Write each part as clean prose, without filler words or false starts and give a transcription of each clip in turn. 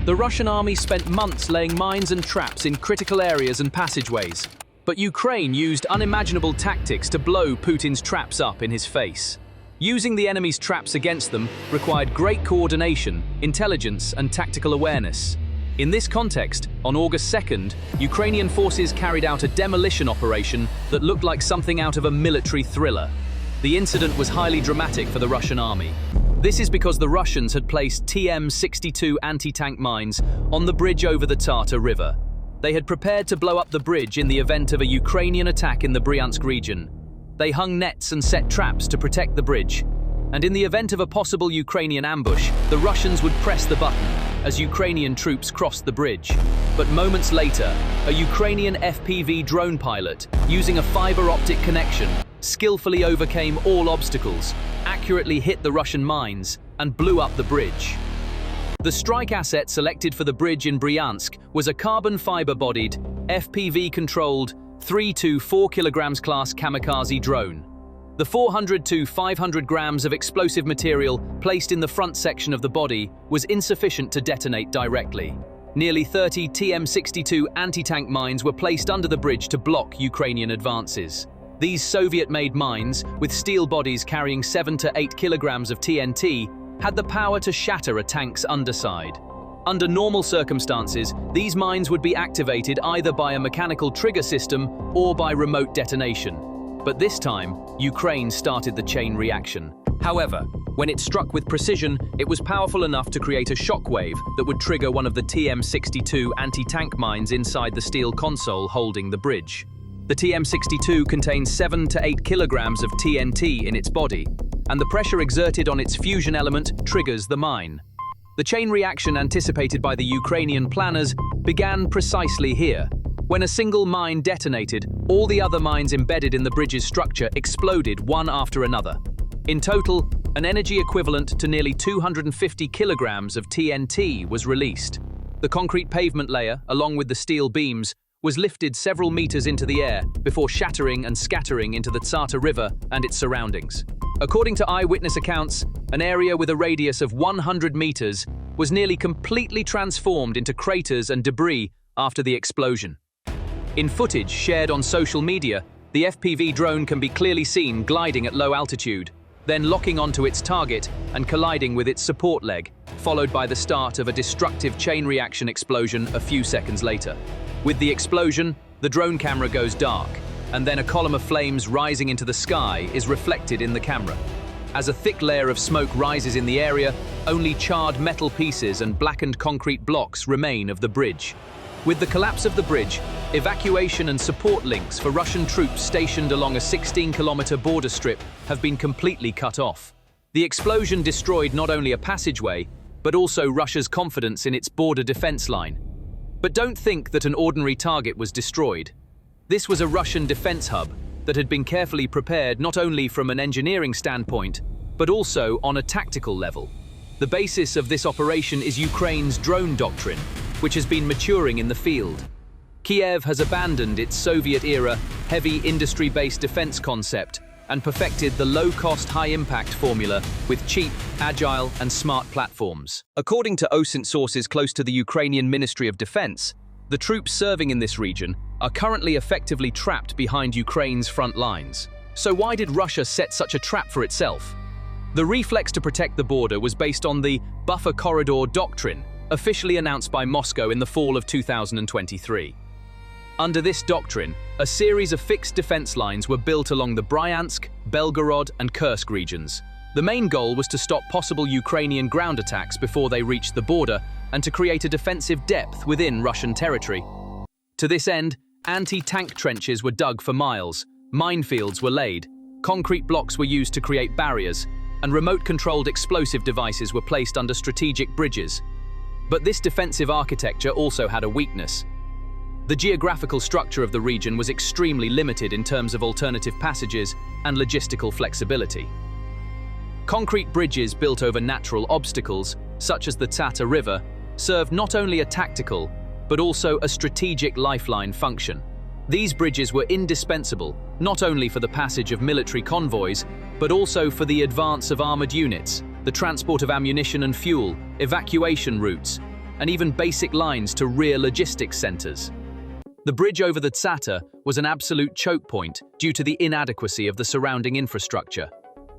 The Russian army spent months laying mines and traps in critical areas and passageways. But Ukraine used unimaginable tactics to blow Putin's traps up in his face. Using the enemy's traps against them required great coordination, intelligence, and tactical awareness. In this context, on August 2nd, Ukrainian forces carried out a demolition operation that looked like something out of a military thriller. The incident was highly dramatic for the Russian army. This is because the Russians had placed TM-62 anti-tank mines on the bridge over the Tsata River. They had prepared to blow up the bridge in the event of a Ukrainian attack in the Bryansk region. They hung nets and set traps to protect the bridge. And in the event of a possible Ukrainian ambush, the Russians would press the button as Ukrainian troops crossed the bridge. But moments later, a Ukrainian FPV drone pilot, using a fiber optic connection, skillfully overcame all obstacles, accurately hit the Russian mines, and blew up the bridge. The strike asset selected for the bridge in Bryansk was a carbon fiber-bodied, FPV-controlled 3 to 4 kilograms class kamikaze drone. The 400 to 500 grams of explosive material placed in the front section of the body was insufficient to detonate directly. Nearly 30 TM-62 anti-tank mines were placed under the bridge to block Ukrainian advances. These Soviet-made mines, with steel bodies carrying 7 to 8 kilograms of TNT, had the power to shatter a tank's underside. Under normal circumstances, these mines would be activated either by a mechanical trigger system or by remote detonation. But this time, Ukraine started the chain reaction. However, when it struck with precision, it was powerful enough to create a shockwave that would trigger one of the TM-62 anti-tank mines inside the steel console holding the bridge. The TM-62 contains 7 to 8 kilograms of TNT in its body, and the pressure exerted on its fusion element triggers the mine. The chain reaction anticipated by the Ukrainian planners began precisely here. When a single mine detonated, all the other mines embedded in the bridge's structure exploded one after another. In total, an energy equivalent to nearly 250 kilograms of TNT was released. The concrete pavement layer, along with the steel beams, was lifted several meters into the air before shattering and scattering into the Tsata River and its surroundings. According to eyewitness accounts, an area with a radius of 100 meters was nearly completely transformed into craters and debris after the explosion. In footage shared on social media, the FPV drone can be clearly seen gliding at low altitude, then locking onto its target and colliding with its support leg, followed by the start of a destructive chain reaction explosion a few seconds later. With the explosion, the drone camera goes dark, and then a column of flames rising into the sky is reflected in the camera. As a thick layer of smoke rises in the area, only charred metal pieces and blackened concrete blocks remain of the bridge. With the collapse of the bridge, evacuation and support links for Russian troops stationed along a 16-kilometer border strip have been completely cut off. The explosion destroyed not only a passageway, but also Russia's confidence in its border defense line. But don't think that an ordinary target was destroyed. This was a Russian defense hub that had been carefully prepared not only from an engineering standpoint, but also on a tactical level. The basis of this operation is Ukraine's drone doctrine, which has been maturing in the field. Kiev has abandoned its Soviet-era heavy industry-based defense concept and perfected the low-cost, high-impact formula with cheap, agile, and smart platforms. According to OSINT sources close to the Ukrainian Ministry of Defense, the troops serving in this region are currently effectively trapped behind Ukraine's front lines. So why did Russia set such a trap for itself? The reflex to protect the border was based on the buffer corridor doctrine, officially announced by Moscow in the fall of 2023. Under this doctrine, a series of fixed defense lines were built along the Bryansk, Belgorod, and Kursk regions. The main goal was to stop possible Ukrainian ground attacks before they reached the border and to create a defensive depth within Russian territory. To this end, anti-tank trenches were dug for miles, minefields were laid, concrete blocks were used to create barriers, and remote-controlled explosive devices were placed under strategic bridges. But this defensive architecture also had a weakness. The geographical structure of the region was extremely limited in terms of alternative passages and logistical flexibility. Concrete bridges built over natural obstacles, such as the Tsata River, served not only a tactical, but also a strategic lifeline function. These bridges were indispensable, not only for the passage of military convoys, but also for the advance of armored units, the transport of ammunition and fuel, evacuation routes, and even basic lines to rear logistics centers. The bridge over the Tsata was an absolute choke point due to the inadequacy of the surrounding infrastructure.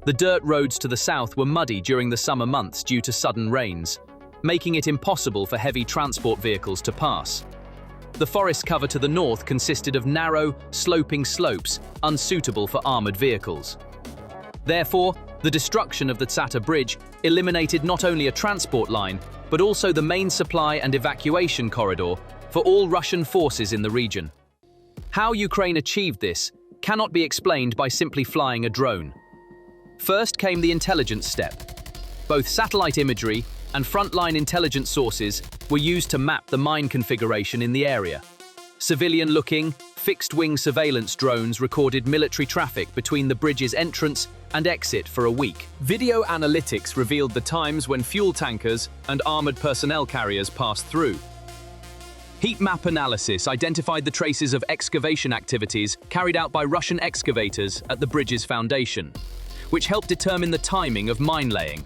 The dirt roads to the south were muddy during the summer months due to sudden rains, making it impossible for heavy transport vehicles to pass. The forest cover to the north consisted of narrow, sloping slopes unsuitable for armored vehicles. Therefore, the destruction of the Tsata Bridge eliminated not only a transport line, but also the main supply and evacuation corridor for all Russian forces in the region. How Ukraine achieved this cannot be explained by simply flying a drone. First came the intelligence step. Both satellite imagery and frontline intelligence sources were used to map the mine configuration in the area. Civilian-looking, fixed-wing surveillance drones recorded military traffic between the bridge's entrance and exit for a week. Video analytics revealed the times when fuel tankers and armored personnel carriers passed through. Heat map analysis identified the traces of excavation activities carried out by Russian excavators at the bridge's foundation, which helped determine the timing of mine laying.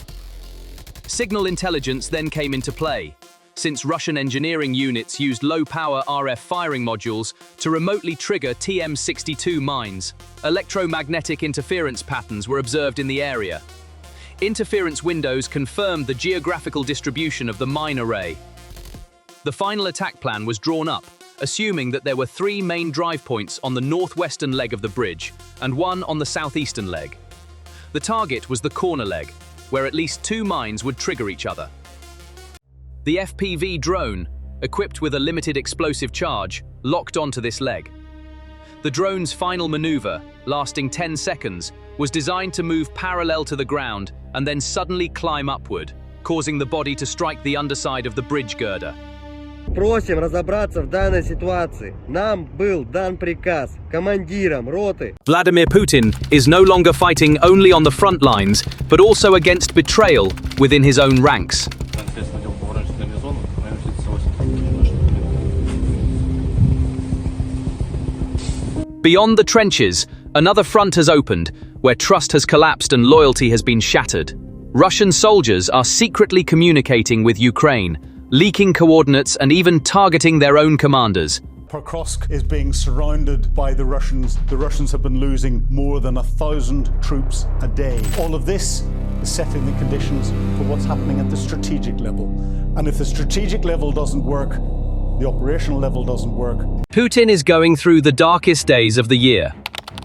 Signal intelligence then came into play, since Russian engineering units used low-power RF firing modules to remotely trigger TM62 mines. Electromagnetic interference patterns were observed in the area. Interference windows confirmed the geographical distribution of the mine array. The final attack plan was drawn up, assuming that there were 3 main drive points on the northwestern leg of the bridge and 1 on the southeastern leg. The target was the corner leg, where at least 2 mines would trigger each other. The FPV drone, equipped with a limited explosive charge, locked onto this leg. The drone's final maneuver, lasting 10 seconds, was designed to move parallel to the ground and then suddenly climb upward, causing the body to strike the underside of the bridge girder. Просим разобраться в данной ситуации. Нам был дан приказ командирам роты. Vladimir Putin is no longer fighting only on the front lines, but also against betrayal within his own ranks. Beyond the trenches, another front has opened, where trust has collapsed and loyalty has been shattered. Russian soldiers are secretly communicating with Ukraine, leaking coordinates and even targeting their own commanders. Pokrovsk is being surrounded by the Russians. The Russians have been losing more than 1,000 troops a day. All of this is setting the conditions for what's happening at the strategic level. And if the strategic level doesn't work, the operational level doesn't work. Putin is going through the darkest days of the year,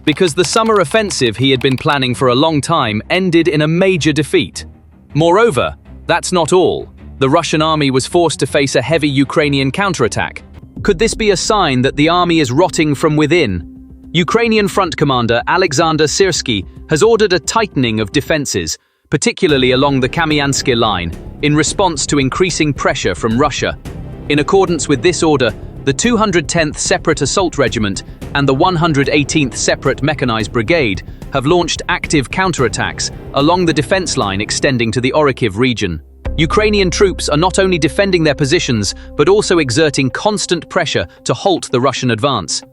because the summer offensive he had been planning for a long time ended in a major defeat. Moreover, that's not all. The Russian army was forced to face a heavy Ukrainian counterattack. Could this be a sign that the army is rotting from within? Ukrainian front commander Alexander Syrsky has ordered a tightening of defenses, particularly along the Kamyansky line, in response to increasing pressure from Russia. In accordance with this order, the 210th Separate Assault Regiment and the 118th Separate Mechanized Brigade have launched active counterattacks along the defense line extending to the Orikhiv region. Ukrainian troops are not only defending their positions, but also exerting constant pressure to halt the Russian advance.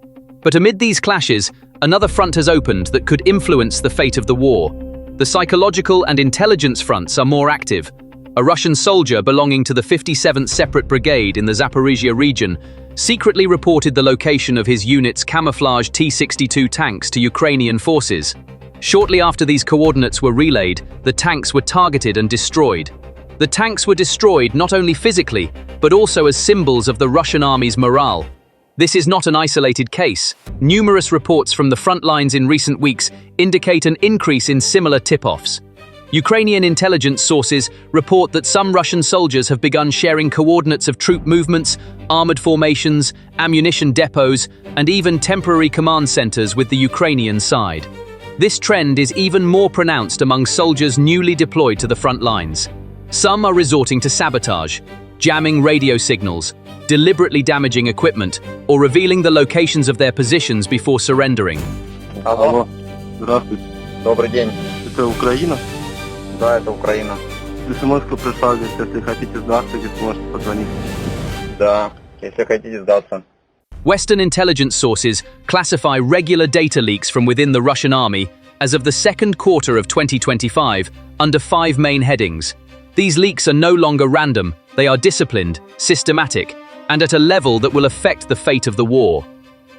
But amid these clashes, another front has opened that could influence the fate of the war. The psychological and intelligence fronts are more active. A Russian soldier belonging to the 57th Separate Brigade in the Zaporizhia region secretly reported the location of his unit's camouflaged T-62 tanks to Ukrainian forces. Shortly after these coordinates were relayed, the tanks were targeted and destroyed. The tanks were destroyed not only physically, but also as symbols of the Russian army's morale. This is not an isolated case. Numerous reports from the front lines in recent weeks indicate an increase in similar tip-offs. Ukrainian intelligence sources report that some Russian soldiers have begun sharing coordinates of troop movements, armored formations, ammunition depots, and even temporary command centers with the Ukrainian side. This trend is even more pronounced among soldiers newly deployed to the front lines. Some are resorting to sabotage, jamming radio signals, deliberately damaging equipment, or revealing the locations of their positions before surrendering. Алло. Здравствуйте. Добрый день. Это Украина? Да, это Украина. СМС-ка пришла, говорит, если хотите сдаться, говорит, можете позвонить. Да, если хотите сдаться. Western intelligence sources classify regular data leaks from within the Russian army as of the second quarter of 2025 under 5 main headings. These leaks are no longer random, They are disciplined, systematic, and at a level that will affect the fate of the war.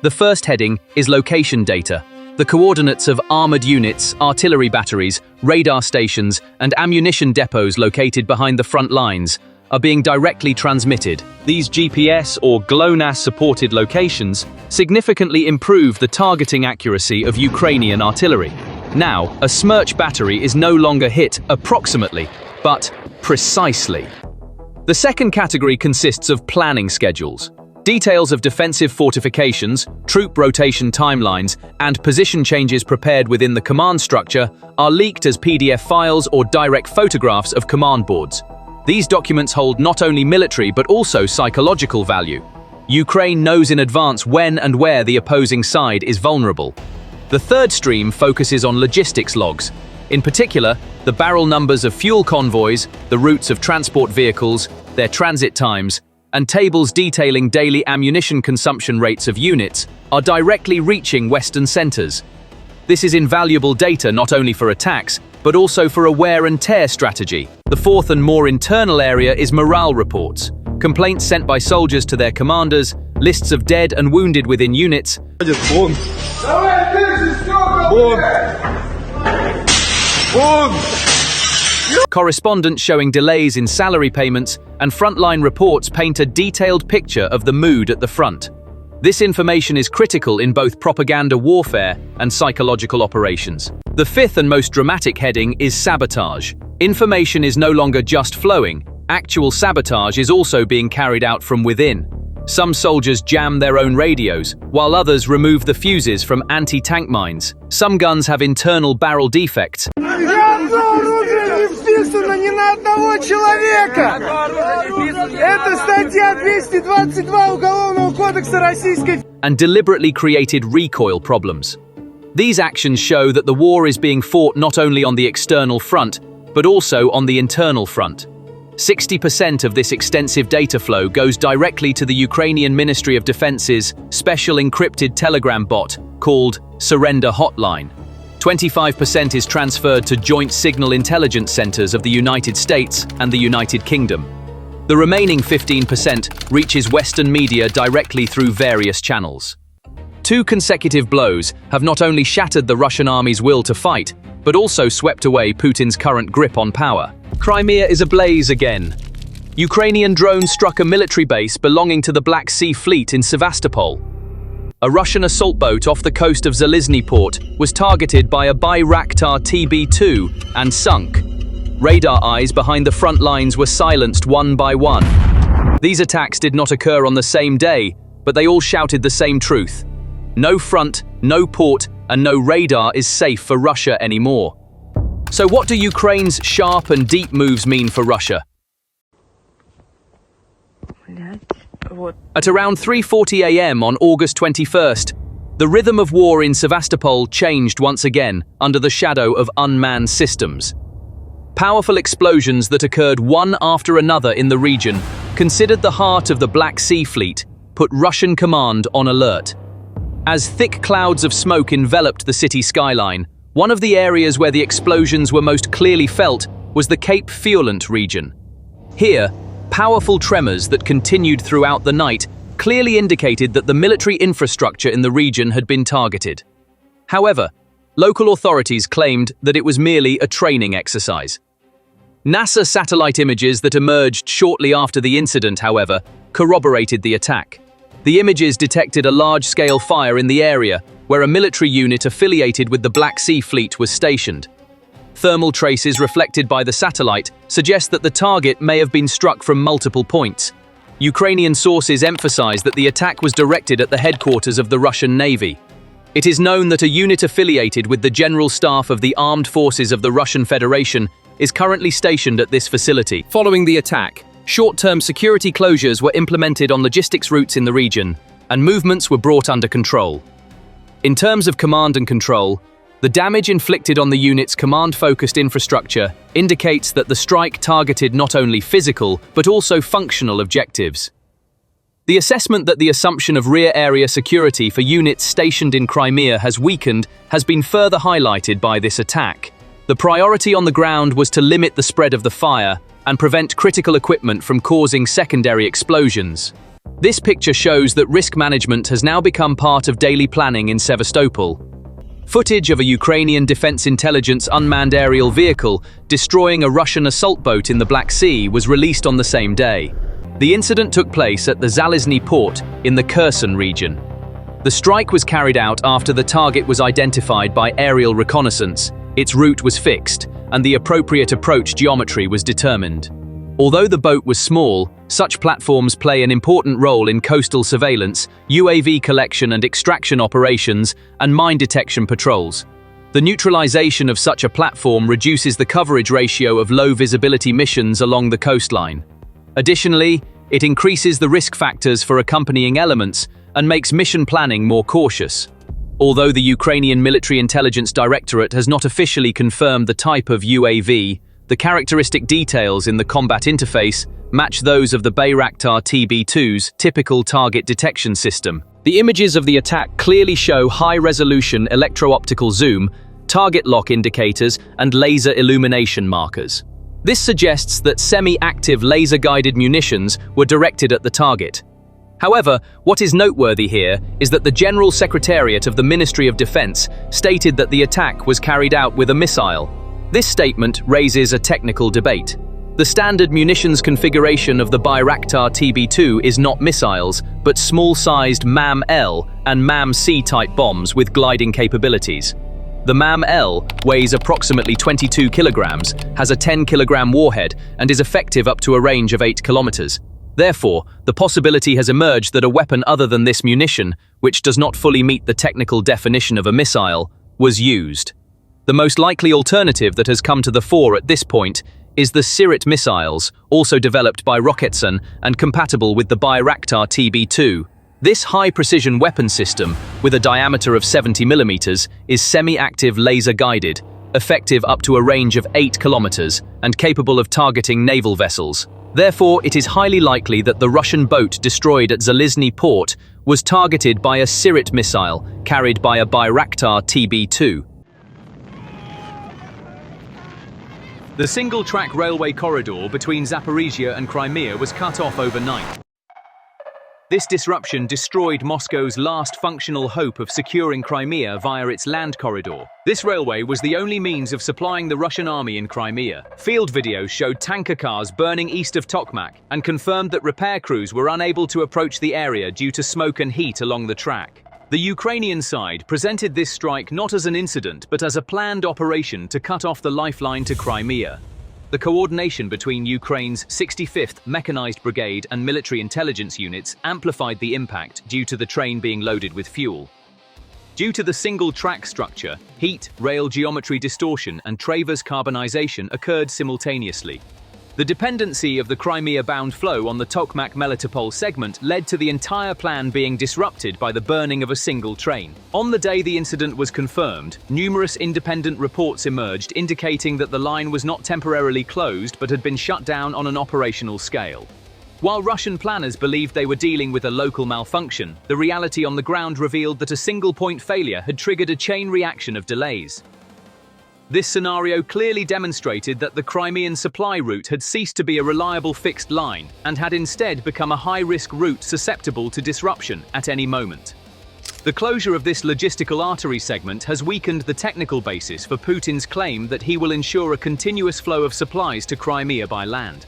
The first heading is location data. The coordinates of armored units, artillery batteries, radar stations, and ammunition depots located behind the front lines are being directly transmitted. These GPS or GLONASS-supported locations significantly improve the targeting accuracy of Ukrainian artillery. Now, a Smerch battery is no longer hit approximately, but precisely. The second category consists of planning schedules. Details of defensive fortifications, troop rotation timelines, and position changes prepared within the command structure are leaked as PDF files or direct photographs of command boards. These documents hold not only military but also psychological value. Ukraine knows in advance when and where the opposing side is vulnerable. The third stream focuses on logistics logs. In particular, the barrel numbers of fuel convoys, the routes of transport vehicles, their transit times, and tables detailing daily ammunition consumption rates of units are directly reaching Western centers. This is invaluable data not only for attacks, but also for a wear and tear strategy. The fourth and more internal area is morale reports. Complaints sent by soldiers to their commanders, lists of dead and wounded within units, correspondence showing delays in salary payments, and frontline reports paint a detailed picture of the mood at the front. This information is critical in both propaganda warfare and psychological operations. The fifth and most dramatic heading is sabotage. Information is no longer just flowing. Actual sabotage is also being carried out from within. Some soldiers jam their own radios, while others remove the fuses from anti-tank mines. Some guns have internal barrel defects. And deliberately created recoil problems. These actions show that the war is being fought not only on the external front, but also on the internal front. 60% of this extensive data flow goes directly to the Ukrainian Ministry of Defense's special encrypted telegram bot called Surrender Hotline. 25% is transferred to joint signal intelligence centers of the United States and the United Kingdom. The remaining 15% reaches Western media directly through various channels. 2 consecutive blows have not only shattered the Russian army's will to fight, but also swept away Putin's current grip on power. Crimea is ablaze again. Ukrainian drones struck a military base belonging to the Black Sea Fleet in Sevastopol. A Russian assault boat off the coast of Zalizny port was targeted by a Bayraktar TB2 and sunk. Radar eyes behind the front lines were silenced one by one. These attacks did not occur on the same day, but they all shouted the same truth. No front, no port, and no radar is safe for Russia anymore. So what do Ukraine's sharp and deep moves mean for Russia? At around 3:40 a.m. on August 21st, the rhythm of war in Sevastopol changed once again under the shadow of unmanned systems. Powerful explosions that occurred one after another in the region, considered the heart of the Black Sea Fleet, put Russian command on alert. As thick clouds of smoke enveloped the city skyline, one of the areas where the explosions were most clearly felt was the Cape Fiolant region. Here, powerful tremors that continued throughout the night clearly indicated that the military infrastructure in the region had been targeted. However, local authorities claimed that it was merely a training exercise. NASA satellite images that emerged shortly after the incident, however, corroborated the attack. The images detected a large-scale fire in the area where a military unit affiliated with the Black Sea Fleet was stationed. Thermal traces reflected by the satellite suggest that the target may have been struck from multiple points. Ukrainian sources emphasize that the attack was directed at the headquarters of the Russian Navy. It is known that a unit affiliated with the General Staff of the Armed Forces of the Russian Federation is currently stationed at this facility. Following the attack, short-term security closures were implemented on logistics routes in the region, and movements were brought under control. In terms of command and control, the damage inflicted on the unit's command-focused infrastructure indicates that the strike targeted not only physical, but also functional objectives. The assessment that the assumption of rear area security for units stationed in Crimea has weakened has been further highlighted by this attack. The priority on the ground was to limit the spread of the fire, and prevent critical equipment from causing secondary explosions. This picture shows that risk management has now become part of daily planning in Sevastopol. Footage of a Ukrainian Defense Intelligence unmanned aerial vehicle destroying a Russian assault boat in the Black Sea was released on the same day. The incident took place at the Zalizny port in the Kherson region. The strike was carried out after the target was identified by aerial reconnaissance, its route was fixed, and the appropriate approach geometry was determined. Although the boat was small, such platforms play an important role in coastal surveillance, UAV collection and extraction operations, and mine detection patrols. The neutralization of such a platform reduces the coverage ratio of low-visibility missions along the coastline. Additionally, it increases the risk factors for accompanying elements and makes mission planning more cautious. Although the Ukrainian Military Intelligence Directorate has not officially confirmed the type of UAV, the characteristic details in the combat interface match those of the Bayraktar TB2's typical target detection system. The images of the attack clearly show high-resolution electro-optical zoom, target lock indicators, and laser illumination markers. This suggests that semi-active laser-guided munitions were directed at the target. However, what is noteworthy here is that the General Secretariat of the Ministry of Defense stated that the attack was carried out with a missile. This statement raises a technical debate. The standard munitions configuration of the Bayraktar TB2 is not missiles, but small-sized MAM-L and MAM-C type bombs with gliding capabilities. The MAM-L weighs approximately 22 kilograms, has a 10-kilogram warhead, and is effective up to a range of 8 kilometers. Therefore, the possibility has emerged that a weapon other than this munition, which does not fully meet the technical definition of a missile, was used. The most likely alternative that has come to the fore at this point is the Sirit missiles, also developed by Roketsan and compatible with the Bayraktar TB2. This high-precision weapon system, with a diameter of 70 millimeters, is semi-active laser-guided, effective up to a range of 8 kilometers, and capable of targeting naval vessels. Therefore, it is highly likely that the Russian boat destroyed at Zalizny port was targeted by a Sirit missile carried by a Bayraktar TB2. The single-track railway corridor between Zaporizhia and Crimea was cut off overnight. This disruption destroyed Moscow's last functional hope of securing Crimea via its land corridor. This railway was the only means of supplying the Russian army in Crimea. Field videos showed tanker cars burning east of Tokmak and confirmed that repair crews were unable to approach the area due to smoke and heat along the track. The Ukrainian side presented this strike not as an incident but as a planned operation to cut off the lifeline to Crimea. The coordination between Ukraine's 65th Mechanized Brigade and military intelligence units amplified the impact due to the train being loaded with fuel. Due to the single-track structure, heat, rail geometry distortion, and Travers carbonization occurred simultaneously. The dependency of the Crimea-bound flow on the Tokmak-Melitopol segment led to the entire plan being disrupted by the burning of a single train. On the day the incident was confirmed, numerous independent reports emerged indicating that the line was not temporarily closed but had been shut down on an operational scale. While Russian planners believed they were dealing with a local malfunction, the reality on the ground revealed that a single-point failure had triggered a chain reaction of delays. This scenario clearly demonstrated that the Crimean supply route had ceased to be a reliable fixed line and had instead become a high-risk route susceptible to disruption at any moment. The closure of this logistical artery segment has weakened the technical basis for Putin's claim that he will ensure a continuous flow of supplies to Crimea by land.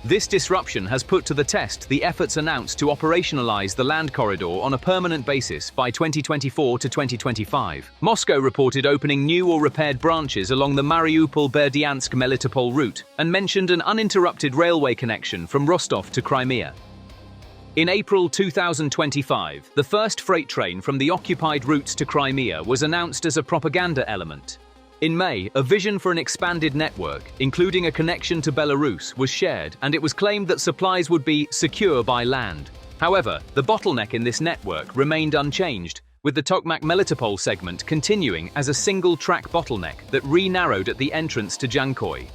This disruption has put to the test the efforts announced to operationalize the land corridor on a permanent basis by 2024 to 2025. Moscow reported opening new or repaired branches along the Mariupol-Berdyansk-Melitopol route and mentioned an uninterrupted railway connection from Rostov to Crimea. In April 2025, the first freight train from the occupied routes to Crimea was announced as a propaganda element. In May, a vision for an expanded network, including a connection to Belarus, was shared, and it was claimed that supplies would be secure by land. However, the bottleneck in this network remained unchanged, with the Tokmak-Melitopol segment continuing as a single-track bottleneck that re-narrowed at the entrance to Jankoy.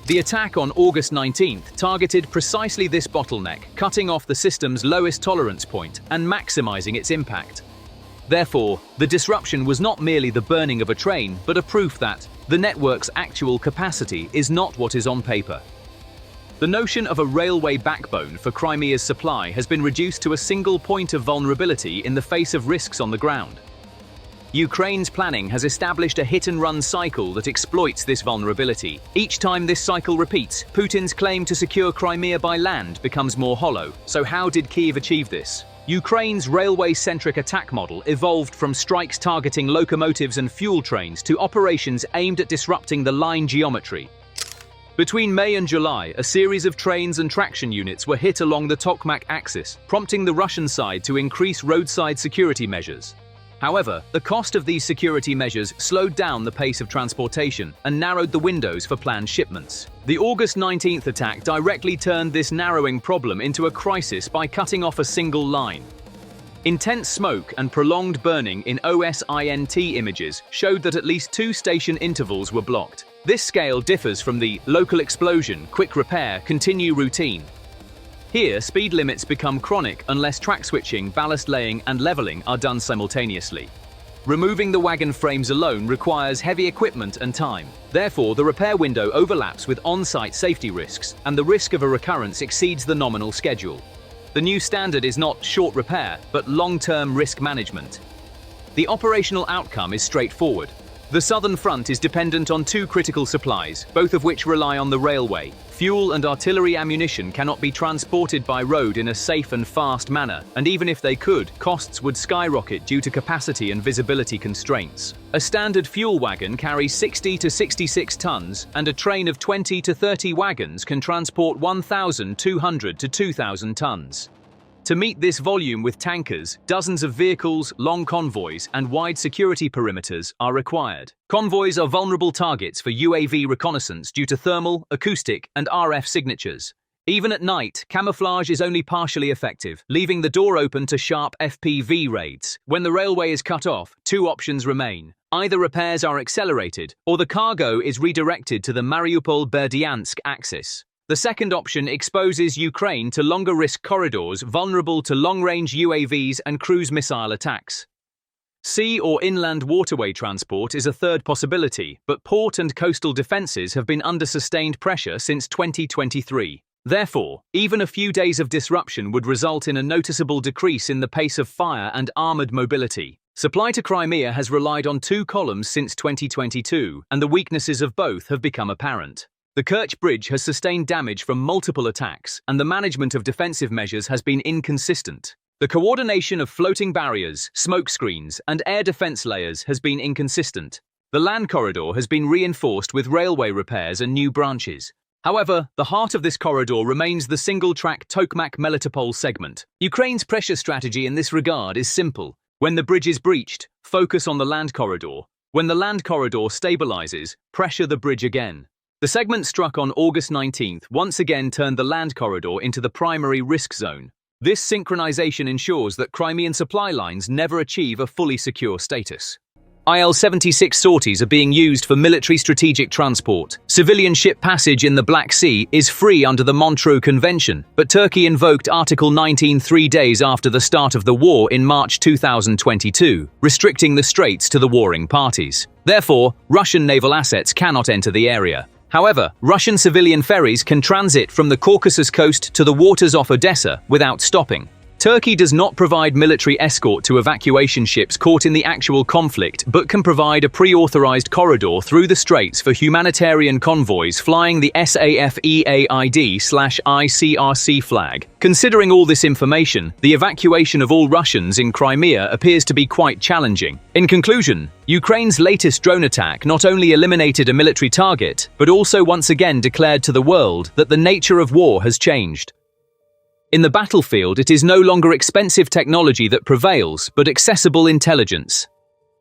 The attack on August 19th targeted precisely this bottleneck, cutting off the system's lowest tolerance point and maximizing its impact. Therefore, the disruption was not merely the burning of a train, but a proof that the network's actual capacity is not what is on paper. The notion of a railway backbone for Crimea's supply has been reduced to a single point of vulnerability in the face of risks on the ground. Ukraine's planning has established a hit-and-run cycle that exploits this vulnerability. Each time this cycle repeats, Putin's claim to secure Crimea by land becomes more hollow. So how did Kyiv achieve this? Ukraine's railway-centric attack model evolved from strikes targeting locomotives and fuel trains to operations aimed at disrupting the line geometry. Between May and July, a series of trains and traction units were hit along the Tokmak axis, prompting the Russian side to increase roadside security measures. However, the cost of these security measures slowed down the pace of transportation and narrowed the windows for planned shipments. The August 19th attack directly turned this narrowing problem into a crisis by cutting off a single line. Intense smoke and prolonged burning in OSINT images showed that at least 2 station intervals were blocked. This scale differs from the local explosion, quick repair, continue routine. Here, speed limits become chronic unless track switching, ballast laying, and leveling are done simultaneously. Removing the wagon frames alone requires heavy equipment and time. Therefore, the repair window overlaps with on-site safety risks, and the risk of a recurrence exceeds the nominal schedule. The new standard is not short repair, but long-term risk management. The operational outcome is straightforward. The southern front is dependent on 2 critical supplies, both of which rely on the railway. Fuel and artillery ammunition cannot be transported by road in a safe and fast manner, and even if they could, costs would skyrocket due to capacity and visibility constraints. A standard fuel wagon carries 60 to 66 tons, and a train of 20 to 30 wagons can transport 1,200 to 2,000 tons. To meet this volume with tankers, dozens of vehicles, long convoys, and wide security perimeters are required. Convoys are vulnerable targets for UAV reconnaissance due to thermal, acoustic, and RF signatures. Even at night, camouflage is only partially effective, leaving the door open to sharp FPV raids. When the railway is cut off, 2 options remain. Either repairs are accelerated, or the cargo is redirected to the Mariupol-Bryansk axis. The second option exposes Ukraine to longer risk corridors vulnerable to long-range UAVs and cruise missile attacks. Sea or inland waterway transport is a third possibility, but port and coastal defenses have been under sustained pressure since 2023. Therefore, even a few days of disruption would result in a noticeable decrease in the pace of fire and armored mobility. Supply to Crimea has relied on 2 columns since 2022, and the weaknesses of both have become apparent. The Kerch Bridge has sustained damage from multiple attacks, and the management of defensive measures has been inconsistent. The coordination of floating barriers, smoke screens, and air defense layers has been inconsistent. The land corridor has been reinforced with railway repairs and new branches. However, the heart of this corridor remains the single-track Tokmak-Melitopol segment. Ukraine's pressure strategy in this regard is simple. When the bridge is breached, focus on the land corridor. When the land corridor stabilizes, pressure the bridge again. The segment struck on August 19th once again turned the land corridor into the primary risk zone. This synchronization ensures that Crimean supply lines never achieve a fully secure status. IL-76 sorties are being used for military strategic transport. Civilian ship passage in the Black Sea is free under the Montreux Convention, but Turkey invoked Article 19 3 days after the start of the war in March 2022, restricting the straits to the warring parties. Therefore, Russian naval assets cannot enter the area. However, Russian civilian ferries can transit from the Caucasus coast to the waters off Odessa without stopping. Turkey does not provide military escort to evacuation ships caught in the actual conflict, but can provide a pre-authorized corridor through the straits for humanitarian convoys flying the SAF-EAID/ICRC flag. Considering all this information, the evacuation of all Russians in Crimea appears to be quite challenging. In conclusion, Ukraine's latest drone attack not only eliminated a military target, but also once again declared to the world that the nature of war has changed. In the battlefield, it is no longer expensive technology that prevails, but accessible intelligence.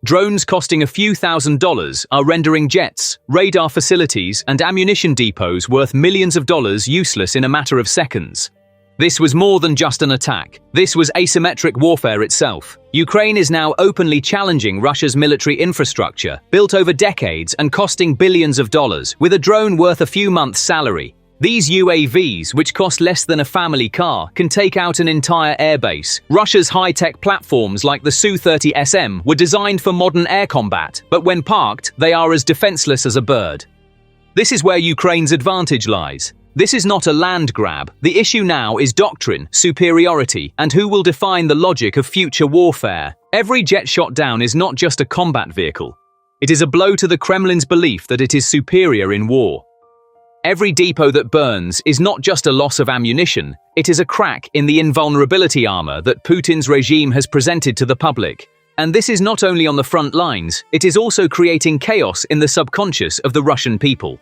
Drones costing a few $1,000s are rendering jets, radar facilities, and ammunition depots worth millions of dollars useless in a matter of seconds. This was more than just an attack. This was asymmetric warfare itself. Ukraine is now openly challenging Russia's military infrastructure, built over decades and costing billions of dollars, with a drone worth a few months' salary. These UAVs, which cost less than a family car, can take out an entire airbase. Russia's high-tech platforms like the Su-30SM were designed for modern air combat, but when parked, they are as defenseless as a bird. This is where Ukraine's advantage lies. This is not a land grab. The issue now is doctrine, superiority, and who will define the logic of future warfare. Every jet shot down is not just a combat vehicle. It is a blow to the Kremlin's belief that it is superior in war. Every depot that burns is not just a loss of ammunition, it is a crack in the invulnerability armor that Putin's regime has presented to the public. And this is not only on the front lines, it is also creating chaos in the subconscious of the Russian people.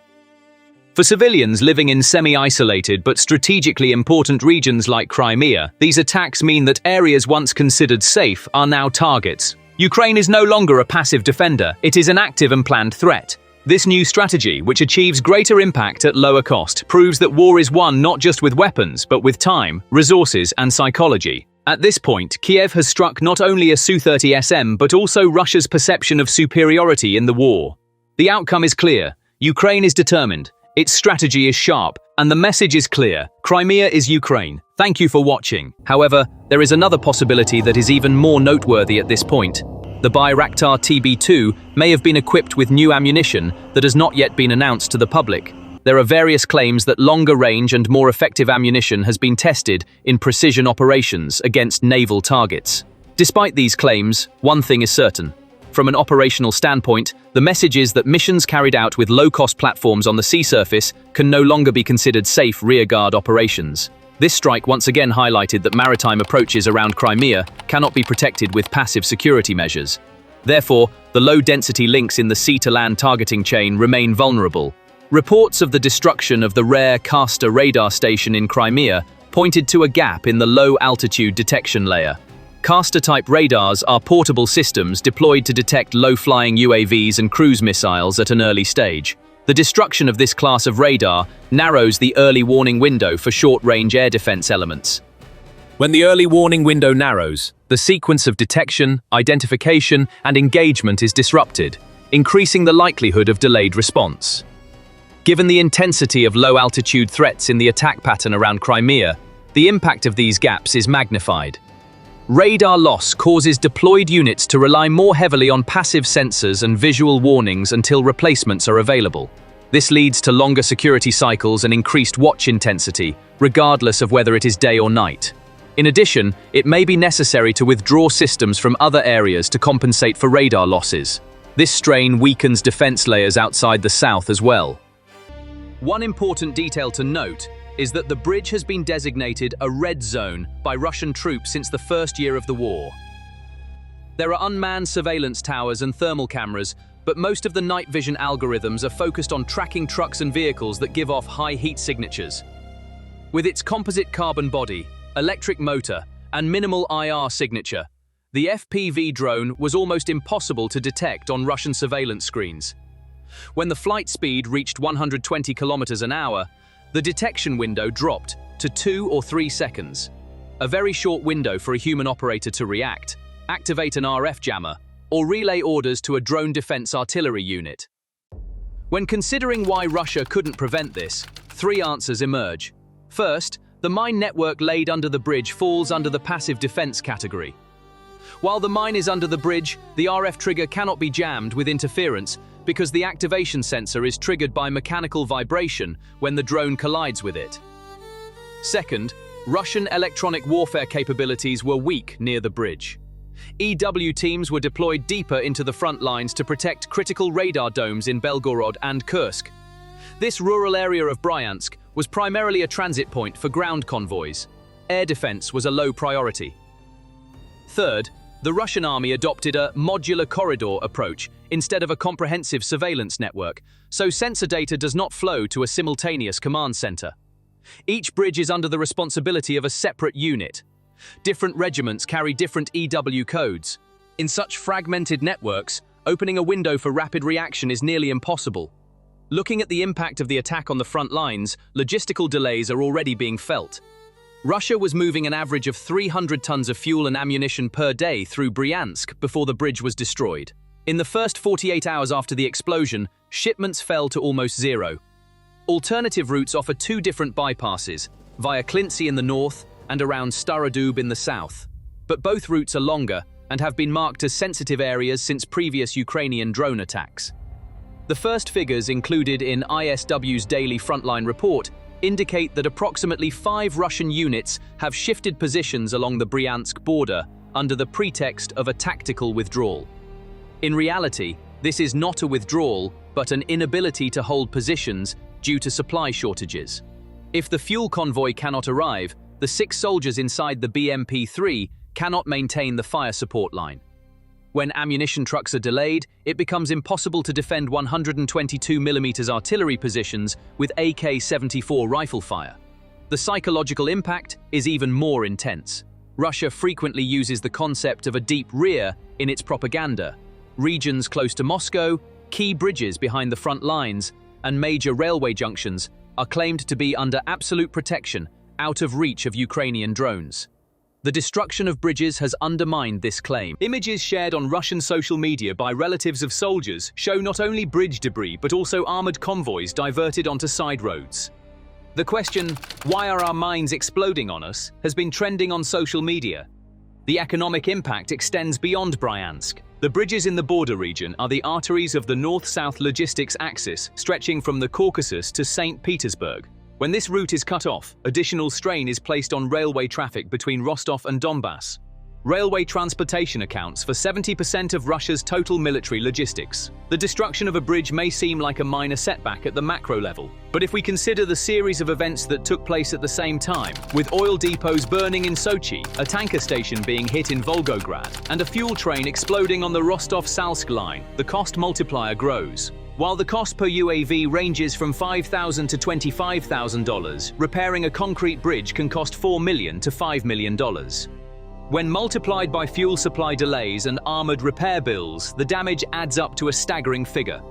For civilians living in semi-isolated but strategically important regions like Crimea, these attacks mean that areas once considered safe are now targets. Ukraine is no longer a passive defender, it is an active and planned threat. This new strategy, which achieves greater impact at lower cost, proves that war is won not just with weapons, but with time, resources, and psychology. At this point, Kiev has struck not only a Su-30 but also Russia's perception of superiority in the war. The outcome is clear. Ukraine is determined. Its strategy is sharp, and the message is clear. Crimea is Ukraine. Thank you for watching. However, there is another possibility that is even more noteworthy at this point. The Bayraktar TB2 may have been equipped with new ammunition that has not yet been announced to the public. There are various claims that longer range and more effective ammunition has been tested in precision operations against naval targets. Despite these claims, one thing is certain. From an operational standpoint, the message is that missions carried out with low-cost platforms on the sea surface can no longer be considered safe rearguard operations. This strike once again highlighted that maritime approaches around Crimea cannot be protected with passive security measures. Therefore, the low-density links in the sea-to-land targeting chain remain vulnerable. Reports of the destruction of the rare Castor radar station in Crimea pointed to a gap in the low-altitude detection layer. Castor-type radars are portable systems deployed to detect low-flying UAVs and cruise missiles at an early stage. The destruction of this class of radar narrows the early warning window for short-range air defense elements. When the early warning window narrows, the sequence of detection, identification, and engagement is disrupted, increasing the likelihood of delayed response. Given the intensity of low-altitude threats in the attack pattern around Crimea, the impact of these gaps is magnified. Radar loss causes deployed units to rely more heavily on passive sensors and visual warnings until replacements are available. This leads to longer security cycles and increased watch intensity, regardless of whether it is day or night. In addition, it may be necessary to withdraw systems from other areas to compensate for radar losses. This strain weakens defense layers outside the south as well. One important detail to note is that the bridge has been designated a red zone by Russian troops since the first year of the war. There are unmanned surveillance towers and thermal cameras, but most of the night vision algorithms are focused on tracking trucks and vehicles that give off high heat signatures. With its composite carbon body, electric motor, and minimal IR signature, the FPV drone was almost impossible to detect on Russian surveillance screens. When the flight speed reached 120 kilometers an hour, the detection window dropped to 2 or 3 seconds. A very short window for a human operator to react, activate an RF jammer, or relay orders to a drone defense artillery unit. When considering why Russia couldn't prevent this, 3 answers emerge. First, the mine network laid under the bridge falls under the passive defense category. While the mine is under the bridge, the RF trigger cannot be jammed with interference because the activation sensor is triggered by mechanical vibration when the drone collides with it. Second, Russian electronic warfare capabilities were weak near the bridge. EW teams were deployed deeper into the front lines to protect critical radar domes in Belgorod and Kursk. This rural area of Bryansk was primarily a transit point for ground convoys. Air defense was a low priority. Third, the Russian army adopted a modular corridor approach instead of a comprehensive surveillance network, so sensor data does not flow to a simultaneous command center. Each bridge is under the responsibility of a separate unit. Different regiments carry different EW codes. In such fragmented networks, opening a window for rapid reaction is nearly impossible. Looking at the impact of the attack on the front lines, logistical delays are already being felt. Russia was moving an average of 300 tons of fuel and ammunition per day through Bryansk before the bridge was destroyed. In the first 48 hours after the explosion, shipments fell to almost zero. Alternative routes offer 2 different bypasses, via Klintsy in the north and around Starodub in the south. But both routes are longer and have been marked as sensitive areas since previous Ukrainian drone attacks. The first figures included in ISW's daily frontline report indicate that approximately 5 Russian units have shifted positions along the Bryansk border under the pretext of a tactical withdrawal. In reality, this is not a withdrawal, but an inability to hold positions due to supply shortages. If the fuel convoy cannot arrive, the 6 soldiers inside the BMP-3 cannot maintain the fire support line. When ammunition trucks are delayed, it becomes impossible to defend 122mm artillery positions with AK-74 rifle fire. The psychological impact is even more intense. Russia frequently uses the concept of a deep rear in its propaganda. Regions close to Moscow, key bridges behind the front lines, and major railway junctions are claimed to be under absolute protection, out of reach of Ukrainian drones. The destruction of bridges has undermined this claim. Images shared on Russian social media by relatives of soldiers show not only bridge debris but also armored convoys diverted onto side roads. The question, "Why are our mines exploding on us?" has been trending on social media. The economic impact extends beyond Bryansk. The bridges in the border region are the arteries of the north-south logistics axis stretching from the Caucasus to St. Petersburg. When this route is cut off, additional strain is placed on railway traffic between Rostov and Donbass. Railway transportation accounts for 70% of Russia's total military logistics. The destruction of a bridge may seem like a minor setback at the macro level, but if we consider the series of events that took place at the same time, with oil depots burning in Sochi, a tanker station being hit in Volgograd, and a fuel train exploding on the Rostov-Salsk line, the cost multiplier grows. While the cost per UAV ranges from $5,000 to $25,000, repairing a concrete bridge can cost $4 million to $5 million. When multiplied by fuel supply delays and armored repair bills, the damage adds up to a staggering figure.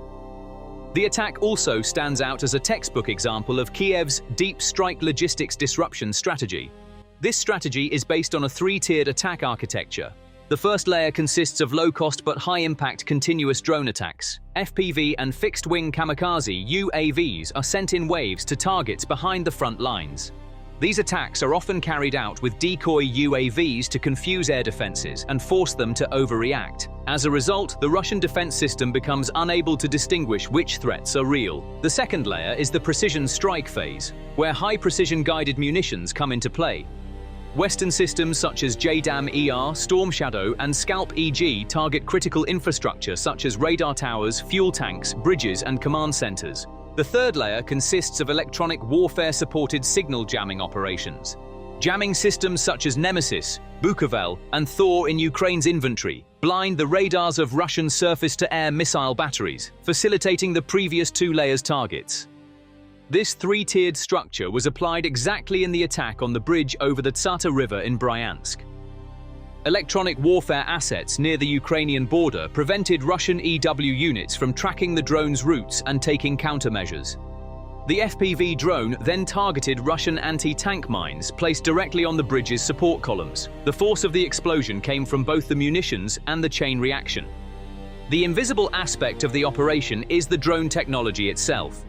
The attack also stands out as a textbook example of Kiev's deep strike logistics disruption strategy. This strategy is based on a 3-tiered attack architecture. The first layer consists of low-cost but high-impact continuous drone attacks. FPV and fixed-wing kamikaze UAVs are sent in waves to targets behind the front lines. These attacks are often carried out with decoy UAVs to confuse air defenses and force them to overreact. As a result, the Russian defense system becomes unable to distinguish which threats are real. The second layer is the precision strike phase, where high-precision guided munitions come into play. Western systems such as JDAM-ER, Storm Shadow, and Scalp-EG target critical infrastructure such as radar towers, fuel tanks, bridges, and command centers. The third layer consists of electronic warfare-supported signal jamming operations. Jamming systems such as Nemesis, Bukovel, and Thor in Ukraine's inventory blind the radars of Russian surface-to-air missile batteries, facilitating the previous 2 layers' targets. This 3-tiered structure was applied exactly in the attack on the bridge over the Tsata River in Bryansk. Electronic warfare assets near the Ukrainian border prevented Russian EW units from tracking the drone's routes and taking countermeasures. The FPV drone then targeted Russian anti-tank mines placed directly on the bridge's support columns. The force of the explosion came from both the munitions and the chain reaction. The invisible aspect of the operation is the drone technology itself.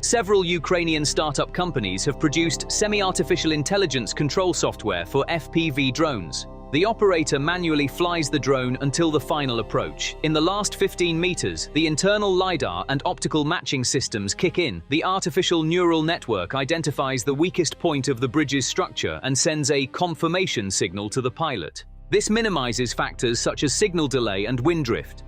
Several Ukrainian startup companies have produced semi-artificial intelligence control software for FPV drones. The operator manually flies the drone until the final approach. In the last 15 meters, the internal LiDAR and optical matching systems kick in. The artificial neural network identifies the weakest point of the bridge's structure and sends a confirmation signal to the pilot. This minimizes factors such as signal delay and wind drift.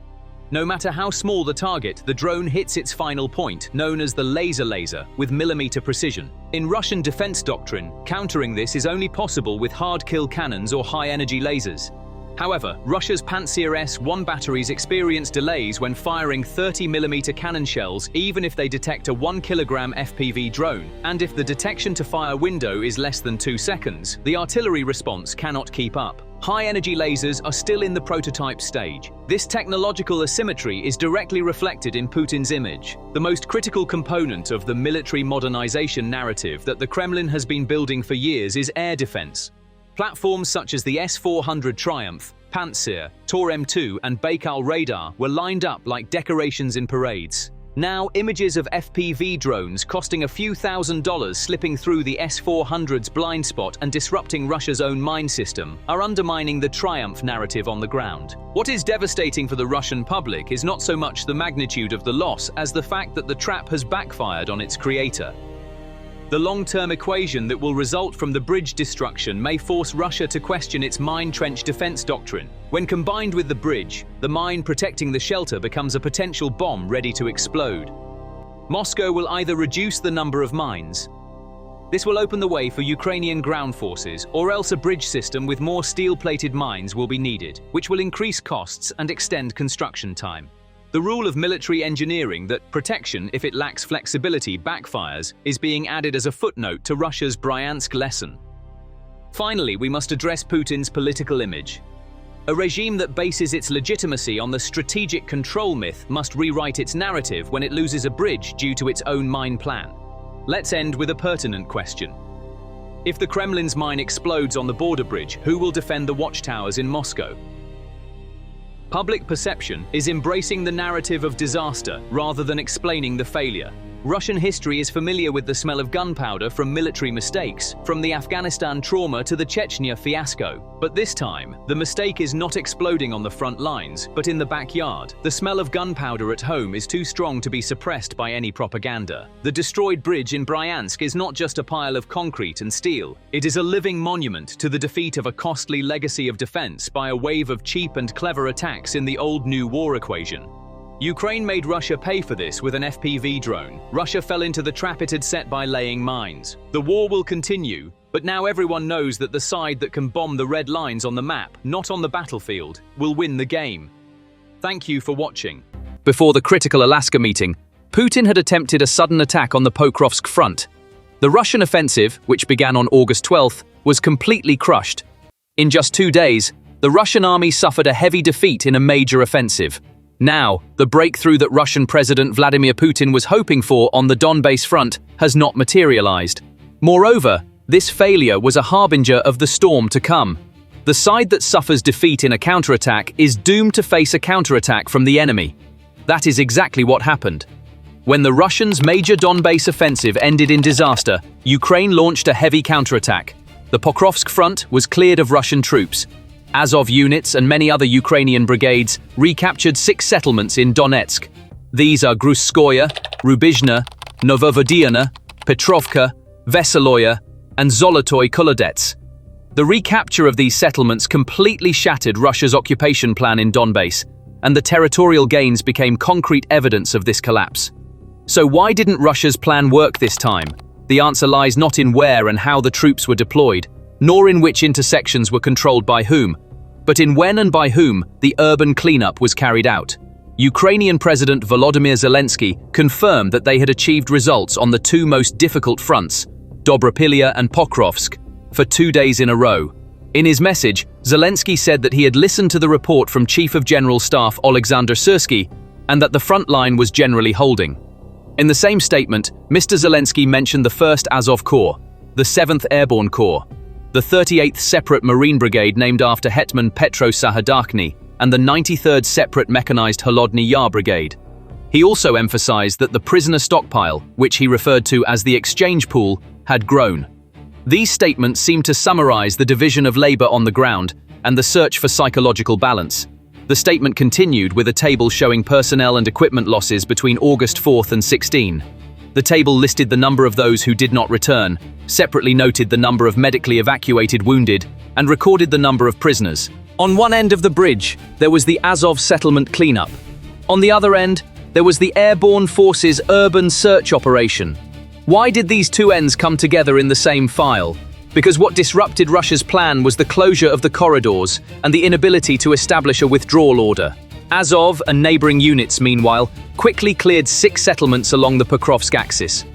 No matter how small the target, the drone hits its final point, known as the laser, with millimeter precision. In Russian defense doctrine, countering this is only possible with hard-kill cannons or high-energy lasers. However, Russia's Pantsir S-1 batteries experience delays when firing 30mm cannon shells even if they detect a 1kg FPV drone, and if the detection-to-fire window is less than 2 seconds, the artillery response cannot keep up. High-energy lasers are still in the prototype stage. This technological asymmetry is directly reflected in Putin's image. The most critical component of the military modernization narrative that the Kremlin has been building for years is air defense. Platforms such as the S-400 Triumph, Pantsir, Tor M2, and Baikal radar were lined up like decorations in parades. Now, images of FPV drones costing a few $1,000s slipping through the S-400's blind spot and disrupting Russia's own mine system are undermining the triumph narrative on the ground. What is devastating for the Russian public is not so much the magnitude of the loss as the fact that the trap has backfired on its creator. The long-term equation that will result from the bridge destruction may force Russia to question its mine trench defense doctrine. When combined with the bridge, the mine protecting the shelter becomes a potential bomb ready to explode. Moscow will either reduce the number of mines. This will open the way for Ukrainian ground forces, or else a bridge system with more steel-plated mines will be needed, which will increase costs and extend construction time. The rule of military engineering that protection, if it lacks flexibility, backfires, is being added as a footnote to Russia's Bryansk lesson. Finally, we must address Putin's political image. A regime that bases its legitimacy on the strategic control myth must rewrite its narrative when it loses a bridge due to its own mine plan. Let's end with a pertinent question. If the Kremlin's mine explodes on the border bridge, who will defend the watchtowers in Moscow? Public perception is embracing the narrative of disaster rather than explaining the failure. Russian history is familiar with the smell of gunpowder from military mistakes, from the Afghanistan trauma to the Chechnya fiasco. But this time, the mistake is not exploding on the front lines, but in the backyard. The smell of gunpowder at home is too strong to be suppressed by any propaganda. The destroyed bridge in Bryansk is not just a pile of concrete and steel. It is a living monument to the defeat of a costly legacy of defense by a wave of cheap and clever attacks in the old-new war equation. Ukraine made Russia pay for this with an FPV drone. Russia fell into the trap it had set by laying mines. The war will continue, but now everyone knows that the side that can bomb the red lines on the map, not on the battlefield, will win the game. Thank you for watching. Before the critical Alaska meeting, Putin had attempted a sudden attack on the Pokrovsk front. The Russian offensive, which began on August 12th, was completely crushed. In just 2 days, the Russian army suffered a heavy defeat in a major offensive. Now, the breakthrough that Russian President Vladimir Putin was hoping for on the Donbass front has not materialized. Moreover, this failure was a harbinger of the storm to come. The side that suffers defeat in a counterattack is doomed to face a counterattack from the enemy. That is exactly what happened. When the Russians' major Donbass offensive ended in disaster, Ukraine launched a heavy counterattack. The Pokrovsk front was cleared of Russian troops. Azov units and many other Ukrainian brigades recaptured 6 settlements in Donetsk. These are Gruzskoye, Rubizhne, Novovodiyane, Petrovka, Veseloye, and Zolotoy Kolodets. The recapture of these settlements completely shattered Russia's occupation plan in Donbass, and the territorial gains became concrete evidence of this collapse. So why didn't Russia's plan work this time? The answer lies not in where and how the troops were deployed, nor in which intersections were controlled by whom, but in when and by whom the urban cleanup was carried out. Ukrainian President Volodymyr Zelensky confirmed that they had achieved results on the 2 most difficult fronts, Dobropilya and Pokrovsk, for 2 days in a row. In his message, Zelensky said that he had listened to the report from Chief of General Staff Oleksandr Syrsky and that the front line was generally holding. In the same statement, Mr. Zelensky mentioned the 1st Azov Corps, the 7th Airborne Corps, the 38th Separate Marine Brigade named after Hetman Petro Sahadarkny, and the 93rd Separate Mechanized Holodny Yar Brigade. He also emphasized that the prisoner stockpile, which he referred to as the exchange pool, had grown. These statements seem to summarize the division of labor on the ground and the search for psychological balance. The statement continued with a table showing personnel and equipment losses between August 4th and 16. The table listed the number of those who did not return, separately noted the number of medically evacuated wounded, and recorded the number of prisoners. On one end of the bridge, there was the Azov settlement cleanup. On the other end, there was the Airborne Forces urban search operation. Why did these 2 ends come together in the same file? Because what disrupted Russia's plan was the closure of the corridors and the inability to establish a withdrawal order. Azov and neighboring units, meanwhile, quickly cleared 6 settlements along the Pokrovsk axis.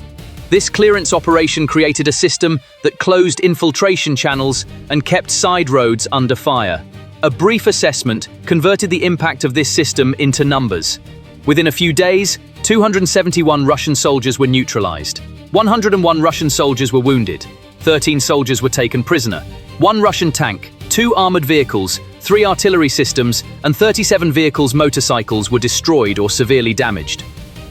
This clearance operation created a system that closed infiltration channels and kept side roads under fire. A brief assessment converted the impact of this system into numbers. Within a few days, 271 Russian soldiers were neutralized. 101 Russian soldiers were wounded. 13 soldiers were taken prisoner. 1 Russian tank, 2 armored vehicles, 3 artillery systems, and 37 vehicles motorcycles were destroyed or severely damaged.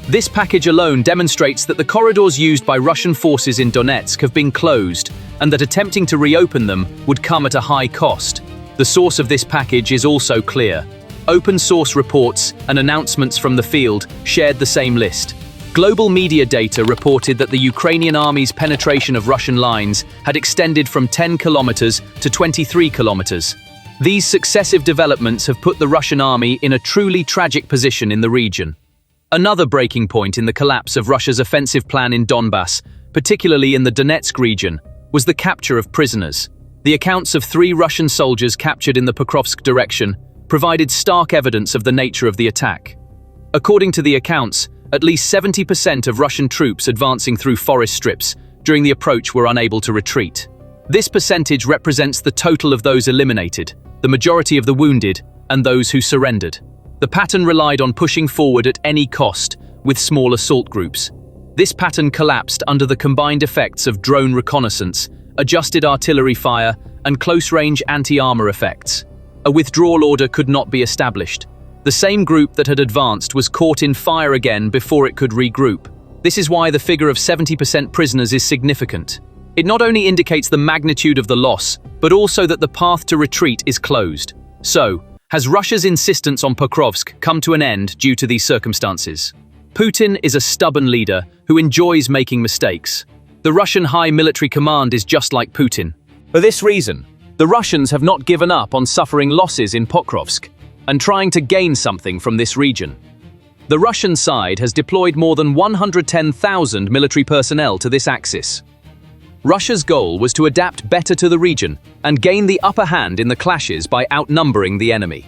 This package alone demonstrates that the corridors used by Russian forces in Donetsk have been closed, and that attempting to reopen them would come at a high cost. The source of this package is also clear. Open source reports and announcements from the field shared the same list. Global media data reported that the Ukrainian army's penetration of Russian lines had extended from 10 kilometers to 23 kilometers. These successive developments have put the Russian army in a truly tragic position in the region. Another breaking point in the collapse of Russia's offensive plan in Donbass, particularly in the Donetsk region, was the capture of prisoners. The accounts of 3 Russian soldiers captured in the Pokrovsk direction provided stark evidence of the nature of the attack. According to the accounts, at least 70% of Russian troops advancing through forest strips during the approach were unable to retreat. This percentage represents the total of those eliminated, the majority of the wounded, and those who surrendered. The pattern relied on pushing forward at any cost, with small assault groups. This pattern collapsed under the combined effects of drone reconnaissance, adjusted artillery fire, and close-range anti-armor effects. A withdrawal order could not be established. The same group that had advanced was caught in fire again before it could regroup. This is why the figure of 70% prisoners is significant. It not only indicates the magnitude of the loss, but also that the path to retreat is closed. So, has Russia's insistence on Pokrovsk come to an end due to these circumstances? Putin is a stubborn leader who enjoys making mistakes. The Russian High Military Command is just like Putin. For this reason, the Russians have not given up on suffering losses in Pokrovsk and trying to gain something from this region. The Russian side has deployed more than 110,000 military personnel to this axis. Russia's goal was to adapt better to the region and gain the upper hand in the clashes by outnumbering the enemy.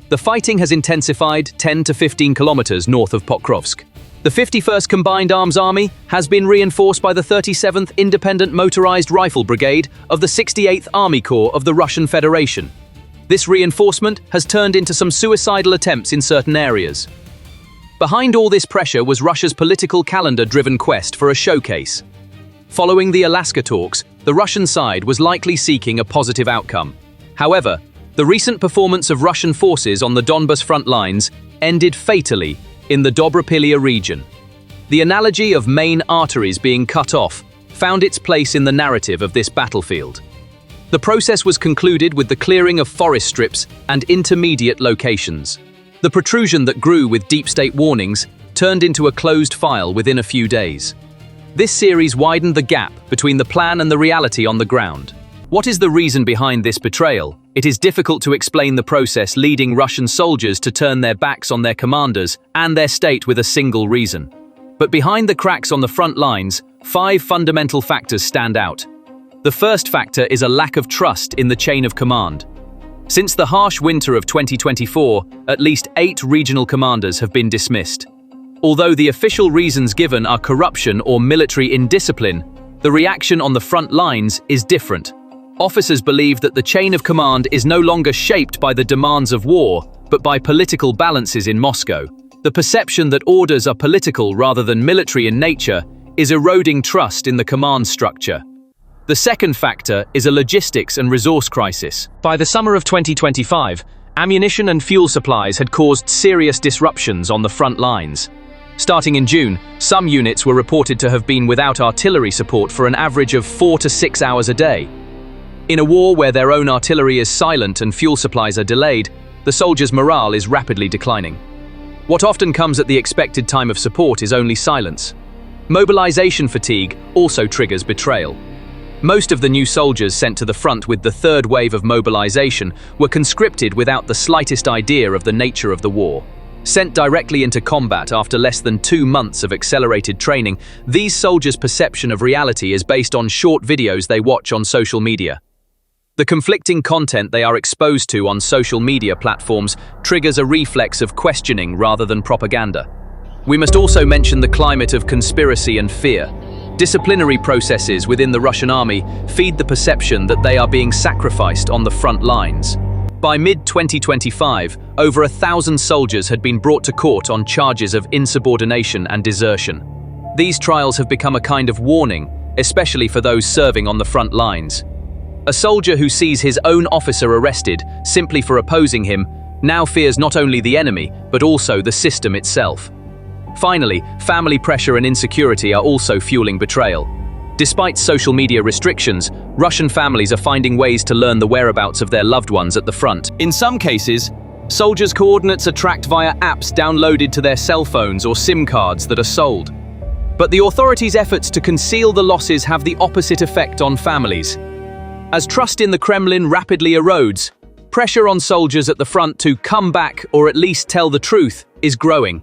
The fighting has intensified 10 to 15 kilometers north of Pokrovsk. The 51st Combined Arms Army has been reinforced by the 37th Independent Motorized Rifle Brigade of the 68th Army Corps of the Russian Federation. This reinforcement has turned into some suicidal attempts in certain areas. Behind all this pressure was Russia's political calendar-driven quest for a showcase. Following the Alaska talks, the Russian side was likely seeking a positive outcome. However, the recent performance of Russian forces on the Donbas front lines ended fatally in the Dobropilya region. The analogy of main arteries being cut off found its place in the narrative of this battlefield. The process was concluded with the clearing of forest strips and intermediate locations. The protrusion that grew with deep state warnings turned into a closed file within a few days. This series widened the gap between the plan and the reality on the ground. What is the reason behind this betrayal? It is difficult to explain the process leading Russian soldiers to turn their backs on their commanders and their state with a single reason. But behind the cracks on the front lines, 5 fundamental factors stand out. The first factor is a lack of trust in the chain of command. Since the harsh winter of 2024, at least 8 regional commanders have been dismissed. Although the official reasons given are corruption or military indiscipline, the reaction on the front lines is different. Officers believe that the chain of command is no longer shaped by the demands of war, but by political balances in Moscow. The perception that orders are political rather than military in nature is eroding trust in the command structure. The second factor is a logistics and resource crisis. By the summer of 2025, ammunition and fuel supplies had caused serious disruptions on the front lines. Starting in June, some units were reported to have been without artillery support for an average of 4 to 6 hours a day. In a war where their own artillery is silent and fuel supplies are delayed, the soldiers' morale is rapidly declining. What often comes at the expected time of support is only silence. Mobilization fatigue also triggers betrayal. Most of the new soldiers sent to the front with the third wave of mobilization were conscripted without the slightest idea of the nature of the war. Sent directly into combat after less than 2 months of accelerated training, these soldiers' perception of reality is based on short videos they watch on social media. The conflicting content they are exposed to on social media platforms triggers a reflex of questioning rather than propaganda. We must also mention the climate of conspiracy and fear. Disciplinary processes within the Russian army feed the perception that they are being sacrificed on the front lines. By mid-2025, over 1,000 soldiers had been brought to court on charges of insubordination and desertion. These trials have become a kind of warning, especially for those serving on the front lines. A soldier who sees his own officer arrested simply for opposing him now fears not only the enemy, but also the system itself. Finally, family pressure and insecurity are also fueling betrayal. Despite social media restrictions, Russian families are finding ways to learn the whereabouts of their loved ones at the front. In some cases, Soldiers' coordinates are tracked via apps downloaded to their cell phones or SIM cards that are sold. But the authorities' efforts to conceal the losses have the opposite effect on families. As trust in the Kremlin rapidly erodes, pressure on soldiers at the front to come back or at least tell the truth is growing.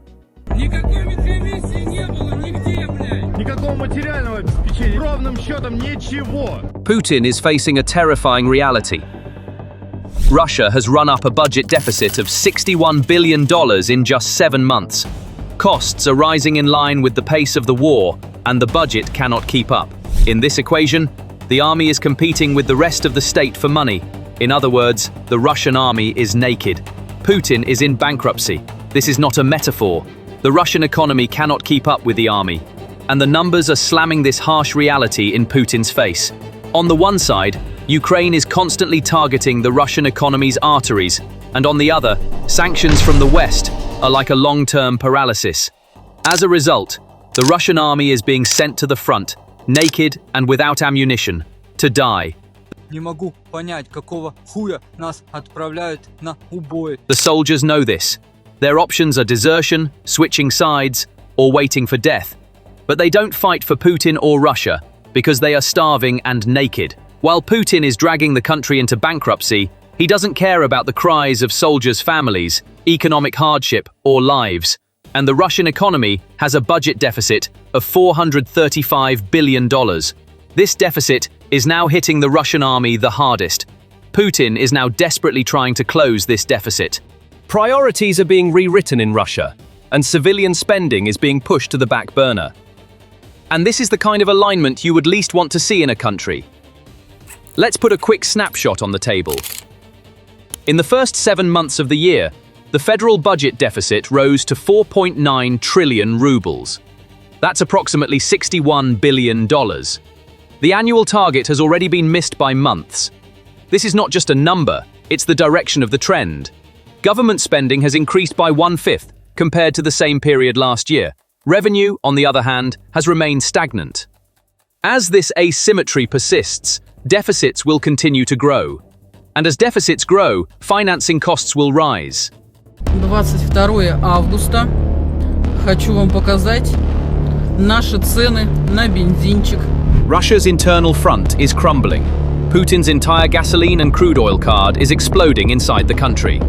Putin is facing a terrifying reality. Russia has run up a budget deficit of $61 billion in just 7 months. Costs are rising in line with the pace of the war, and the budget cannot keep up. In this equation, the army is competing with the rest of the state for money. In other words, the Russian army is naked. Putin is in bankruptcy. This is not a metaphor. The Russian economy cannot keep up with the army, and the numbers are slamming this harsh reality in Putin's face. On the one side, Ukraine is constantly targeting the Russian economy's arteries, and on the other, sanctions from the West are like a long-term paralysis. As a result, the Russian army is being sent to the front, naked and without ammunition, to die. The soldiers know this. Their options are desertion, switching sides, or waiting for death. But they don't fight for Putin or Russia because they are starving and naked. While Putin is dragging the country into bankruptcy, he doesn't care about the cries of soldiers' families, economic hardship, or lives. And the Russian economy has a budget deficit of $435 billion. This deficit is now hitting the Russian army the hardest. Putin is now desperately trying to close this deficit. Priorities are being rewritten in Russia, and civilian spending is being pushed to the back burner. And this is the kind of alignment you would least want to see in a country. Let's put a quick snapshot on the table. In the first 7 months of the year, the federal budget deficit rose to 4.9 trillion rubles. That's approximately $61 billion. The annual target has already been missed by months. This is not just a number, it's the direction of the trend. Government spending has increased by 1/5 compared to the same period last year. Revenue, on the other hand, has remained stagnant. As this asymmetry persists, deficits will continue to grow. And as deficits grow, financing costs will rise. 22 августа. Хочу вам показать наши цены на бензинчик. Russia's internal front is crumbling. Putin's entire gasoline and crude oil card is exploding inside the country.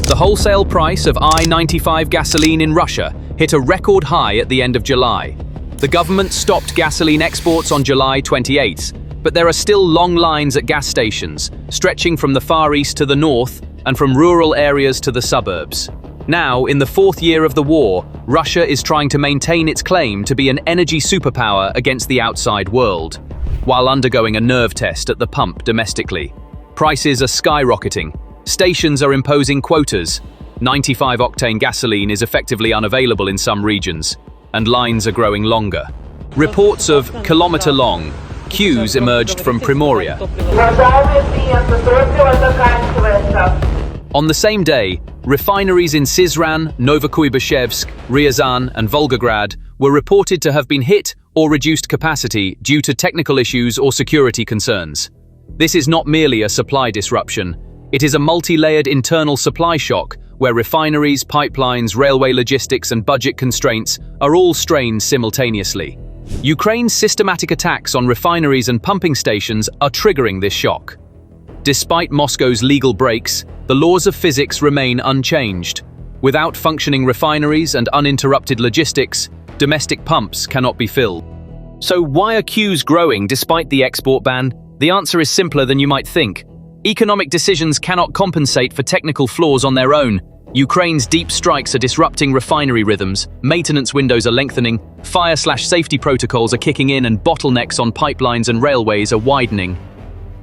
The wholesale price of I-95 gasoline in Russia hit a record high at the end of July. The government stopped gasoline exports on July 28th, but there are still long lines at gas stations, stretching from the Far East to the north and from rural areas to the suburbs. Now, in the 4th year of the war, Russia is trying to maintain its claim to be an energy superpower against the outside world, while undergoing a nerve test at the pump domestically. Prices are skyrocketing. Stations are imposing quotas. 95-octane gasoline is effectively unavailable in some regions, and lines are growing longer. Reports of kilometer-long queues emerged from Primoria. On the same day, refineries in Syzran, Novokuybishevsk, Ryazan, and Volgograd were reported to have been hit or reduced capacity due to technical issues or security concerns. This is not merely a supply disruption. It is a multi-layered internal supply shock where refineries, pipelines, railway logistics, and budget constraints are all strained simultaneously. Ukraine's systematic attacks on refineries and pumping stations are triggering this shock. Despite Moscow's legal breaks, the laws of physics remain unchanged. Without functioning refineries and uninterrupted logistics, domestic pumps cannot be filled. So why are queues growing despite the export ban? The answer is simpler than you might think. Economic decisions cannot compensate for technical flaws on their own. Ukraine's deep strikes are disrupting refinery rhythms, maintenance windows are lengthening, fire/safety protocols are kicking in, and bottlenecks on pipelines and railways are widening.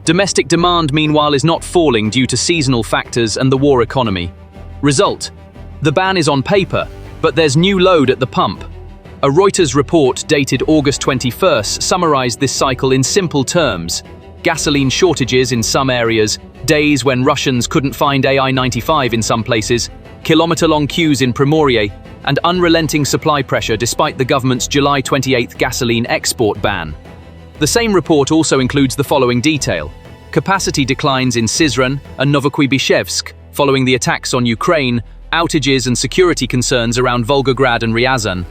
Domestic demand, meanwhile, is not falling due to seasonal factors and the war economy. Result: the ban is on paper, but there's new load at the pump. A Reuters report dated August 21st summarized this cycle in simple terms. Gasoline shortages in some areas, days when Russians couldn't find AI-95 in some places, kilometer-long queues in Primoria, and unrelenting supply pressure despite the government's July 28th gasoline export ban. The same report also includes the following detail. capacity declines in Syzran and Novokuybishevsk following the attacks on Ukraine, outages and security concerns around Volgograd and Ryazan.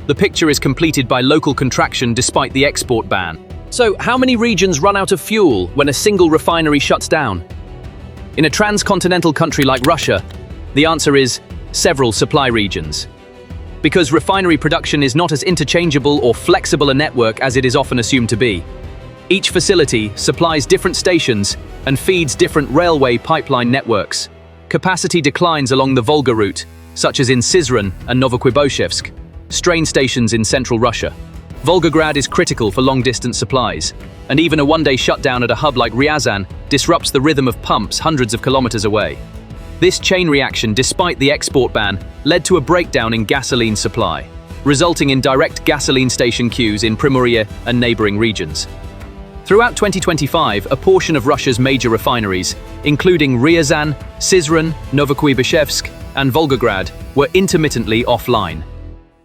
The picture is completed by local contraction despite the export ban. So, how many regions run out of fuel when a single refinery shuts down? In a transcontinental country like Russia, the answer is several supply regions. Because refinery production is not as interchangeable or flexible a network as it is often assumed to be. Each facility supplies different stations and feeds different railway pipeline networks. Capacity declines along the Volga route, such as in Syzran and Novokuybishevsk, strain stations in central Russia. Volgograd is critical for long-distance supplies, and even a one-day shutdown at a hub like Ryazan disrupts the rhythm of pumps hundreds of kilometers away. This chain reaction, despite the export ban, led to a breakdown in gasoline supply, resulting in direct gasoline station queues in Primorye and neighboring regions. Throughout 2025, a portion of Russia's major refineries, including Ryazan, Syzran, Novokuybishevsk, and Volgograd, were intermittently offline.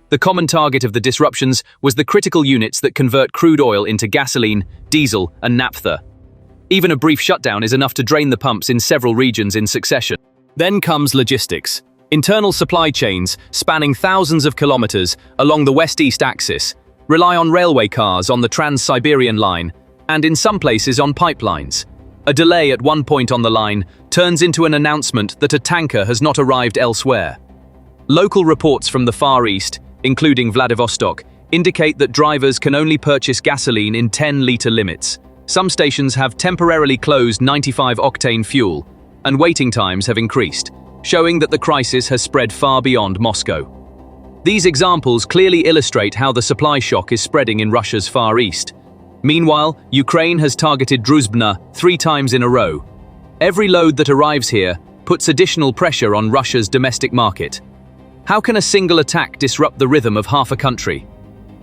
The common target of the disruptions was the critical units that convert crude oil into gasoline, diesel, and naphtha. Even a brief shutdown is enough to drain the pumps in several regions in succession. Then comes logistics. Internal supply chains, spanning thousands of kilometers along the west-east axis, rely on railway cars on the Trans-Siberian line, and in some places on pipelines. A delay at one point on the line turns into an announcement that a tanker has not arrived elsewhere. Local reports from the Far East, including Vladivostok, indicate that drivers can only purchase gasoline in 10-liter limits. Some stations have temporarily closed 95-octane fuel, and waiting times have increased, showing that the crisis has spread far beyond Moscow. These examples clearly illustrate how the supply shock is spreading in Russia's Far East. Meanwhile, Ukraine has targeted Druzhba 3 times in a row. Every load that arrives here puts additional pressure on Russia's domestic market. How can a single attack disrupt the rhythm of half a country?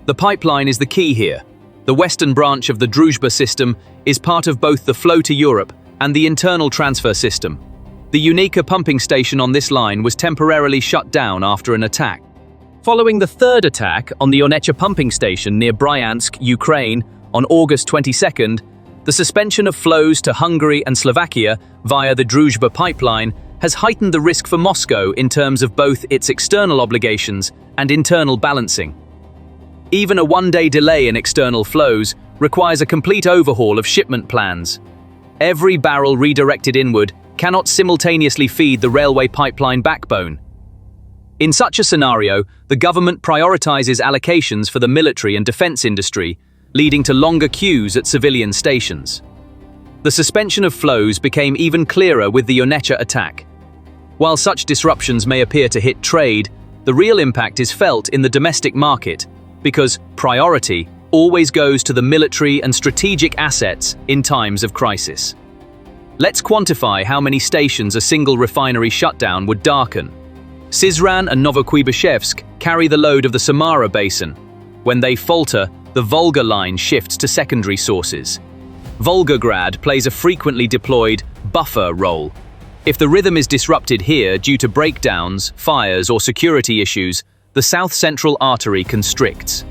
The pipeline is the key here. The western branch of the Druzhba system is part of both the flow to Europe and the internal transfer system. The Unica pumping station on this line was temporarily shut down after an attack. Following the third attack on the Onecha pumping station near Bryansk, Ukraine, on August 22nd, the suspension of flows to Hungary and Slovakia via the Druzhba pipeline has heightened the risk for Moscow in terms of both its external obligations and internal balancing. Even a one-day delay in external flows requires a complete overhaul of shipment plans. Every barrel redirected inward cannot simultaneously feed the railway pipeline backbone. In such a scenario, the government prioritizes allocations for the military and defense industry, leading to longer queues at civilian stations. The suspension of flows became even clearer with the Onecha attack. While such disruptions may appear to hit trade, the real impact is felt in the domestic market, because priority always goes to the military and strategic assets in times of crisis. Let's quantify how many stations a single refinery shutdown would darken. Syzran and Novokuybishevsk carry the load of the Samara basin. When they falter, the Volga line shifts to secondary sources. Volgograd plays a frequently deployed buffer role. If the rhythm is disrupted here due to breakdowns, fires, or security issues, the south-central artery constricts.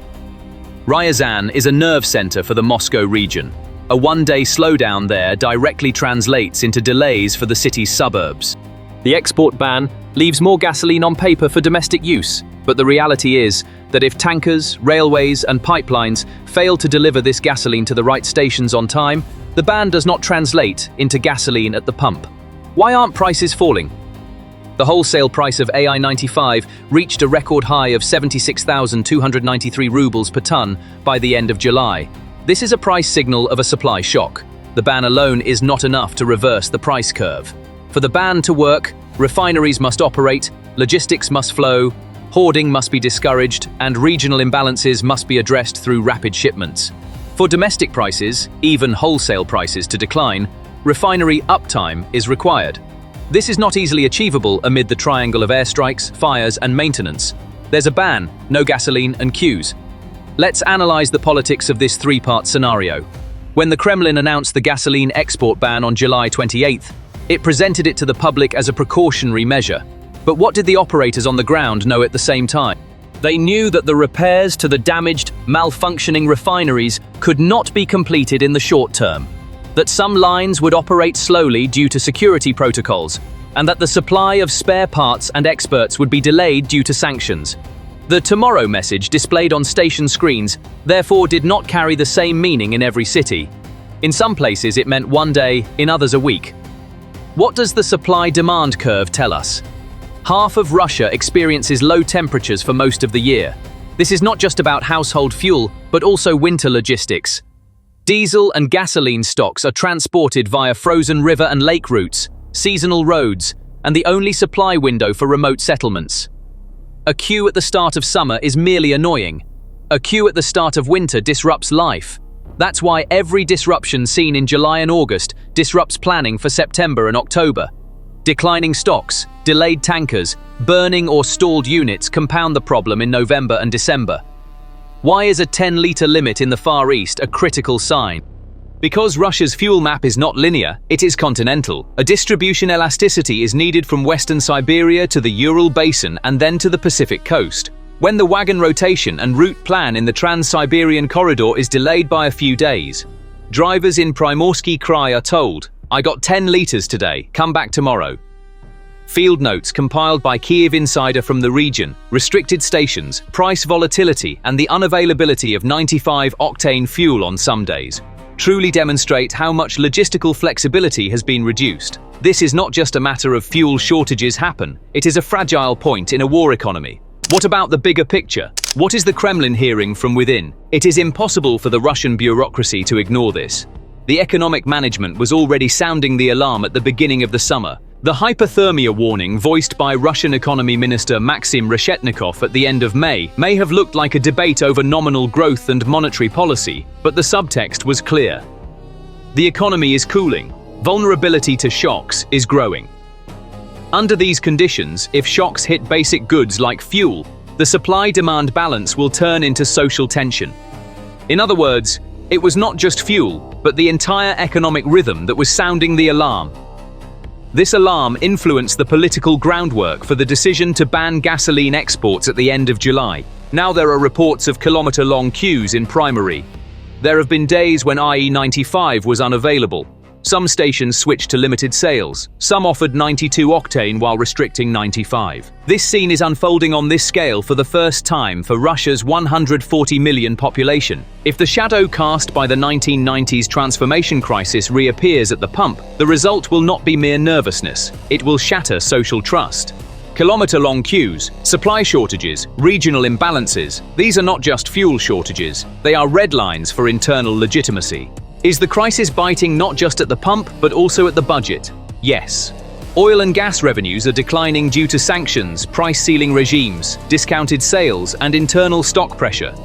Ryazan is a nerve center for the Moscow region. A one-day slowdown there directly translates into delays for the city's suburbs. The export ban leaves more gasoline on paper for domestic use, but the reality is that if tankers, railways, and pipelines fail to deliver this gasoline to the right stations on time, the ban does not translate into gasoline at the pump. Why aren't prices falling? The wholesale price of AI-95 reached a record high of 76,293 rubles per ton by the end of July. This is a price signal of a supply shock. The ban alone is not enough to reverse the price curve. For the ban to work, refineries must operate, logistics must flow, hoarding must be discouraged, and regional imbalances must be addressed through rapid shipments. For domestic prices, even wholesale prices, to decline, refinery uptime is required. This is not easily achievable amid the triangle of airstrikes, fires, and maintenance. There's a ban, no gasoline, and queues. Let's analyze the politics of this three-part scenario. When the Kremlin announced the gasoline export ban on July 28th, it presented it to the public as a precautionary measure. But what did the operators on the ground know at the same time? They knew that the repairs to the damaged, malfunctioning refineries could not be completed in the short term. that some lines would operate slowly due to security protocols, and that the supply of spare parts and experts would be delayed due to sanctions. The tomorrow message displayed on station screens therefore did not carry the same meaning in every city. In some places it meant one day, in others a week. What does the supply-demand curve tell us? Half of Russia experiences low temperatures for most of the year. This is not just about household fuel, but also winter logistics. Diesel and gasoline stocks are transported via frozen river and lake routes, seasonal roads, and the only supply window for remote settlements. A queue at the start of summer is merely annoying. A queue at the start of winter disrupts life. That's why every disruption seen in July and August disrupts planning for September and October. Declining stocks, delayed tankers, burning or stalled units compound the problem in November and December. Why is a 10-litre limit in the Far East a critical sign? Because Russia's fuel map is not linear, it is continental. A distribution elasticity is needed from western Siberia to the Ural Basin and then to the Pacific coast. When the wagon rotation and route plan in the Trans-Siberian corridor is delayed by a few days, drivers in Primorsky Krai are told, "I got 10 litres today, come back tomorrow." Field notes compiled by Kyiv Insider from the region, restricted stations, price volatility, and the unavailability of 95-octane fuel on some days truly demonstrate how much logistical flexibility has been reduced. This is not just a matter of fuel shortages happen, it is a fragile point in a war economy. What about the bigger picture? What is the Kremlin hearing from within? It is impossible for the Russian bureaucracy to ignore this. The economic management was already sounding the alarm at the beginning of the summer. The hypothermia warning voiced by Russian Economy Minister Maxim Reshetnikov at the end of May have looked like a debate over nominal growth and monetary policy, but the subtext was clear. The economy is cooling. Vulnerability to shocks is growing. Under these conditions, if shocks hit basic goods like fuel, the supply-demand balance will turn into social tension. In other words, it was not just fuel, but the entire economic rhythm that was sounding the alarm. This alarm influenced the political groundwork for the decision to ban gasoline exports at the end of July. Now there are reports of kilometer-long queues in primary. There have been days when IE95 was unavailable. Some stations switched to limited sales. Some offered 92 octane while restricting 95. This scene is unfolding on this scale for the first time for Russia's 140 million population. If the shadow cast by the 1990s transformation crisis reappears at the pump, the result will not be mere nervousness. It will shatter social trust. Kilometer-long queues, supply shortages, regional imbalances. These are not just fuel shortages. They are red lines for internal legitimacy. Is the crisis biting not just at the pump, but also at the budget? Yes. Oil and gas revenues are declining due to sanctions, price-ceiling regimes, discounted sales, and internal stock pressure.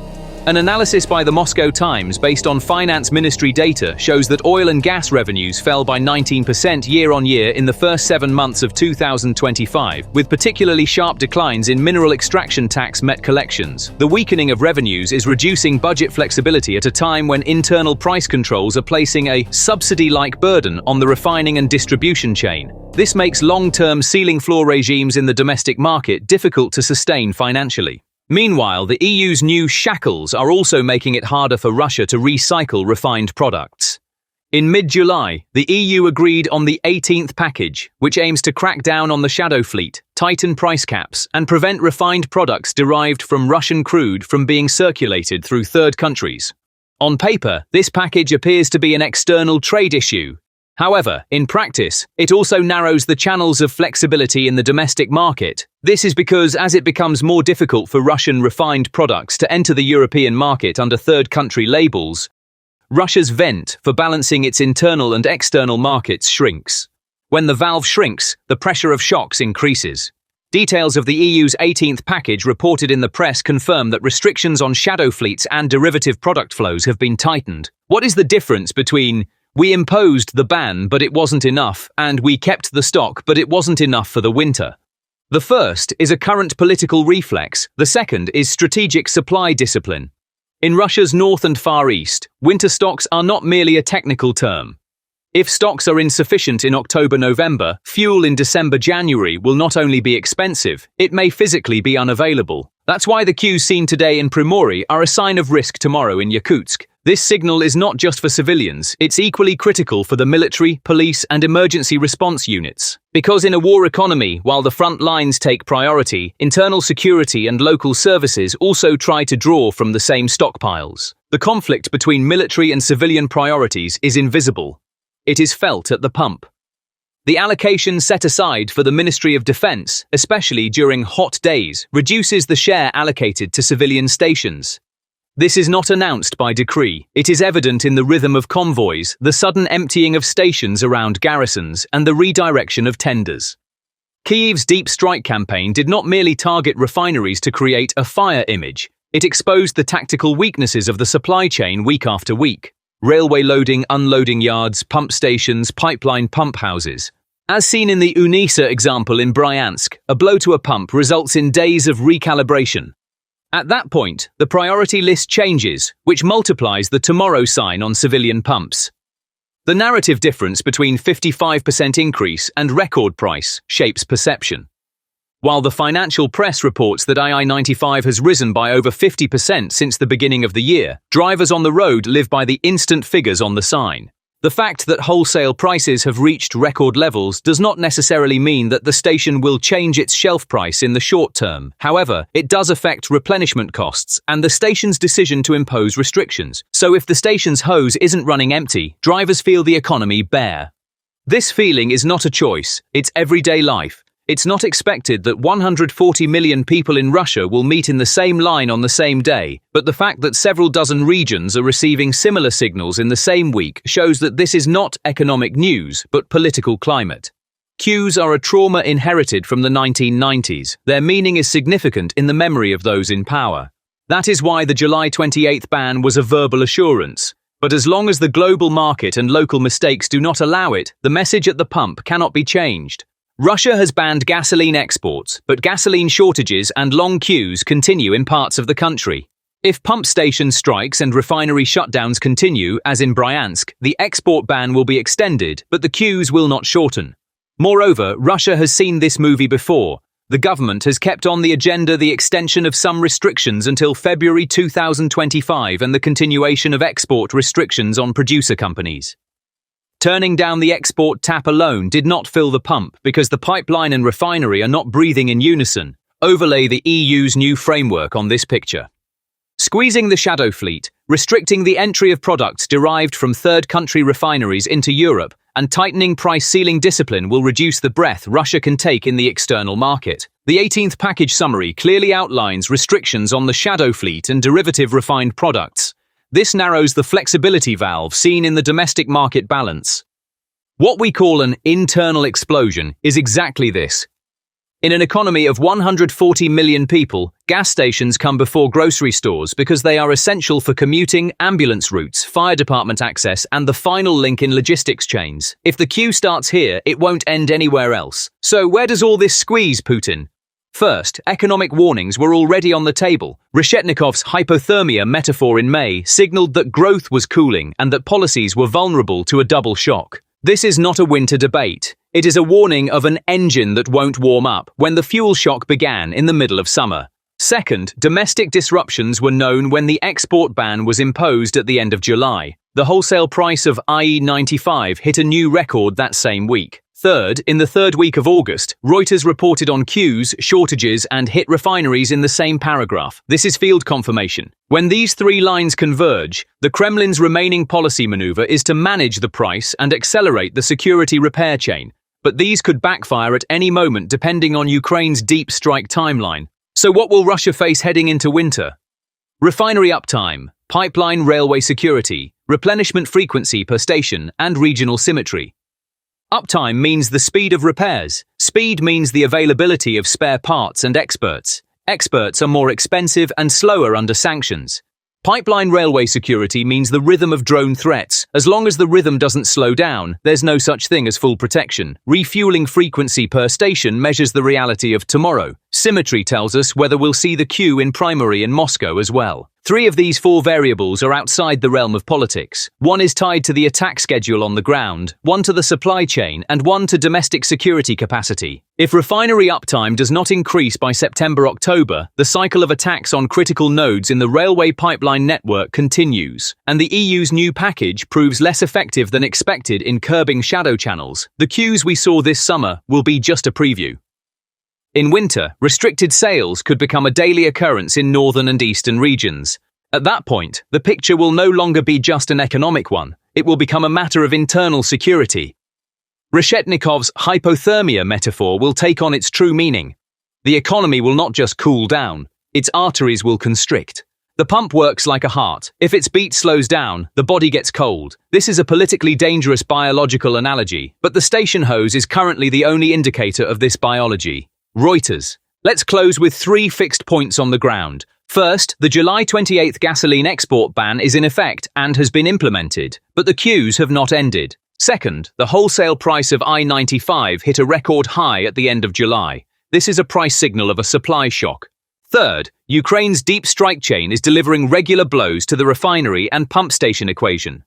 An analysis by the Moscow Times based on Finance Ministry data shows that oil and gas revenues fell by 19% year-on-year in the first 7 months of 2025, with particularly sharp declines in mineral extraction tax met collections. The weakening of revenues is reducing budget flexibility at a time when internal price controls are placing a subsidy-like burden on the refining and distribution chain. This makes long-term ceiling floor regimes in the domestic market difficult to sustain financially. Meanwhile, the EU's new shackles are also making it harder for Russia to recycle refined products. In mid-July, the EU agreed on the 18th package, which aims to crack down on the shadow fleet, tighten price caps, and prevent refined products derived from Russian crude from being circulated through third countries. On paper, this package appears to be an external trade issue. However, in practice, it also narrows the channels of flexibility in the domestic market. This is because as it becomes more difficult for Russian refined products to enter the European market under third country labels, Russia's vent for balancing its internal and external markets shrinks. When the valve shrinks, the pressure of shocks increases. Details of the EU's 18th package reported in the press confirm that restrictions on shadow fleets and derivative product flows have been tightened. What is the difference between "we imposed the ban, but it wasn't enough," and "we kept the stock, but it wasn't enough for the winter"? The first is a current political reflex, the second is strategic supply discipline. In Russia's north and Far East, winter stocks are not merely a technical term. If stocks are insufficient in October-November, fuel in December-January will not only be expensive, it may physically be unavailable. That's why the queues seen today in Primory are a sign of risk tomorrow in Yakutsk. This signal is not just for civilians, it's equally critical for the military, police, and emergency response units. Because in a war economy, while the front lines take priority, internal security and local services also try to draw from the same stockpiles. The conflict between military and civilian priorities is invisible. It is felt at the pump. The allocation set aside for the Ministry of Defense, especially during hot days, reduces the share allocated to civilian stations. This is not announced by decree. It is evident in the rhythm of convoys, the sudden emptying of stations around garrisons, and the redirection of tenders. Kyiv's deep strike campaign did not merely target refineries to create a fire image. It exposed the tactical weaknesses of the supply chain week after week. Railway loading, unloading yards, pump stations, pipeline pump houses. As seen in the UNISA example in Bryansk, a blow to a pump results in days of recalibration. At that point, the priority list changes, which multiplies the tomorrow sign on civilian pumps. The narrative difference between 55% increase and record price shapes perception. While the financial press reports that II-95 has risen by over 50% since the beginning of the year, drivers on the road live by the instant figures on the sign. The fact that wholesale prices have reached record levels does not necessarily mean that the station will change its shelf price in the short term. However, it does affect replenishment costs and the station's decision to impose restrictions. So if the station's hose isn't running empty, drivers feel the economy bare. This feeling is not a choice, it's everyday life. It's not expected that 140 million people in Russia will meet in the same line on the same day, but the fact that several dozen regions are receiving similar signals in the same week shows that this is not economic news, but political climate. Queues are a trauma inherited from the 1990s. Their meaning is significant in the memory of those in power. That is why the July 28th ban was a verbal assurance. But as long as the global market and local mistakes do not allow it, the message at the pump cannot be changed. Russia has banned gasoline exports, but gasoline shortages and long queues continue in parts of the country. If pump station strikes and refinery shutdowns continue, as in Bryansk, the export ban will be extended, but the queues will not shorten. Moreover, Russia has seen this movie before. The government has kept on the agenda the extension of some restrictions until February 2025 and the continuation of export restrictions on producer companies. Turning down the export tap alone did not fill the pump because the pipeline and refinery are not breathing in unison. Overlay the EU's new framework on this picture. Squeezing the shadow fleet, restricting the entry of products derived from third-country refineries into Europe, and tightening price-ceiling discipline will reduce the breath Russia can take in the external market. The 18th package summary clearly outlines restrictions on the shadow fleet and derivative refined products. This narrows the flexibility valve seen in the domestic market balance. What we call an internal explosion is exactly this. In an economy of 140 million people, gas stations come before grocery stores because they are essential for commuting, ambulance routes, fire department access, and the final link in logistics chains. If the queue starts here, it won't end anywhere else. So where does all this squeeze Putin? First, economic warnings were already on the table. Reshetnikov's hypothermia metaphor in May signaled that growth was cooling and that policies were vulnerable to a double shock. This is not a winter debate. It is a warning of an engine that won't warm up when the fuel shock began in the middle of summer. Second, domestic disruptions were known when the export ban was imposed at the end of July. The wholesale price of IE95 hit a new record that same week. Third, in the third week of August, Reuters reported on queues, shortages, and hit refineries in the same paragraph. This is field confirmation. When these three lines converge, the Kremlin's remaining policy maneuver is to manage the price and accelerate the security repair chain. But these could backfire at any moment depending on Ukraine's deep strike timeline. So what will Russia face heading into winter? Refinery uptime, pipeline railway security, replenishment frequency per station, and regional symmetry. Uptime means the speed of repairs. Speed means the availability of spare parts and experts. Experts are more expensive and slower under sanctions. Pipeline railway security means the rhythm of drone threats. As long as the rhythm doesn't slow down, there's no such thing as full protection. Refueling frequency per station measures the reality of tomorrow. Symmetry tells us whether we'll see the queue in primary in Moscow as well. Three of these four variables are outside the realm of politics. One is tied to the attack schedule on the ground, one to the supply chain, and one to domestic security capacity. If refinery uptime does not increase by September-October, the cycle of attacks on critical nodes in the railway pipeline network continues, and the EU's new package proves less effective than expected in curbing shadow channels. The queues we saw this summer will be just a preview. In winter, restricted sales could become a daily occurrence in northern and eastern regions. At that point, the picture will no longer be just an economic one. It will become a matter of internal security. Reshetnikov's hypothermia metaphor will take on its true meaning. The economy will not just cool down, its arteries will constrict. The pump works like a heart. If its beat slows down, the body gets cold. This is a politically dangerous biological analogy, but the station hose is currently the only indicator of this biology. Reuters. Let's close with three fixed points on the ground. First, the July 28th gasoline export ban is in effect and has been implemented, but the queues have not ended. Second, the wholesale price of I-95 hit a record high at the end of July. This is a price signal of a supply shock. Third, Ukraine's deep strike chain is delivering regular blows to the refinery and pump station equation.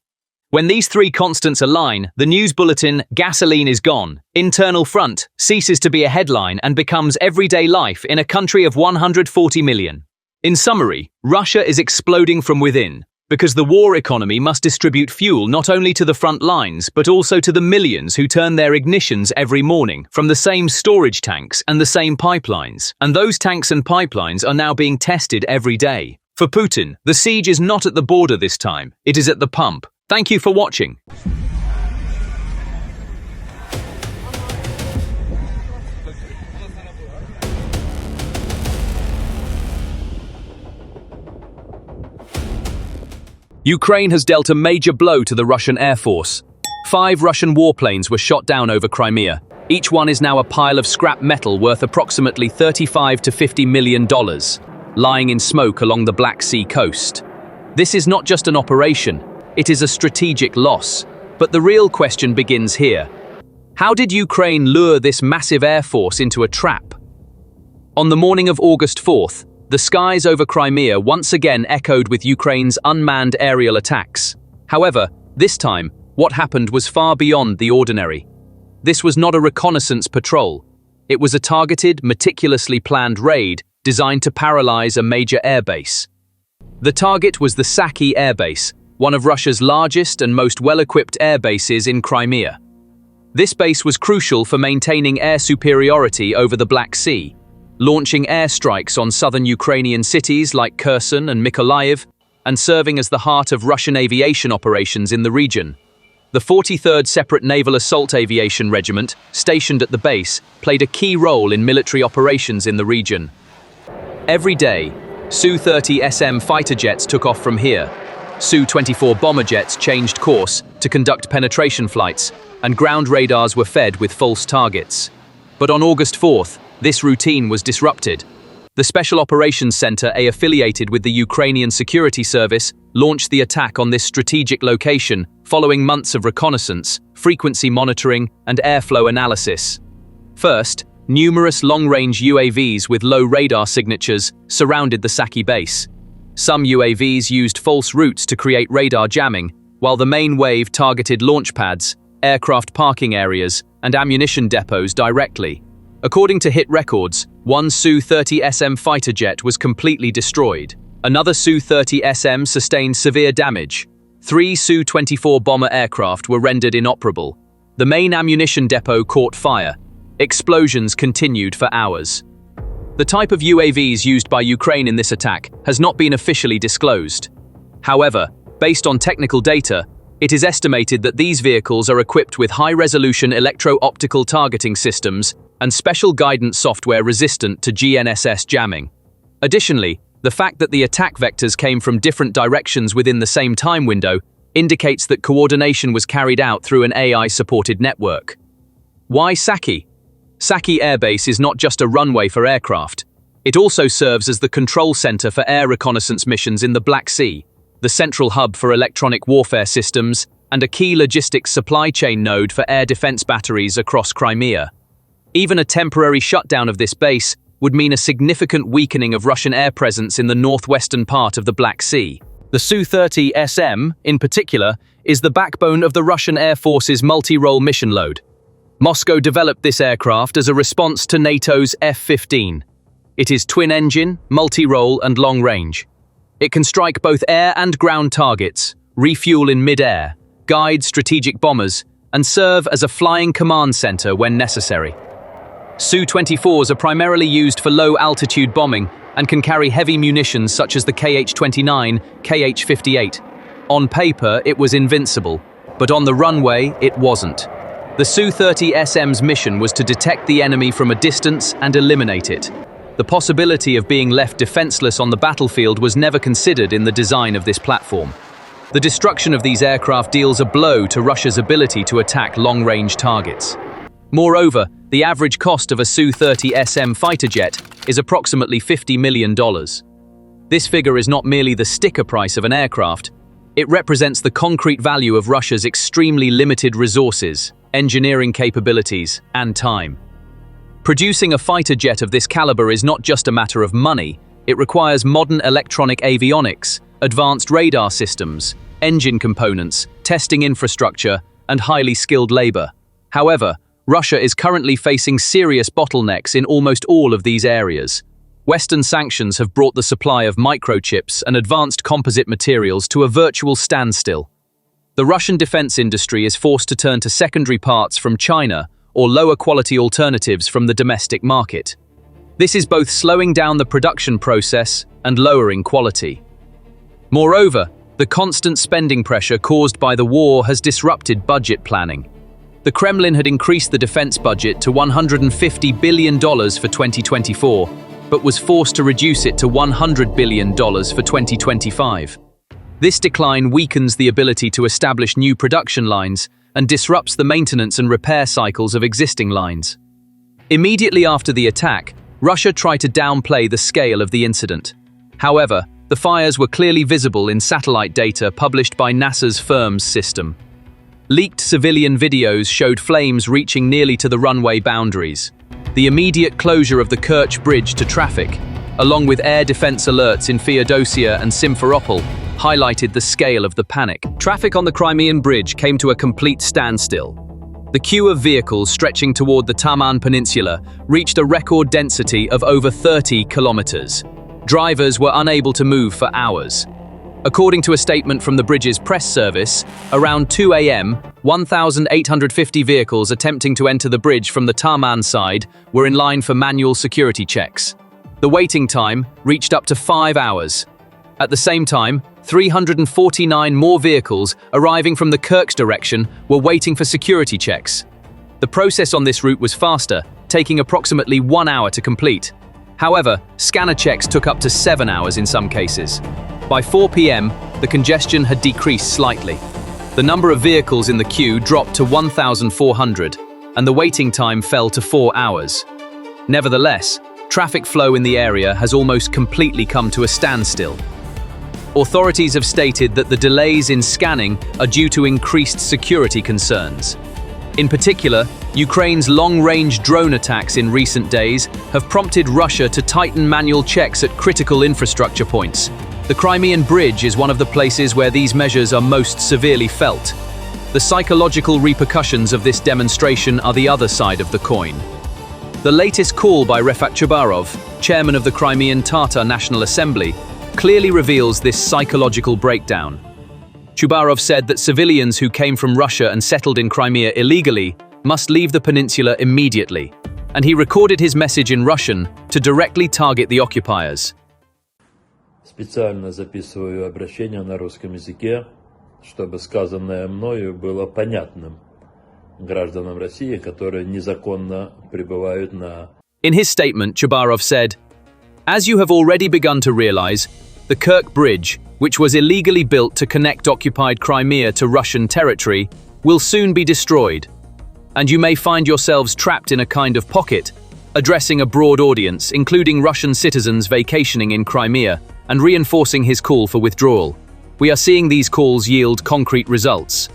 When these three constants align, the news bulletin, gasoline is gone, internal front, ceases to be a headline and becomes everyday life in a country of 140 million. In summary, Russia is exploding from within, because the war economy must distribute fuel not only to the front lines, but also to the millions who turn their ignitions every morning from the same storage tanks and the same pipelines. And those tanks and pipelines are now being tested every day. For Putin, the siege is not at the border this time, it is at the pump. Thank you for watching. Ukraine has dealt a major blow to the Russian Air Force. 5 Russian warplanes were shot down over Crimea. Each one is now a pile of scrap metal worth approximately $35 to $50 million, lying in smoke along the Black Sea coast. This is not just an operation. It is a strategic loss. But the real question begins here. How did Ukraine lure this massive air force into a trap? On the morning of August 4th, the skies over Crimea once again echoed with Ukraine's unmanned aerial attacks. However, this time, what happened was far beyond the ordinary. This was not a reconnaissance patrol. It was a targeted, meticulously planned raid designed to paralyze a major airbase. The target was the Saki airbase, one of Russia's largest and most well-equipped air bases in Crimea. This base was crucial for maintaining air superiority over the Black Sea, launching airstrikes on southern Ukrainian cities like Kherson and Mykolaiv, and serving as the heart of Russian aviation operations in the region. The 43rd Separate Naval Assault Aviation Regiment, stationed at the base, played a key role in military operations in the region. Every day, Su-30 SM fighter jets took off from here. Su-24 bomber jets changed course to conduct penetration flights, and ground radars were fed with false targets. But on August 4th, this routine was disrupted. The Special Operations Center, affiliated with the Ukrainian Security Service, launched the attack on this strategic location following months of reconnaissance, frequency monitoring, and airflow analysis. First, numerous long-range UAVs with low radar signatures surrounded the Saki base. Some UAVs used false routes to create radar jamming, while the main wave targeted launch pads, aircraft parking areas, and ammunition depots directly. According to hit records, one Su-30 SM fighter jet was completely destroyed. Another Su-30 SM sustained severe damage. 3 Su-24 bomber aircraft were rendered inoperable. The main ammunition depot caught fire. Explosions continued for hours. The type of UAVs used by Ukraine in this attack has not been officially disclosed. However, based on technical data, it is estimated that these vehicles are equipped with high-resolution electro-optical targeting systems and special guidance software resistant to GNSS jamming. Additionally, the fact that the attack vectors came from different directions within the same time window indicates that coordination was carried out through an AI-supported network. Why Saki? Saki Airbase is not just a runway for aircraft. It also serves as the control center for air reconnaissance missions in the Black Sea, the central hub for electronic warfare systems, and a key logistics supply chain node for air defense batteries across Crimea. Even a temporary shutdown of this base would mean a significant weakening of Russian air presence in the northwestern part of the Black Sea. The Su-30 SM, in particular, is the backbone of the Russian Air Force's multi-role mission load. Moscow developed this aircraft as a response to NATO's F-15. It is twin-engine, multi-role and long-range. It can strike both air and ground targets, refuel in mid-air, guide strategic bombers, and serve as a flying command center when necessary. Su-24s are primarily used for low-altitude bombing and can carry heavy munitions such as the Kh-29, Kh-58. On paper, it was invincible, but on the runway, it wasn't. The Su-30 SM's mission was to detect the enemy from a distance and eliminate it. The possibility of being left defenseless on the battlefield was never considered in the design of this platform. The destruction of these aircraft deals a blow to Russia's ability to attack long-range targets. Moreover, the average cost of a Su-30 SM fighter jet is approximately $50 million. This figure is not merely the sticker price of an aircraft, it represents the concrete value of Russia's extremely limited resources, engineering capabilities, and time. Producing a fighter jet of this caliber is not just a matter of money, it requires modern electronic avionics, advanced radar systems, engine components, testing infrastructure, and highly skilled labor. However, Russia is currently facing serious bottlenecks in almost all of these areas. Western sanctions have brought the supply of microchips and advanced composite materials to a virtual standstill. The Russian defense industry is forced to turn to secondary parts from China or lower quality alternatives from the domestic market. This is both slowing down the production process and lowering quality. Moreover, the constant spending pressure caused by the war has disrupted budget planning. The Kremlin had increased the defense budget to $150 billion for 2024, but was forced to reduce it to $100 billion for 2025. This decline weakens the ability to establish new production lines and disrupts the maintenance and repair cycles of existing lines. Immediately after the attack, Russia tried to downplay the scale of the incident. However, the fires were clearly visible in satellite data published by NASA's FIRMS system. Leaked civilian videos showed flames reaching nearly to the runway boundaries. The immediate closure of the Kerch Bridge to traffic, along with air defense alerts in Feodosia and Simferopol, highlighted the scale of the panic. Traffic on the Crimean Bridge came to a complete standstill. The queue of vehicles stretching toward the Taman Peninsula reached a record density of over 30 kilometers. Drivers were unable to move for hours. According to a statement from the bridge's press service, around 2 a.m., 1,850 vehicles attempting to enter the bridge from the Taman side were in line for manual security checks. The waiting time reached up to 5 hours. At the same time, 349 more vehicles arriving from the Kerch direction were waiting for security checks. The process on this route was faster, taking approximately 1 hour to complete. However, scanner checks took up to 7 hours in some cases. By 4 p.m., the congestion had decreased slightly. The number of vehicles in the queue dropped to 1,400, and the waiting time fell to 4 hours. Nevertheless, traffic flow in the area has almost completely come to a standstill. Authorities have stated that the delays in scanning are due to increased security concerns. In particular, Ukraine's long-range drone attacks in recent days have prompted Russia to tighten manual checks at critical infrastructure points. The Crimean Bridge is one of the places where these measures are most severely felt. The psychological repercussions of this demonstration are the other side of the coin. The latest call by Refat Chubarov, chairman of the Crimean Tatar National Assembly, clearly reveals this psychological breakdown. Chubarov said that civilians who came from Russia and settled in Crimea illegally must leave the peninsula immediately, and he recorded his message in Russian to directly target the occupiers. Специально записываю обращение на русском языке, чтобы сказанное мною было понятным гражданам России, которые незаконно пребывают на... In his statement, Chubarov said, "As you have already begun to realize, the Kerch Bridge, which was illegally built to connect occupied Crimea to Russian territory, will soon be destroyed. And you may find yourselves trapped in a kind of pocket, addressing a broad audience, including Russian citizens vacationing in Crimea, and reinforcing his call for withdrawal. We are seeing these calls yield concrete results."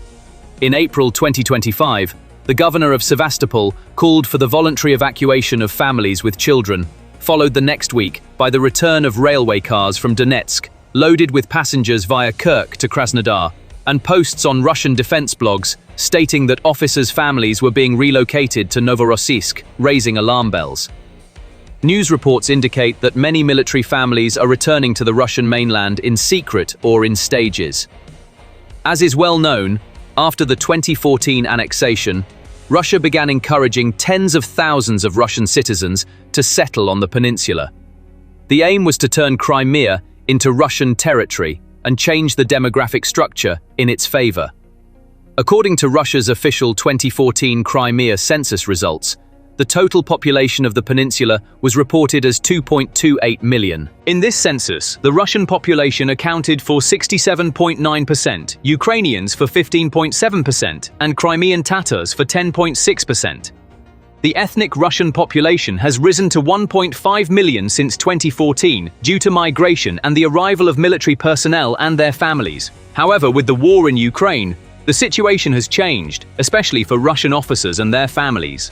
In April 2025, the governor of Sevastopol called for the voluntary evacuation of families with children, followed the next week by the return of railway cars from Donetsk, loaded with passengers via Kirk to Krasnodar, and posts on Russian defense blogs stating that officers' families were being relocated to Novorossiysk, raising alarm bells. News reports indicate that many military families are returning to the Russian mainland in secret or in stages. As is well known, after the 2014 annexation, Russia began encouraging tens of thousands of Russian citizens to settle on the peninsula. The aim was to turn Crimea into Russian territory and change the demographic structure in its favor. According to Russia's official 2014 Crimea census results, the total population of the peninsula was reported as 2.28 million. In this census, the Russian population accounted for 67.9%, Ukrainians for 15.7%, and Crimean Tatars for 10.6%. The ethnic Russian population has risen to 1.5 million since 2014 due to migration and the arrival of military personnel and their families. However, with the war in Ukraine, the situation has changed, especially for Russian officers and their families.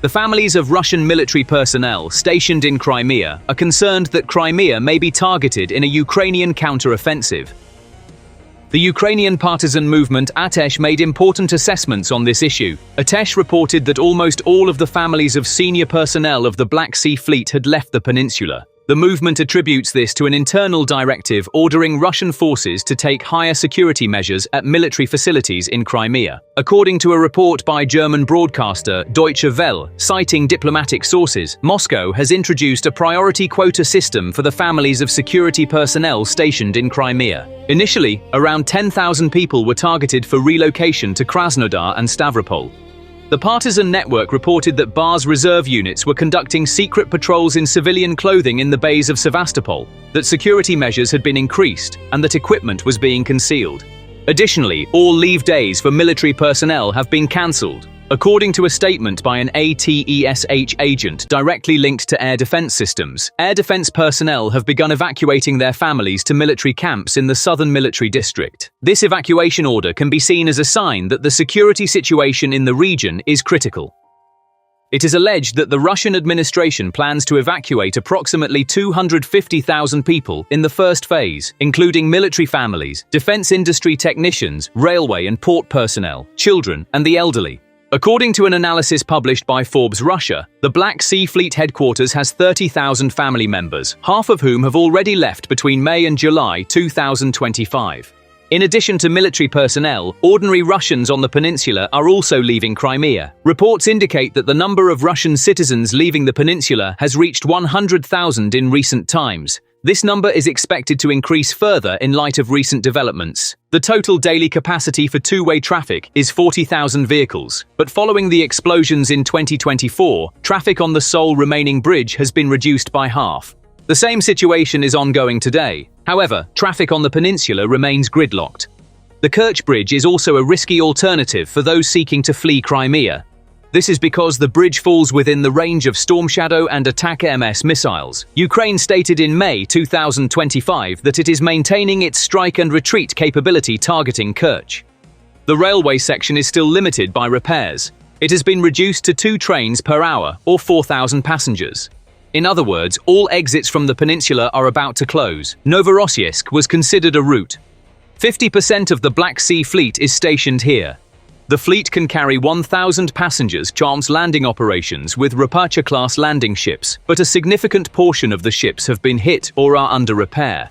The families of Russian military personnel stationed in Crimea are concerned that Crimea may be targeted in a Ukrainian counter-offensive. The Ukrainian partisan movement Atesh made important assessments on this issue. Atesh reported that almost all of the families of senior personnel of the Black Sea Fleet had left the peninsula. The movement attributes this to an internal directive ordering Russian forces to take higher security measures at military facilities in Crimea. According to a report by German broadcaster Deutsche Welle, citing diplomatic sources, Moscow has introduced a priority quota system for the families of security personnel stationed in Crimea. Initially, around 10,000 people were targeted for relocation to Krasnodar and Stavropol. The partisan network reported that Bar's reserve units were conducting secret patrols in civilian clothing in the bays of Sevastopol, that security measures had been increased, and that equipment was being concealed. Additionally, all leave days for military personnel have been cancelled, according to a statement by an ATESH agent directly linked to air defense systems. Air defense personnel have begun evacuating their families to military camps in the southern military district. This evacuation order can be seen as a sign that the security situation in the region is critical. It is alleged that the Russian administration plans to evacuate approximately 250,000 people in the first phase, including military families, defense industry technicians, railway and port personnel, children, and the elderly. According to an analysis published by Forbes Russia, the Black Sea Fleet headquarters has 30,000 family members, half of whom have already left between May and July 2025. In addition to military personnel, ordinary Russians on the peninsula are also leaving Crimea. Reports indicate that the number of Russian citizens leaving the peninsula has reached 100,000 in recent times. This number is expected to increase further in light of recent developments. The total daily capacity for two-way traffic is 40,000 vehicles, but following the explosions in 2024, traffic on the sole remaining bridge has been reduced by half. The same situation is ongoing today. However, traffic on the peninsula remains gridlocked. The Kerch Bridge is also a risky alternative for those seeking to flee Crimea. This is because the bridge falls within the range of Storm Shadow and Attack MS missiles. Ukraine stated in May 2025 that it is maintaining its strike and retreat capability targeting Kerch. The railway section is still limited by repairs. It has been reduced to 2 trains per hour or 4,000 passengers. In other words, all exits from the peninsula are about to close. Novorossiysk was considered a route. 50% of the Black Sea Fleet is stationed here. The fleet can carry 1,000 passengers chance landing operations with Rapacha-class landing ships, but a significant portion of the ships have been hit or are under repair.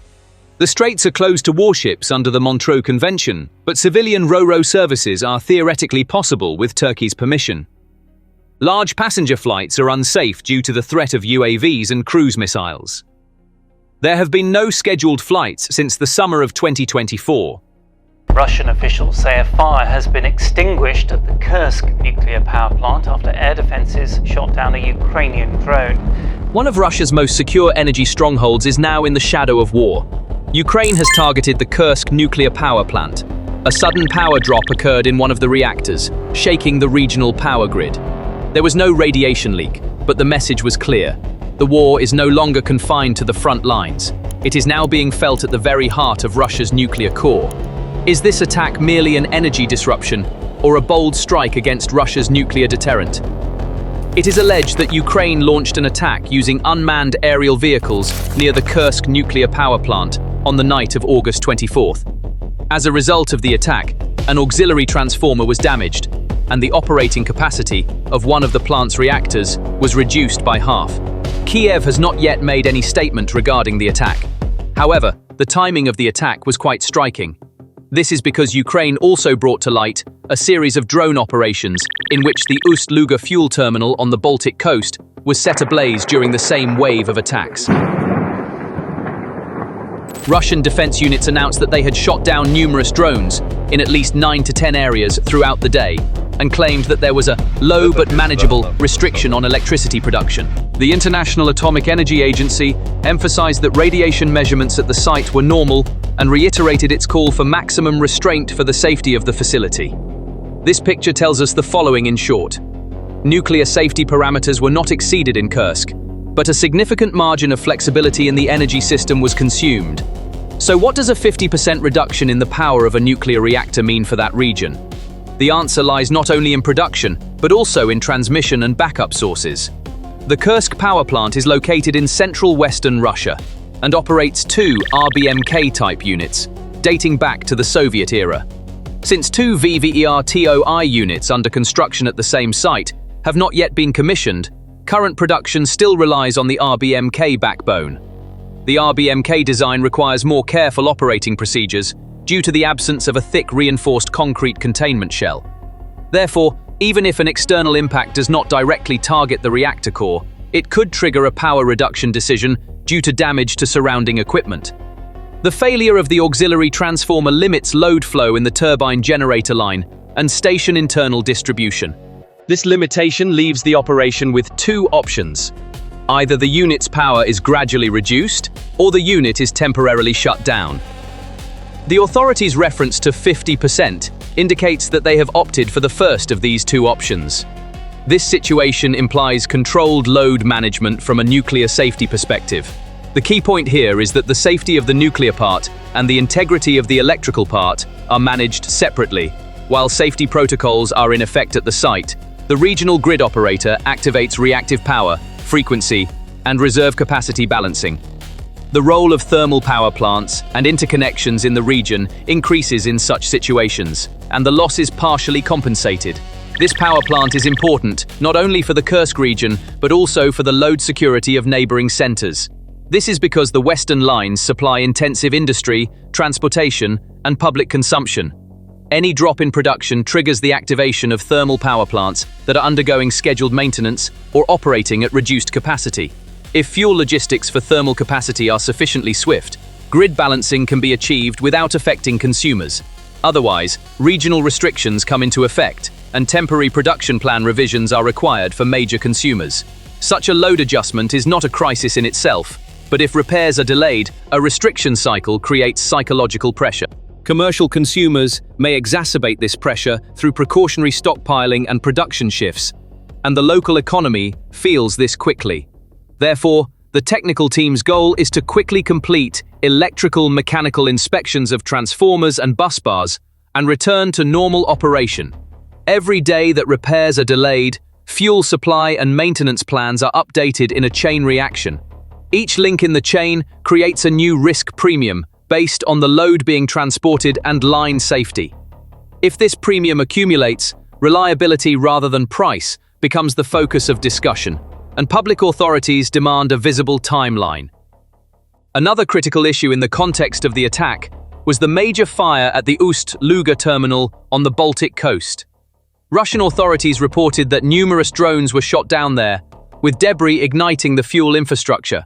The straits are closed to warships under the Montreux Convention, but civilian ro-ro services are theoretically possible with Turkey's permission. Large passenger flights are unsafe due to the threat of UAVs and cruise missiles. There have been no scheduled flights since the summer of 2024. Russian officials say a fire has been extinguished at the Kursk nuclear power plant after air defenses shot down a Ukrainian drone. One of Russia's most secure energy strongholds is now in the shadow of war. Ukraine has targeted the Kursk nuclear power plant. A sudden power drop occurred in one of the reactors, shaking the regional power grid. There was no radiation leak, but the message was clear. The war is no longer confined to the front lines. It is now being felt at the very heart of Russia's nuclear core. Is this attack merely an energy disruption, or a bold strike against Russia's nuclear deterrent? It is alleged that Ukraine launched an attack using unmanned aerial vehicles near the Kursk nuclear power plant on the night of August 24th. As a result of the attack, an auxiliary transformer was damaged, and the operating capacity of one of the plant's reactors was reduced by half. Kiev has not yet made any statement regarding the attack. However, the timing of the attack was quite striking. This is because Ukraine also brought to light a series of drone operations in which the Ust-Luga fuel terminal on the Baltic coast was set ablaze during the same wave of attacks. Russian defense units announced that they had shot down numerous drones in at least 9 to 10 areas throughout the day, and claimed that there was a low but manageable restriction on electricity production. The International Atomic Energy Agency emphasized that radiation measurements at the site were normal and reiterated its call for maximum restraint for the safety of the facility. This picture tells us the following in short. Nuclear safety parameters were not exceeded in Kursk, but a significant margin of flexibility in the energy system was consumed. So what does a 50% reduction in the power of a nuclear reactor mean for that region? The answer lies not only in production, but also in transmission and backup sources. The Kursk power plant is located in central western Russia and operates 2 RBMK-type units, dating back to the Soviet era. Since 2 VVER-TOI units under construction at the same site have not yet been commissioned, current production still relies on the RBMK backbone. The RBMK design requires more careful operating procedures due to the absence of a thick reinforced concrete containment shell. Therefore, even if an external impact does not directly target the reactor core, it could trigger a power reduction decision due to damage to surrounding equipment. The failure of the auxiliary transformer limits load flow in the turbine generator line and station internal distribution. This limitation leaves the operation with 2 options. Either the unit's power is gradually reduced, or the unit is temporarily shut down. The authorities' reference to 50% indicates that they have opted for the first of these 2 options. This situation implies controlled load management from a nuclear safety perspective. The key point here is that the safety of the nuclear part and the integrity of the electrical part are managed separately. While safety protocols are in effect at the site, the regional grid operator activates reactive power, frequency, and reserve capacity balancing. The role of thermal power plants and interconnections in the region increases in such situations, and the loss is partially compensated. This power plant is important not only for the Kursk region, but also for the load security of neighboring centers. This is because the western lines supply intensive industry, transportation, and public consumption. Any drop in production triggers the activation of thermal power plants that are undergoing scheduled maintenance or operating at reduced capacity. If fuel logistics for thermal capacity are sufficiently swift, grid balancing can be achieved without affecting consumers. Otherwise, regional restrictions come into effect, and temporary production plan revisions are required for major consumers. Such a load adjustment is not a crisis in itself, but if repairs are delayed, a restriction cycle creates psychological pressure. Commercial consumers may exacerbate this pressure through precautionary stockpiling and production shifts, and the local economy feels this quickly. Therefore, the technical team's goal is to quickly complete electrical mechanical inspections of transformers and bus bars and return to normal operation. Every day that repairs are delayed, fuel supply and maintenance plans are updated in a chain reaction. Each link in the chain creates a new risk premium based on the load being transported and line safety. If this premium accumulates, reliability rather than price becomes the focus of discussion, and public authorities demand a visible timeline. Another critical issue in the context of the attack was the major fire at the Ust-Luga terminal on the Baltic coast. Russian authorities reported that numerous drones were shot down there, with debris igniting the fuel infrastructure.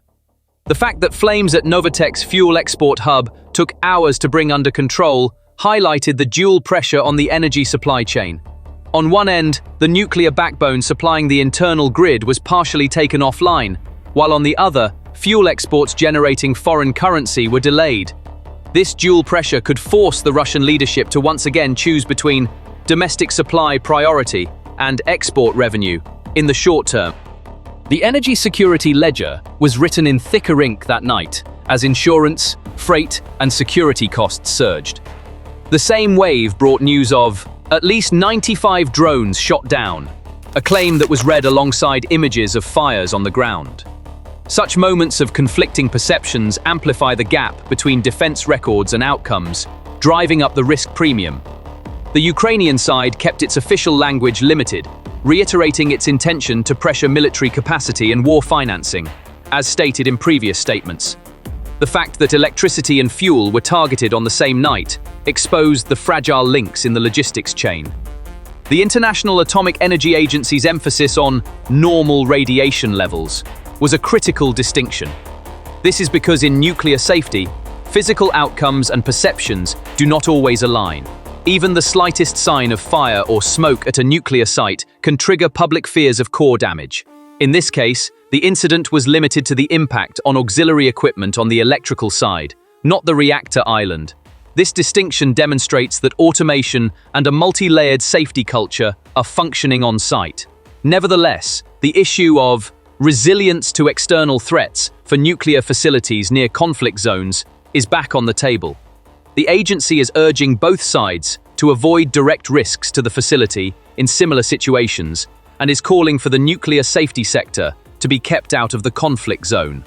The fact that flames at Novatek's fuel export hub took hours to bring under control highlighted the dual pressure on the energy supply chain. On one end, the nuclear backbone supplying the internal grid was partially taken offline, while on the other, fuel exports generating foreign currency were delayed. This dual pressure could force the Russian leadership to once again choose between domestic supply priority and export revenue in the short term. The energy security ledger was written in thicker ink that night as insurance, freight, and security costs surged. The same wave brought news of at least 95 drones shot down, a claim that was read alongside images of fires on the ground. Such moments of conflicting perceptions amplify the gap between defense records and outcomes, driving up the risk premium. The Ukrainian side kept its official language limited, reiterating its intention to pressure military capacity and war financing, as stated in previous statements. The fact that electricity and fuel were targeted on the same night exposed the fragile links in the logistics chain. The International Atomic Energy Agency's emphasis on normal radiation levels was a critical distinction. This is because in nuclear safety, physical outcomes and perceptions do not always align. Even the slightest sign of fire or smoke at a nuclear site can trigger public fears of core damage. In this case, the incident was limited to the impact on auxiliary equipment on the electrical side, not the reactor island. This distinction demonstrates that automation and a multi-layered safety culture are functioning on site. Nevertheless, the issue of resilience to external threats for nuclear facilities near conflict zones is back on the table. The agency is urging both sides to avoid direct risks to the facility in similar situations and is calling for the nuclear safety sector to be kept out of the conflict zone.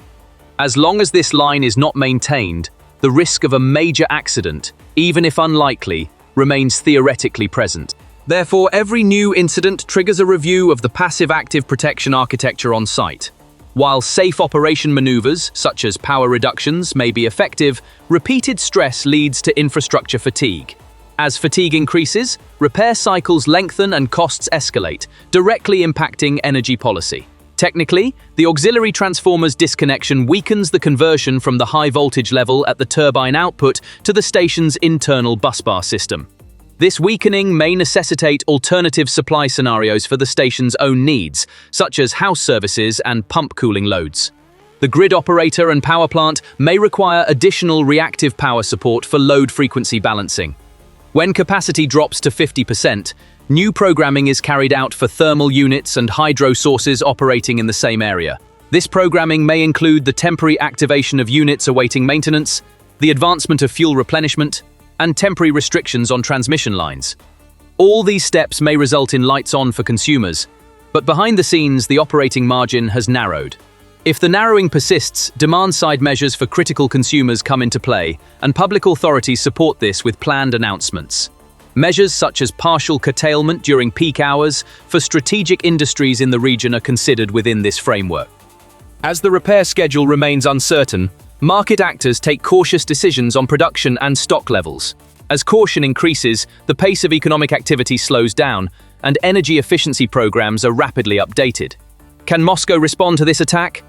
As long as this line is not maintained, the risk of a major accident, even if unlikely, remains theoretically present. Therefore, every new incident triggers a review of the passive-active protection architecture on site. While safe operation maneuvers, such as power reductions, may be effective, repeated stress leads to infrastructure fatigue. As fatigue increases, repair cycles lengthen and costs escalate, directly impacting energy policy. Technically, the auxiliary transformer's disconnection weakens the conversion from the high voltage level at the turbine output to the station's internal busbar system. This weakening may necessitate alternative supply scenarios for the station's own needs, such as house services and pump cooling loads. The grid operator and power plant may require additional reactive power support for load frequency balancing. When capacity drops to 50%, new programming is carried out for thermal units and hydro sources operating in the same area. This programming may include the temporary activation of units awaiting maintenance, the advancement of fuel replenishment, and temporary restrictions on transmission lines. All these steps may result in lights on for consumers, but behind the scenes, the operating margin has narrowed. If the narrowing persists, demand-side measures for critical consumers come into play, and public authorities support this with planned announcements. Measures such as partial curtailment during peak hours for strategic industries in the region are considered within this framework. As the repair schedule remains uncertain, market actors take cautious decisions on production and stock levels. As caution increases, the pace of economic activity slows down, and energy efficiency programs are rapidly updated. Can Moscow respond to this attack?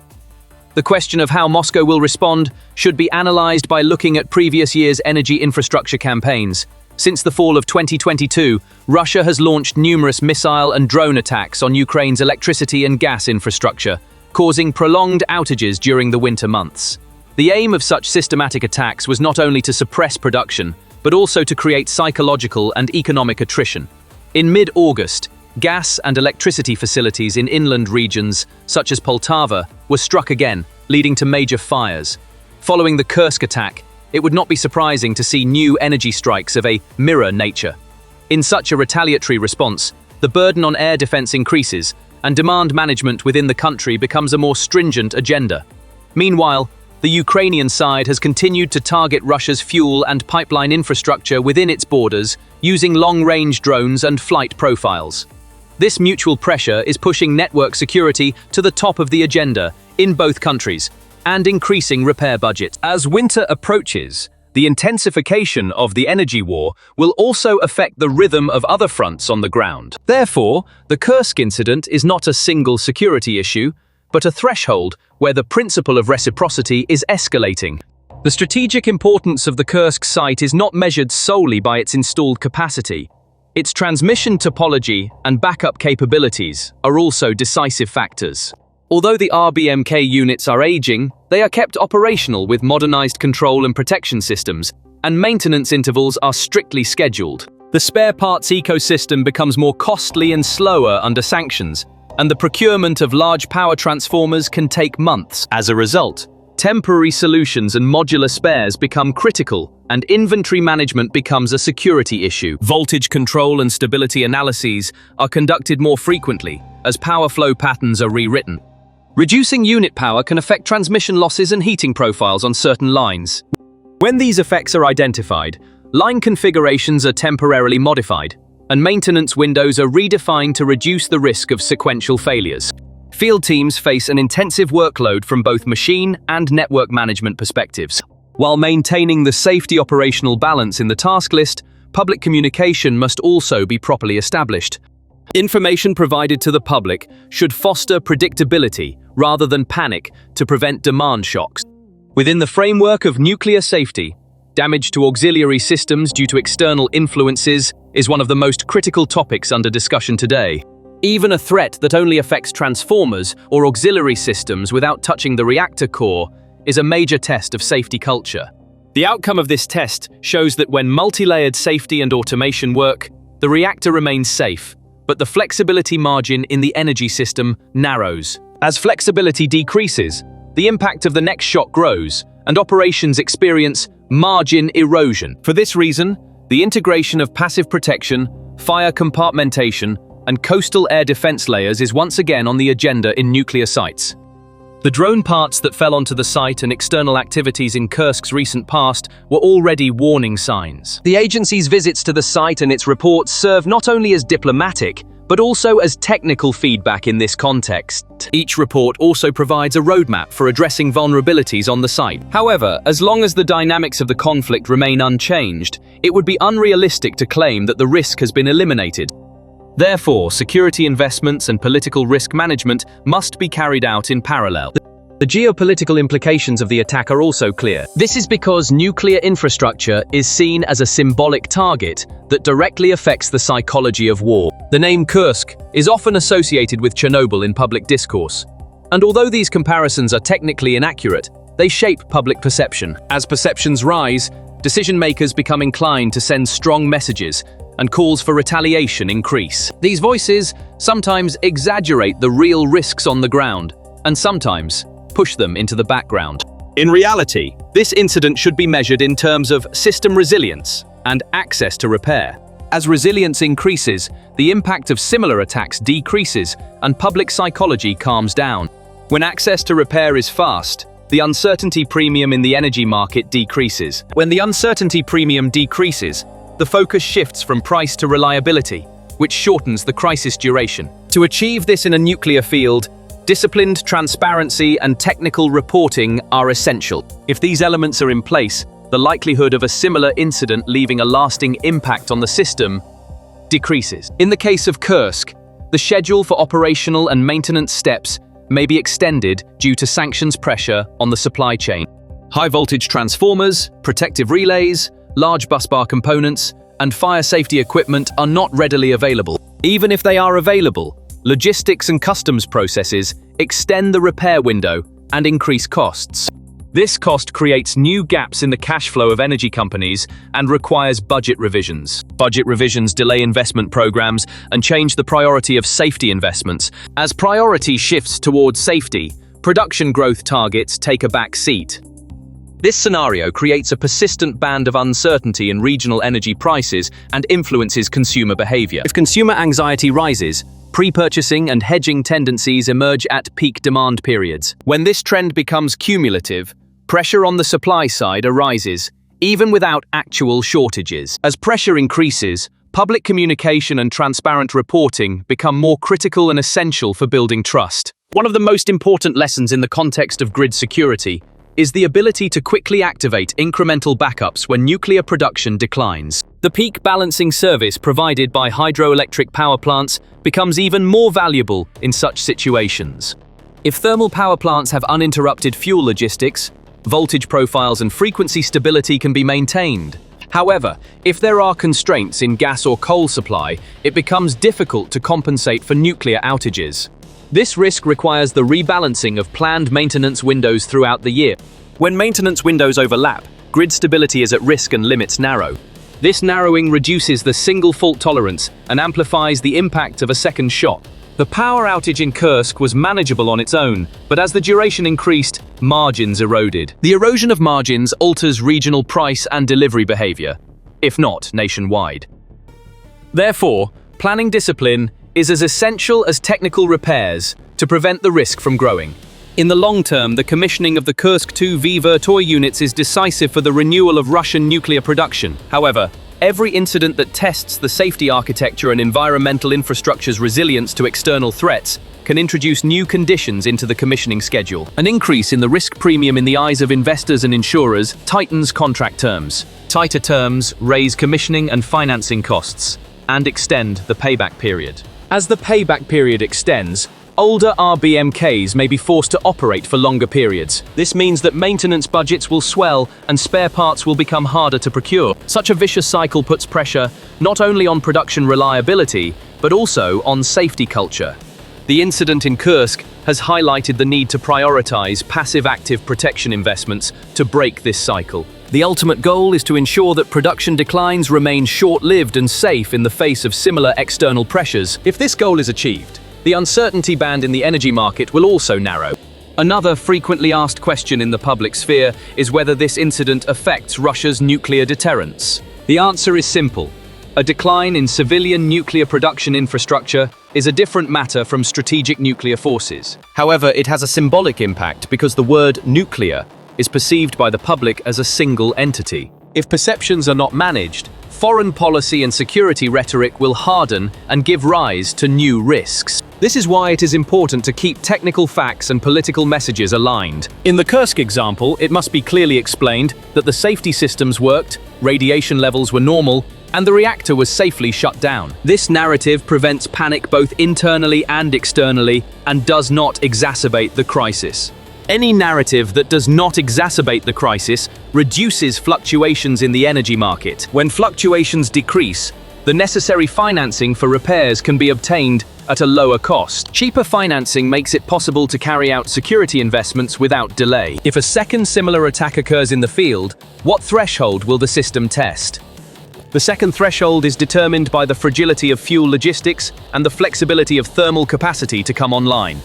The question of how Moscow will respond should be analyzed by looking at previous year's energy infrastructure campaigns. Since the fall of 2022, Russia has launched numerous missile and drone attacks on Ukraine's electricity and gas infrastructure, causing prolonged outages during the winter months. The aim of such systematic attacks was not only to suppress production, but also to create psychological and economic attrition. In mid-August, gas and electricity facilities in inland regions, such as Poltava, were struck again, leading to major fires. Following the Kursk attack, it would not be surprising to see new energy strikes of a mirror nature. In such a retaliatory response, the burden on air defense increases, and demand management within the country becomes a more stringent agenda. Meanwhile, the Ukrainian side has continued to target Russia's fuel and pipeline infrastructure within its borders using long-range drones and flight profiles. This mutual pressure is pushing network security to the top of the agenda in both countries and increasing repair budgets. As winter approaches, the intensification of the energy war will also affect the rhythm of other fronts on the ground. Therefore, the Kursk incident is not a single security issue, but a threshold where the principle of reciprocity is escalating. The strategic importance of the Kursk site is not measured solely by its installed capacity. Its transmission topology and backup capabilities are also decisive factors. Although the RBMK units are aging, they are kept operational with modernized control and protection systems, and maintenance intervals are strictly scheduled. The spare parts ecosystem becomes more costly and slower under sanctions, and the procurement of large power transformers can take months. As a result, temporary solutions and modular spares become critical, and inventory management becomes a security issue. Voltage control and stability analyses are conducted more frequently as power flow patterns are rewritten. Reducing unit power can affect transmission losses and heating profiles on certain lines. When these effects are identified, line configurations are temporarily modified, and maintenance windows are redefined to reduce the risk of sequential failures. Field teams face an intensive workload from both machine and network management perspectives. While maintaining the safety operational balance in the task list, public communication must also be properly established. Information provided to the public should foster predictability rather than panic to prevent demand shocks. Within the framework of nuclear safety, damage to auxiliary systems due to external influences is one of the most critical topics under discussion today. Even a threat that only affects transformers or auxiliary systems without touching the reactor core is a major test of safety culture. The outcome of this test shows that when multi-layered safety and automation work, the reactor remains safe, but the flexibility margin in the energy system narrows. As flexibility decreases, the impact of the next shock grows, and operations experience margin erosion. For this reason, the integration of passive protection, fire compartmentation, and coastal air defense layers is once again on the agenda in nuclear sites. The drone parts that fell onto the site and external activities in Kursk's recent past were already warning signs. The agency's visits to the site and its reports serve not only as diplomatic, but also as technical feedback in this context. Each report also provides a roadmap for addressing vulnerabilities on the site. However, as long as the dynamics of the conflict remain unchanged, it would be unrealistic to claim that the risk has been eliminated. Therefore, security investments and political risk management must be carried out in parallel. The geopolitical implications of the attack are also clear. This is because nuclear infrastructure is seen as a symbolic target that directly affects the psychology of war. The name Kursk is often associated with Chernobyl in public discourse. And although these comparisons are technically inaccurate, they shape public perception. As perceptions rise, decision-makers become inclined to send strong messages, and calls for retaliation increase. These voices sometimes exaggerate the real risks on the ground, and sometimes push them into the background. In reality, this incident should be measured in terms of system resilience and access to repair. As resilience increases, the impact of similar attacks decreases and public psychology calms down. When access to repair is fast, the uncertainty premium in the energy market decreases. When the uncertainty premium decreases, the focus shifts from price to reliability, which shortens the crisis duration. To achieve this in a nuclear field, disciplined transparency and technical reporting are essential. If these elements are in place, the likelihood of a similar incident leaving a lasting impact on the system decreases. In the case of Kursk, the schedule for operational and maintenance steps may be extended due to sanctions pressure on the supply chain. High-voltage transformers, protective relays, large busbar components, and fire safety equipment are not readily available. Even if they are available, logistics and customs processes extend the repair window and increase costs. This cost creates new gaps in the cash flow of energy companies and requires budget revisions. Budget revisions delay investment programs and change the priority of safety investments. As priority shifts towards safety, production growth targets take a back seat. This scenario creates a persistent band of uncertainty in regional energy prices and influences consumer behavior. If consumer anxiety rises, pre-purchasing and hedging tendencies emerge at peak demand periods. When this trend becomes cumulative, pressure on the supply side arises, even without actual shortages. As pressure increases, public communication and transparent reporting become more critical and essential for building trust. One of the most important lessons in the context of grid security is the ability to quickly activate incremental backups when nuclear production declines. The peak balancing service provided by hydroelectric power plants becomes even more valuable in such situations. If thermal power plants have uninterrupted fuel logistics, voltage profiles and frequency stability can be maintained. However, if there are constraints in gas or coal supply, it becomes difficult to compensate for nuclear outages. This risk requires the rebalancing of planned maintenance windows throughout the year. When maintenance windows overlap, grid stability is at risk and limits narrow. This narrowing reduces the single fault tolerance and amplifies the impact of a second shock. The power outage in Kursk was manageable on its own, but as the duration increased, margins eroded. The erosion of margins alters regional price and delivery behavior, if not nationwide. Therefore, planning discipline is as essential as technical repairs to prevent the risk from growing. In the long term, the commissioning of the Kursk 2 V-Vertoy units is decisive for the renewal of Russian nuclear production. However, every incident that tests the safety architecture and environmental infrastructure's resilience to external threats can introduce new conditions into the commissioning schedule. An increase in the risk premium in the eyes of investors and insurers tightens contract terms. Tighter terms raise commissioning and financing costs and extend the payback period. As the payback period extends, older RBMKs may be forced to operate for longer periods. This means that maintenance budgets will swell and spare parts will become harder to procure. Such a vicious cycle puts pressure not only on production reliability, but also on safety culture. The incident in Kursk has highlighted the need to prioritize passive-active protection investments to break this cycle. The ultimate goal is to ensure that production declines remain short-lived and safe in the face of similar external pressures. If this goal is achieved, the uncertainty band in the energy market will also narrow. Another frequently asked question in the public sphere is whether this incident affects Russia's nuclear deterrence. The answer is simple. A decline in civilian nuclear production infrastructure is a different matter from strategic nuclear forces. However, it has a symbolic impact because the word nuclear is perceived by the public as a single entity. If perceptions are not managed, foreign policy and security rhetoric will harden and give rise to new risks. This is why it is important to keep technical facts and political messages aligned. In the Kursk example, it must be clearly explained that the safety systems worked, radiation levels were normal, and the reactor was safely shut down. This narrative prevents panic both internally and externally and does not exacerbate the crisis. Any narrative that does not exacerbate the crisis reduces fluctuations in the energy market. When fluctuations decrease, the necessary financing for repairs can be obtained at a lower cost. Cheaper financing makes it possible to carry out security investments without delay. If a second similar attack occurs in the field, what threshold will the system test? The second threshold is determined by the fragility of fuel logistics and the flexibility of thermal capacity to come online.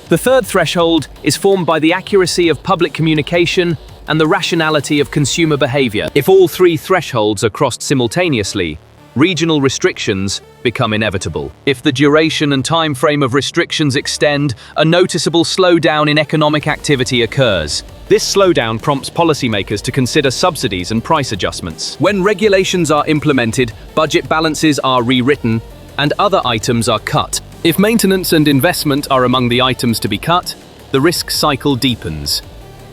The third threshold is formed by the accuracy of public communication and the rationality of consumer behavior. If all three thresholds are crossed simultaneously, regional restrictions become inevitable. If the duration and time frame of restrictions extend, a noticeable slowdown in economic activity occurs. This slowdown prompts policymakers to consider subsidies and price adjustments. When regulations are implemented, budget balances are rewritten, and other items are cut. If maintenance and investment are among the items to be cut, the risk cycle deepens.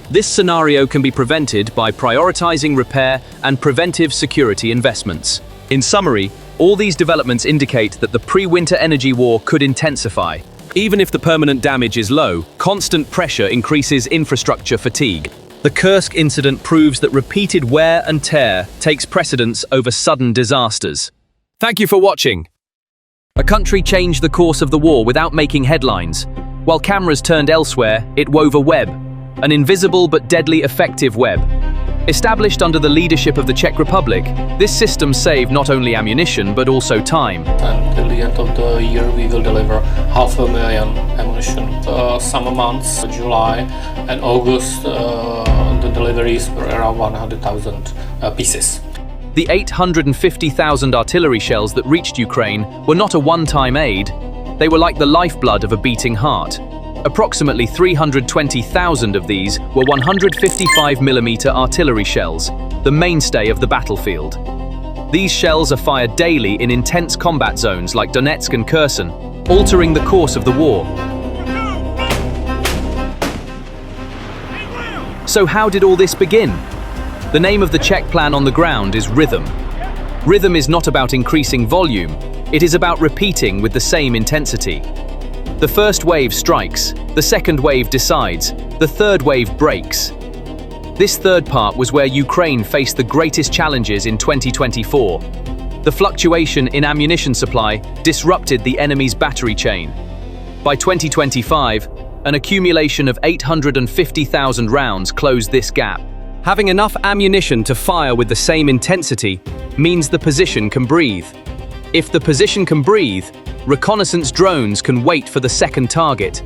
This scenario can be prevented by prioritizing repair and preventive security investments. In summary, all these developments indicate that the pre-winter energy war could intensify. Even if the permanent damage is low, constant pressure increases infrastructure fatigue. The Kursk incident proves that repeated wear and tear takes precedence over sudden disasters. Thank you for watching. A country changed the course of the war without making headlines. While cameras turned elsewhere, it wove a web, an invisible but deadly effective web. Established under the leadership of the Czech Republic, this system saved not only ammunition but also time. Until the end of the year we will deliver 500,000 ammunition. Summer months, July and August, the deliveries were around 100,000 pieces. The 850,000 artillery shells that reached Ukraine were not a one-time aid. They were like the lifeblood of a beating heart. Approximately 320,000 of these were 155mm artillery shells, the mainstay of the battlefield. These shells are fired daily in intense combat zones like Donetsk and Kherson, altering the course of the war. So how did all this begin? The name of the Czech plan on the ground is rhythm. Rhythm is not about increasing volume, it is about repeating with the same intensity. The first wave strikes, the second wave decides, the third wave breaks. This third part was where Ukraine faced the greatest challenges in 2024. The fluctuation in ammunition supply disrupted the enemy's battery chain. By 2025, an accumulation of 850,000 rounds closed this gap. Having enough ammunition to fire with the same intensity means the position can breathe. If the position can breathe, reconnaissance drones can wait for the second target.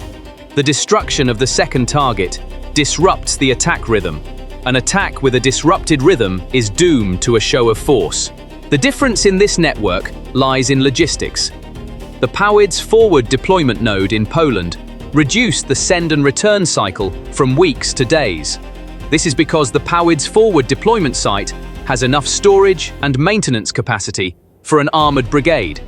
The destruction of the second target disrupts the attack rhythm. An attack with a disrupted rhythm is doomed to a show of force. The difference in this network lies in logistics. The POWID's forward deployment node in Poland reduced the send and return cycle from weeks to days. This is because the POWID's forward deployment site has enough storage and maintenance capacity for an armored brigade.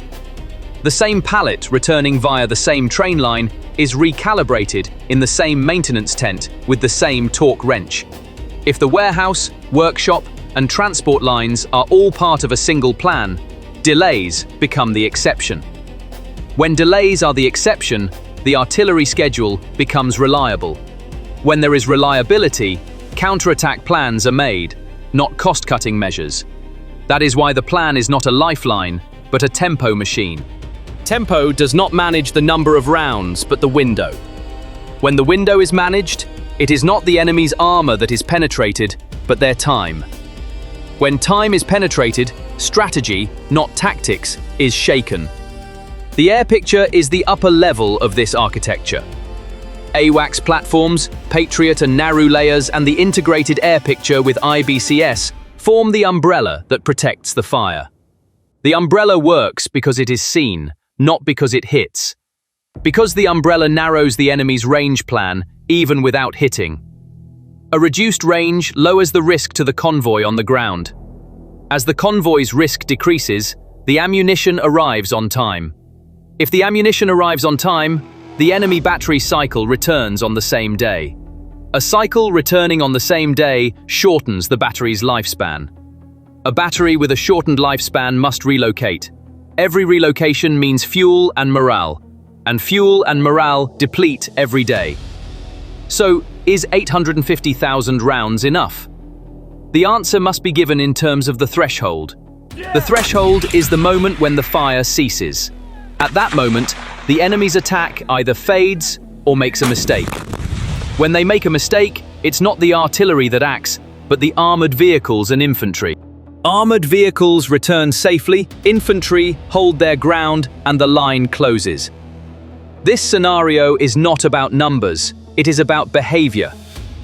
The same pallet returning via the same train line is recalibrated in the same maintenance tent with the same torque wrench. If the warehouse, workshop, and transport lines are all part of a single plan, delays become the exception. When delays are the exception, the artillery schedule becomes reliable. When there is reliability, counterattack plans are made, not cost-cutting measures. That is why the plan is not a lifeline, but a tempo machine. Tempo does not manage the number of rounds, but the window. When the window is managed, it is not the enemy's armor that is penetrated, but their time. When time is penetrated, strategy, not tactics, is shaken. The air picture is the upper level of this architecture. AWACS platforms, Patriot and Naru layers, and the integrated air picture with IBCS form the umbrella that protects the fire. The umbrella works because it is seen, not because it hits. Because the umbrella narrows the enemy's range plan, even without hitting. A reduced range lowers the risk to the convoy on the ground. As the convoy's risk decreases, the ammunition arrives on time. If the ammunition arrives on time, the enemy battery cycle returns on the same day. A cycle returning on the same day shortens the battery's lifespan. A battery with a shortened lifespan must relocate. Every relocation means fuel and morale deplete every day. So, is 850,000 rounds enough? The answer must be given in terms of the threshold. The threshold is the moment when the fire ceases. At that moment, the enemy's attack either fades or makes a mistake. When they make a mistake, it's not the artillery that acts, but the armored vehicles and infantry. Armored vehicles return safely, infantry hold their ground, and the line closes. This scenario is not about numbers, it is about behavior.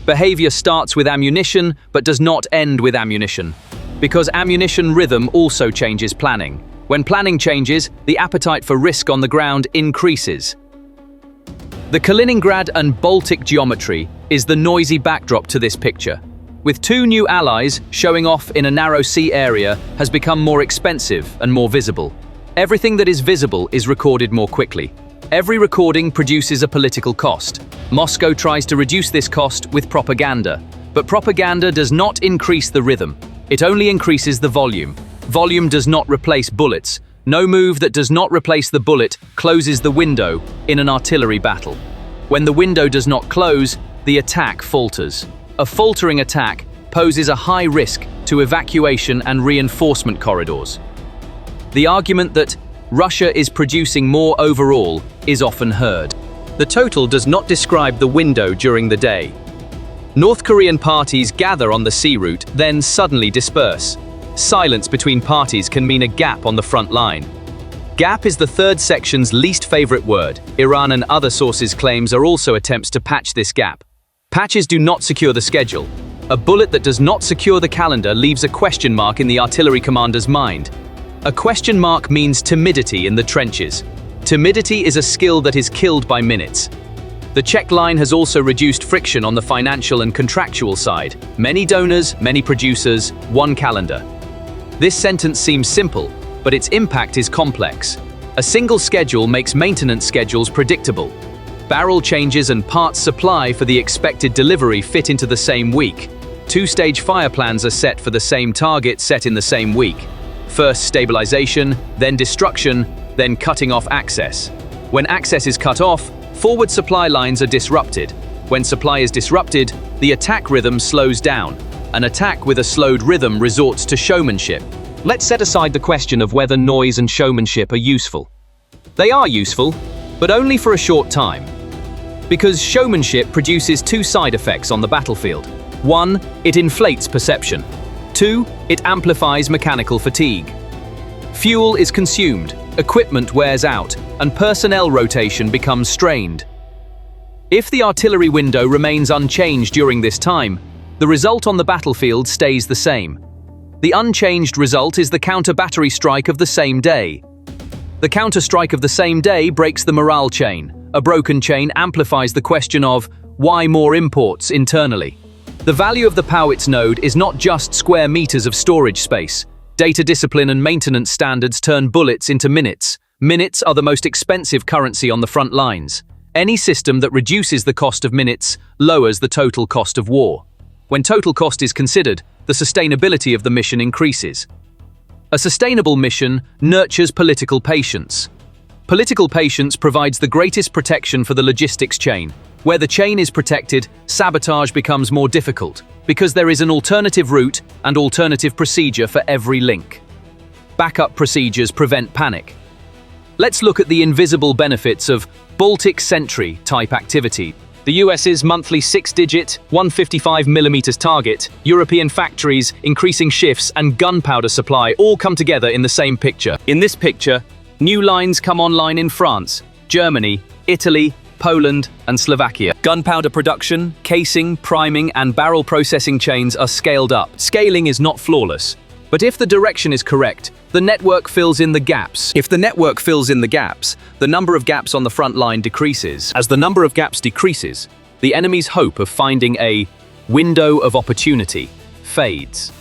Behavior starts with ammunition, but does not end with ammunition. Because ammunition rhythm also changes planning. When planning changes, the appetite for risk on the ground increases. The Kaliningrad and Baltic geometry is the noisy backdrop to this picture. With two new allies showing off in a narrow sea area has become more expensive and more visible. Everything that is visible is recorded more quickly. Every recording produces a political cost. Moscow tries to reduce this cost with propaganda. But propaganda does not increase the rhythm. It only increases the volume. Volume does not replace bullets. No move that does not replace the bullet closes the window in an artillery battle. When the window does not close, the attack falters. A faltering attack poses a high risk to evacuation and reinforcement corridors. The argument that Russia is producing more overall is often heard. The total does not describe the window during the day. North Korean parties gather on the sea route, then suddenly disperse. Silence between parties can mean a gap on the front line. Gap is the third section's least favorite word. Iran and other sources' claims are also attempts to patch this gap. Patches do not secure the schedule. A bullet that does not secure the calendar leaves a question mark in the artillery commander's mind. A question mark means timidity in the trenches. Timidity is a skill that is killed by minutes. The Czech line has also reduced friction on the financial and contractual side. Many donors, many producers, one calendar. This sentence seems simple, but its impact is complex. A single schedule makes maintenance schedules predictable. Barrel changes and parts supply for the expected delivery fit into the same week. Two-stage fire plans are set for the same target set in the same week. First stabilization, then destruction, then cutting off access. When access is cut off, forward supply lines are disrupted. When supply is disrupted, the attack rhythm slows down. An attack with a slowed rhythm resorts to showmanship. Let's set aside the question of whether noise and showmanship are useful. They are useful, but only for a short time. Because showmanship produces two side effects on the battlefield. 1, it inflates perception. 2, it amplifies mechanical fatigue. Fuel is consumed, equipment wears out, and personnel rotation becomes strained. If the artillery window remains unchanged during this time, the result on the battlefield stays the same. The unchanged result is the counter-battery strike of the same day. The counter-strike of the same day breaks the morale chain. A broken chain amplifies the question of why more imports internally. The value of the Powitz node is not just square meters of storage space. Data discipline and maintenance standards turn bullets into minutes. Minutes are the most expensive currency on the front lines. Any system that reduces the cost of minutes lowers the total cost of war. When total cost is considered, the sustainability of the mission increases. A sustainable mission nurtures political patience. Political patience provides the greatest protection for the logistics chain. Where the chain is protected, sabotage becomes more difficult, because there is an alternative route and alternative procedure for every link. Backup procedures prevent panic. Let's look at the invisible benefits of Baltic Sentry type activity. The US's monthly 6-digit, 155mm target, European factories, increasing shifts, and gunpowder supply all come together in the same picture. In this picture, new lines come online in France, Germany, Italy, Poland, and Slovakia. Gunpowder production, casing, priming, and barrel processing chains are scaled up. Scaling is not flawless, but if the direction is correct, the network fills in the gaps. If the network fills in the gaps, the number of gaps on the front line decreases. As the number of gaps decreases, the enemy's hope of finding a window of opportunity fades.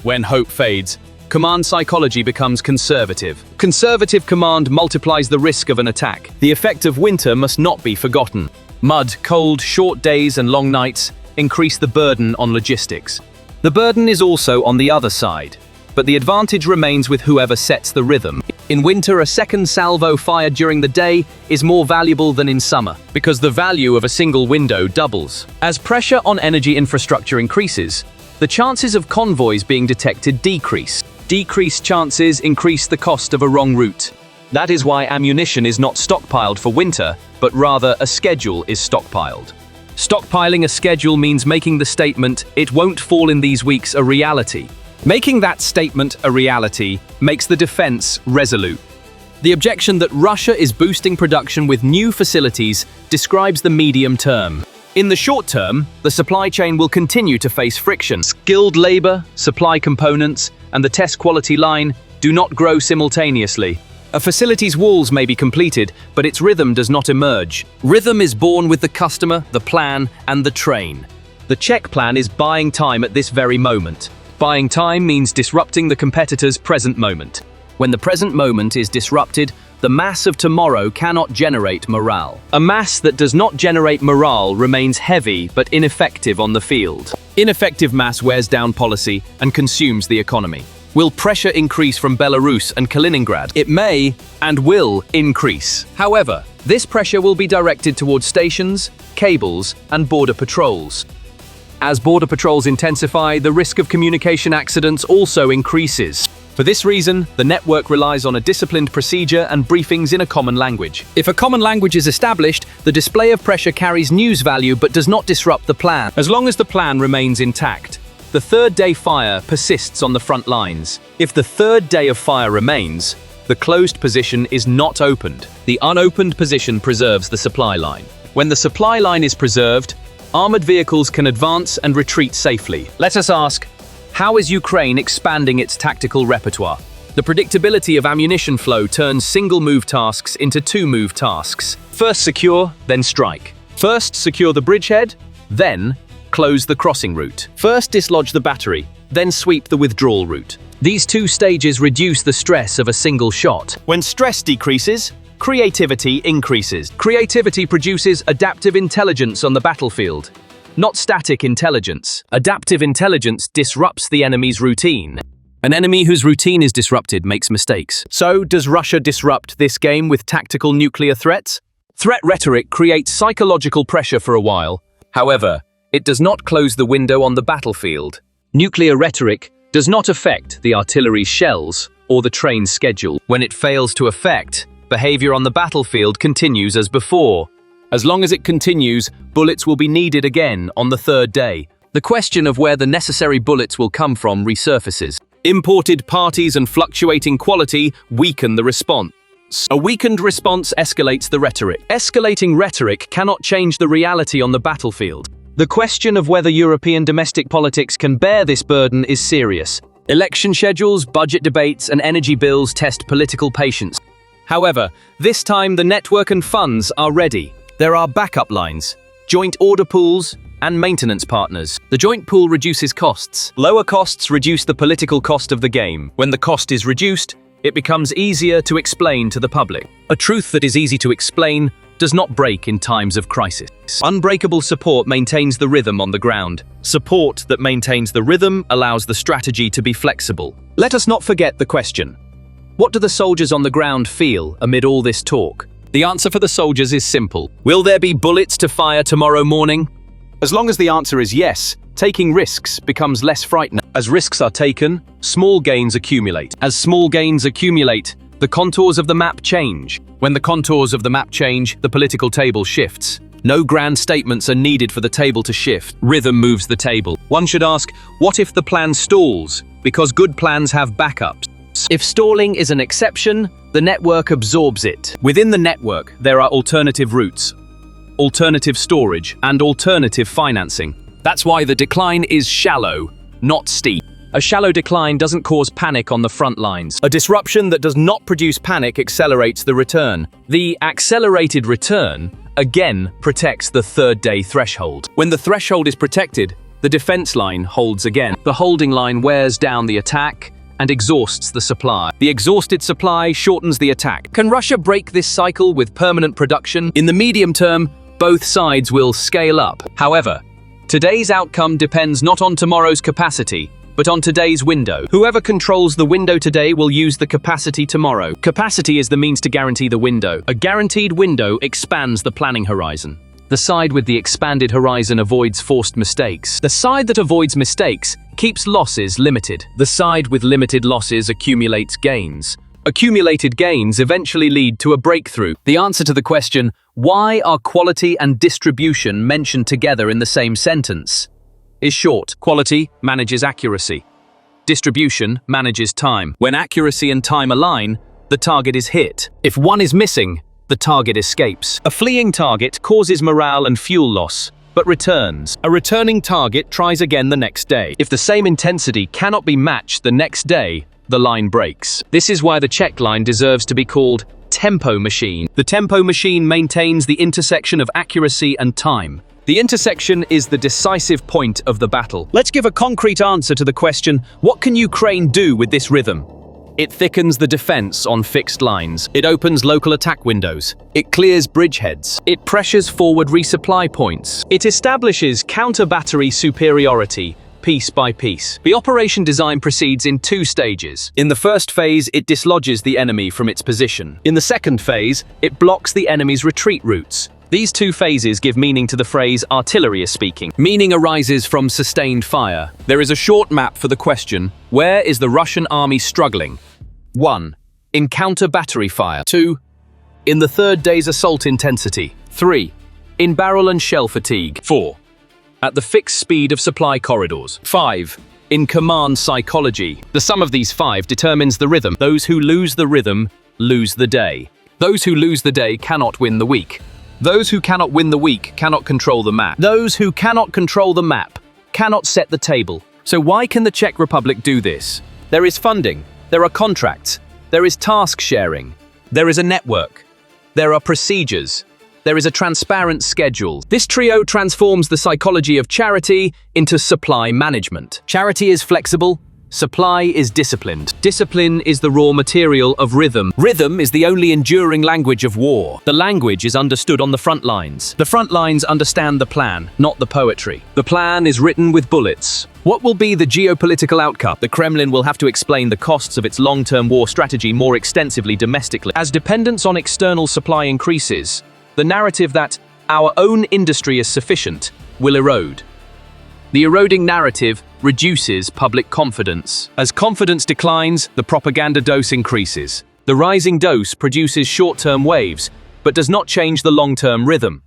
When hope fades, command psychology becomes conservative. Conservative command multiplies the risk of an attack. The effect of winter must not be forgotten. Mud, cold, short days, and long nights increase the burden on logistics. The burden is also on the other side, but the advantage remains with whoever sets the rhythm. In winter, a second salvo fired during the day is more valuable than in summer, because the value of a single window doubles. As pressure on energy infrastructure increases, the chances of convoys being detected decrease. Decreased chances increase the cost of a wrong route. That is why ammunition is not stockpiled for winter, but rather a schedule is stockpiled. Stockpiling a schedule means making the statement, "It won't fall in these weeks," a reality. Making that statement a reality makes the defense resolute. The objection that Russia is boosting production with new facilities describes the medium term. In the short term, the supply chain will continue to face friction. Skilled labor, supply components, and the test quality line do not grow simultaneously. A facility's walls may be completed, but its rhythm does not emerge. Rhythm is born with the customer, the plan, and the train. The Czech plan is buying time at this very moment. Buying time means disrupting the competitor's present moment. When the present moment is disrupted, the mass of tomorrow cannot generate morale. A mass that does not generate morale remains heavy but ineffective on the field. Ineffective mass wears down policy and consumes the economy. Will pressure increase from Belarus and Kaliningrad? It may and will increase. However, this pressure will be directed towards stations, cables, and border patrols. As border patrols intensify, the risk of communication accidents also increases. For this reason, the network relies on a disciplined procedure and briefings in a common language. If a common language is established, the display of pressure carries news value but does not disrupt the plan. As long as the plan remains intact, the third day fire persists on the front lines. If the third day of fire remains, the closed position is not opened. The unopened position preserves the supply line. When the supply line is preserved, armored vehicles can advance and retreat safely. Let us ask, how is Ukraine expanding its tactical repertoire? The predictability of ammunition flow turns single-move tasks into two-move tasks. First secure, then strike. First secure the bridgehead, then close the crossing route. First dislodge the battery, then sweep the withdrawal route. These two stages reduce the stress of a single shot. When stress decreases, creativity increases. Creativity produces adaptive intelligence on the battlefield, not static intelligence. Adaptive intelligence disrupts the enemy's routine. An enemy whose routine is disrupted makes mistakes. So, does Russia disrupt this game with tactical nuclear threats? Threat rhetoric creates psychological pressure for a while. However, it does not close the window on the battlefield. Nuclear rhetoric does not affect the artillery's shells or the train's schedule. When it fails to affect, behavior on the battlefield continues as before. As long as it continues, bullets will be needed again on the third day. The question of where the necessary bullets will come from resurfaces. Imported parties and fluctuating quality weaken the response. A weakened response escalates the rhetoric. Escalating rhetoric cannot change the reality on the battlefield. The question of whether European domestic politics can bear this burden is serious. Election schedules, budget debates, and energy bills test political patience. However, this time the network and funds are ready. There are backup lines, joint order pools, and maintenance partners. The joint pool reduces costs. Lower costs reduce the political cost of the game. When the cost is reduced, it becomes easier to explain to the public. A truth that is easy to explain does not break in times of crisis. Unbreakable support maintains the rhythm on the ground. Support that maintains the rhythm allows the strategy to be flexible. Let us not forget the question: what do the soldiers on the ground feel amid all this talk? The answer for the soldiers is simple. Will there be bullets to fire tomorrow morning? As long as the answer is yes, taking risks becomes less frightening. As risks are taken, small gains accumulate. As small gains accumulate, the contours of the map change. When the contours of the map change, the political table shifts. No grand statements are needed for the table to shift. Rhythm moves the table. One should ask, what if the plan stalls? Because good plans have backups. If stalling is an exception, the network absorbs it. Within the network, there are alternative routes, alternative storage, and alternative financing. That's why the decline is shallow, not steep. A shallow decline doesn't cause panic on the front lines. A disruption that does not produce panic accelerates the return. The accelerated return, again, protects the third-day threshold. When the threshold is protected, the defense line holds again. The holding line wears down the attack and exhausts the supply. The exhausted supply shortens the attack. Can Russia break this cycle with permanent production? In the medium term, both sides will scale up. However, today's outcome depends not on tomorrow's capacity, but on today's window. Whoever controls the window today will use the capacity tomorrow. Capacity is the means to guarantee the window. A guaranteed window expands the planning horizon. The side with the expanded horizon avoids forced mistakes. The side that avoids mistakes keeps losses limited. The side with limited losses accumulates gains. Accumulated gains eventually lead to a breakthrough. The answer to the question, why are quality and distribution mentioned together in the same sentence, is short. Quality manages accuracy. Distribution manages time. When accuracy and time align, the target is hit. If one is missing, the target escapes. A fleeing target causes morale and fuel loss, but returns. A returning target tries again the next day. If the same intensity cannot be matched the next day, the line breaks. This is why the check line deserves to be called tempo machine. The tempo machine maintains the intersection of accuracy and time. The intersection is the decisive point of the battle. Let's give a concrete answer to the question, what can Ukraine do with this rhythm? It thickens the defense on fixed lines. It opens local attack windows. It clears bridgeheads. It pressures forward resupply points. It establishes counter-battery superiority, piece by piece. The operation design proceeds in two stages. In the first phase, it dislodges the enemy from its position. In the second phase, it blocks the enemy's retreat routes. These two phases give meaning to the phrase artillery is speaking. Meaning arises from sustained fire. There is a short map for the question, where is the Russian army struggling? 1. In counter-battery fire. 2. In the third day's assault intensity. 3. In barrel and shell fatigue. 4. At the fixed speed of supply corridors. 5. In command psychology. The sum of these 5 determines the rhythm. Those who lose the rhythm lose the day. Those who lose the day cannot win the week. Those who cannot win the week cannot control the map. Those who cannot control the map cannot set the table. So why can the Czech Republic do this? There is funding. There are contracts. There is task sharing. There is a network. There are procedures. There is a transparent schedule. This trio transforms the psychology of charity into supply management. Charity is flexible. Supply is disciplined. Discipline is the raw material of rhythm. Rhythm is the only enduring language of war. The language is understood on the front lines. The front lines understand the plan, not the poetry. The plan is written with bullets. What will be the geopolitical outcome? The Kremlin will have to explain the costs of its long-term war strategy more extensively domestically. As dependence on external supply increases, the narrative that our own industry is sufficient will erode. The eroding narrative reduces public confidence. As confidence declines, the propaganda dose increases. The rising dose produces short-term waves, but does not change the long-term rhythm.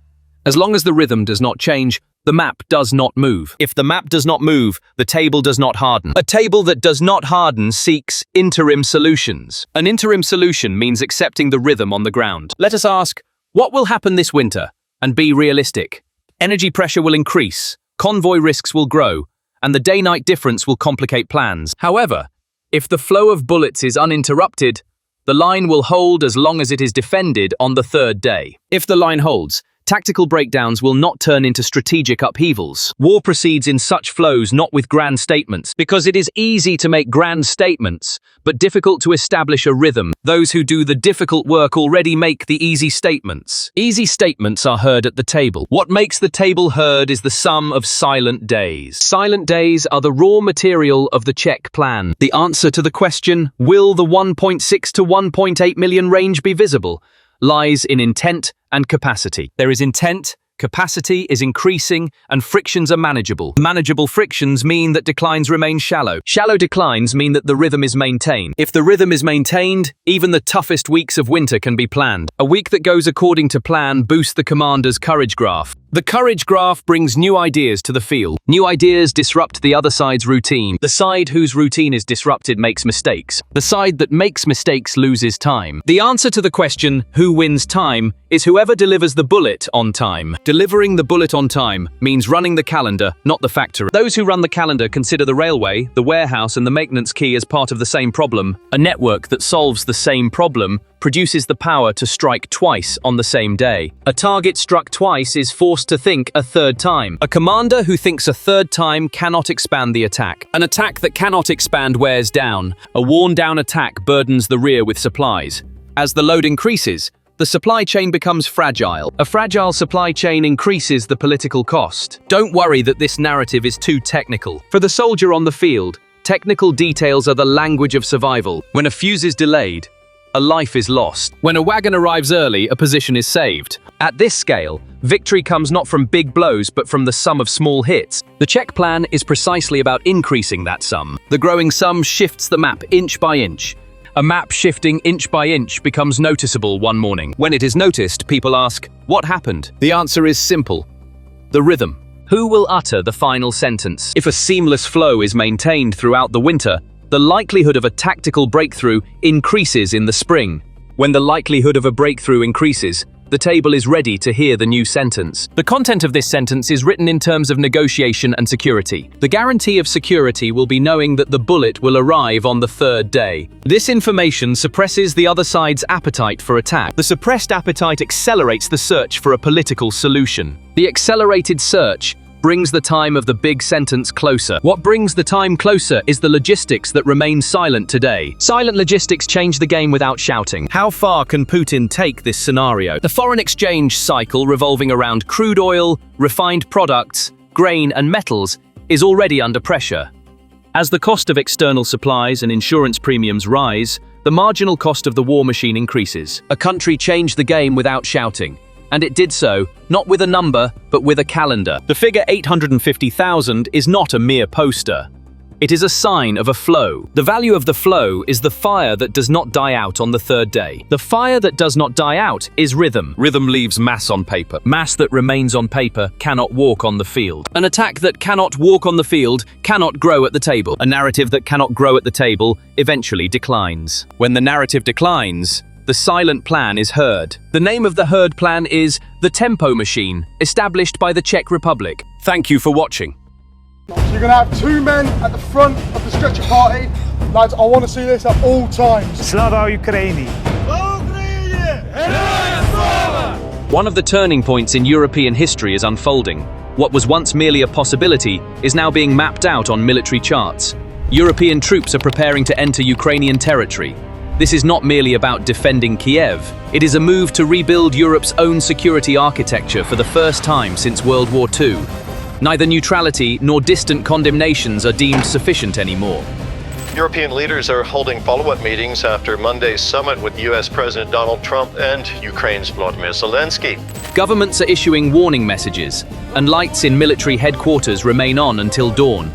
As long as the rhythm does not change, The map does not move. If the map does not move, the table does not harden. A table that does not harden seeks interim solutions. An interim solution means accepting the rhythm on the ground. Let us ask, what will happen this winter? And be realistic. Energy pressure will increase, convoy risks will grow, and the day-night difference will complicate plans. However, if the flow of bullets is uninterrupted, the line will hold as long as it is defended on the third day. If the line holds, tactical breakdowns will not turn into strategic upheavals. War proceeds in such flows, not with grand statements, because it is easy to make grand statements, but difficult to establish a rhythm. Those who do the difficult work already make the easy statements. Easy statements are heard at the table. What makes the table heard is the sum of silent days. Silent days are the raw material of the Czech plan. The answer to the question, will the 1.6 to 1.8 million range be visible, lies in intent and capacity. There is intent, capacity is increasing, and frictions are manageable. Manageable frictions mean that declines remain shallow. Shallow declines mean that the rhythm is maintained. If the rhythm is maintained, even the toughest weeks of winter can be planned. A week that goes according to plan boosts the commander's courage graph. The courage graph brings new ideas to the field. New ideas disrupt the other side's routine. The side whose routine is disrupted makes mistakes. The side that makes mistakes loses time. The answer to the question, who wins time, is whoever delivers the bullet on time. Delivering the bullet on time means running the calendar, not the factory. Those who run the calendar consider the railway, the warehouse, and the maintenance key as part of the same problem. A network that solves the same problem produces the power to strike twice on the same day. A target struck twice is forced to think a third time. A commander who thinks a third time cannot expand the attack. An attack that cannot expand wears down. A worn-down attack burdens the rear with supplies. As the load increases, the supply chain becomes fragile. A fragile supply chain increases the political cost. Don't worry that this narrative is too technical. For the soldier on the field, technical details are the language of survival. When a fuse is delayed, a life is lost. When a wagon arrives early, a position is saved. At this scale, victory comes not from big blows but from the sum of small hits. The Czech plan is precisely about increasing that sum. The growing sum shifts the map inch by inch. A map shifting inch by inch becomes noticeable one morning. When it is noticed, people ask, what happened? The answer is simple. The rhythm. Who will utter the final sentence? If a seamless flow is maintained throughout the winter, the likelihood of a tactical breakthrough increases in the spring. When the likelihood of a breakthrough increases, the table is ready to hear the new sentence. The content of this sentence is written in terms of negotiation and security. The guarantee of security will be knowing that the bullet will arrive on the third day. This information suppresses the other side's appetite for attack. The suppressed appetite accelerates the search for a political solution. The accelerated search brings the time of the big sentence closer. What brings the time closer is the logistics that remain silent today. Silent logistics change the game without shouting. How far can Putin take this scenario? The foreign exchange cycle revolving around crude oil, refined products, grain and metals is already under pressure. As the cost of external supplies and insurance premiums rise, the marginal cost of the war machine increases. A country changed the game without shouting. And it did so, not with a number, but with a calendar. The figure 850,000 is not a mere poster. It is a sign of a flow. The value of the flow is the fire that does not die out on the third day. The fire that does not die out is rhythm. Rhythm leaves mass on paper. Mass that remains on paper cannot walk on the field. An attack that cannot walk on the field cannot grow at the table. A narrative that cannot grow at the table eventually declines. When the narrative declines, the silent plan is heard. The name of the heard plan is the Tempo Machine, established by the Czech Republic. Thank you for watching. So you're going to have two men at the front of the stretcher party. Lads, I want to see this at all times. Slava Ukraini. One of the turning points in European history is unfolding. What was once merely a possibility is now being mapped out on military charts. European troops are preparing to enter Ukrainian territory. This is not merely about defending Kiev. It is a move to rebuild Europe's own security architecture for the first time since World War II. Neither neutrality nor distant condemnations are deemed sufficient anymore. European leaders are holding follow-up meetings after Monday's summit with US President Donald Trump and Ukraine's Volodymyr Zelensky. Governments are issuing warning messages, and lights in military headquarters remain on until dawn.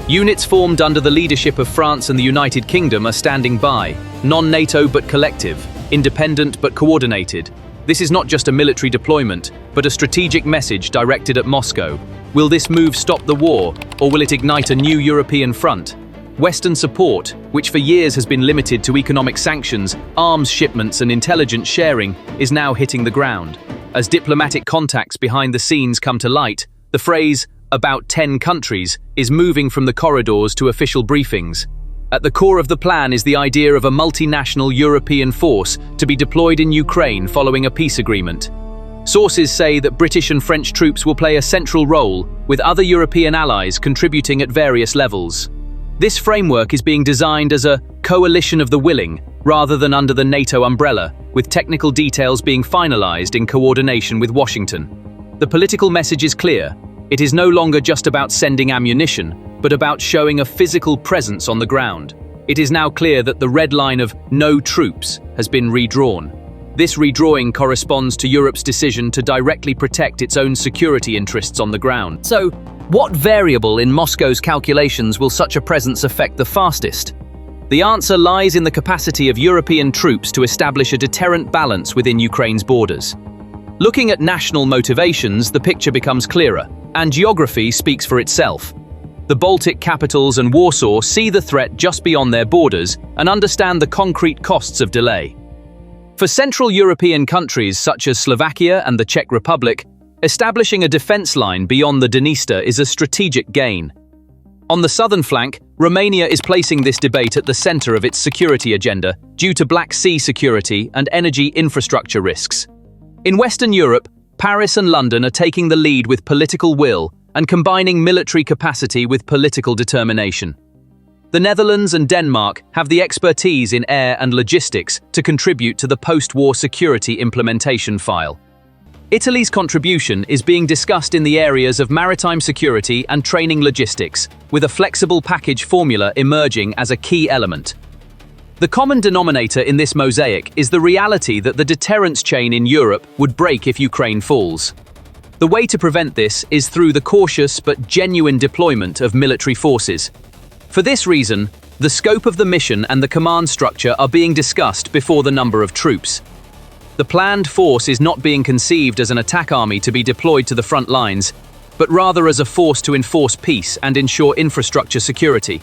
Units formed under the leadership of France and the United Kingdom are standing by, non-NATO but collective, independent but coordinated. This is not just a military deployment, but a strategic message directed at Moscow. Will this move stop the war, or will it ignite a new European front? Western support, which for years has been limited to economic sanctions, arms shipments and intelligence sharing, is now hitting the ground. As diplomatic contacts behind the scenes come to light, the phrase, "about 10 countries," is moving from the corridors to official briefings. At the core of the plan is the idea of a multinational European force to be deployed in Ukraine following a peace agreement. Sources say that British and French troops will play a central role, with other European allies contributing at various levels. This framework is being designed as a coalition of the willing, rather than under the NATO umbrella, with technical details being finalized in coordination with Washington. The political message is clear. It is no longer just about sending ammunition, but about showing a physical presence on the ground. It is now clear that the red line of no troops has been redrawn. This redrawing corresponds to Europe's decision to directly protect its own security interests on the ground. So, what variable in Moscow's calculations will such a presence affect the fastest? The answer lies in the capacity of European troops to establish a deterrent balance within Ukraine's borders. Looking at national motivations, the picture becomes clearer, and geography speaks for itself. The Baltic capitals and Warsaw see the threat just beyond their borders and understand the concrete costs of delay. For Central European countries such as Slovakia and the Czech Republic, establishing a defense line beyond the Dniester is a strategic gain. On the southern flank, Romania is placing this debate at the center of its security agenda due to Black Sea security and energy infrastructure risks. In Western Europe, Paris and London are taking the lead with political will and combining military capacity with political determination. The Netherlands and Denmark have the expertise in air and logistics to contribute to the post-war security implementation file. Italy's contribution is being discussed in the areas of maritime security and training logistics, with a flexible package formula emerging as a key element. The common denominator in this mosaic is the reality that the deterrence chain in Europe would break if Ukraine falls. The way to prevent this is through the cautious but genuine deployment of military forces. For this reason, the scope of the mission and the command structure are being discussed before the number of troops. The planned force is not being conceived as an attack army to be deployed to the front lines, but rather as a force to enforce peace and ensure infrastructure security.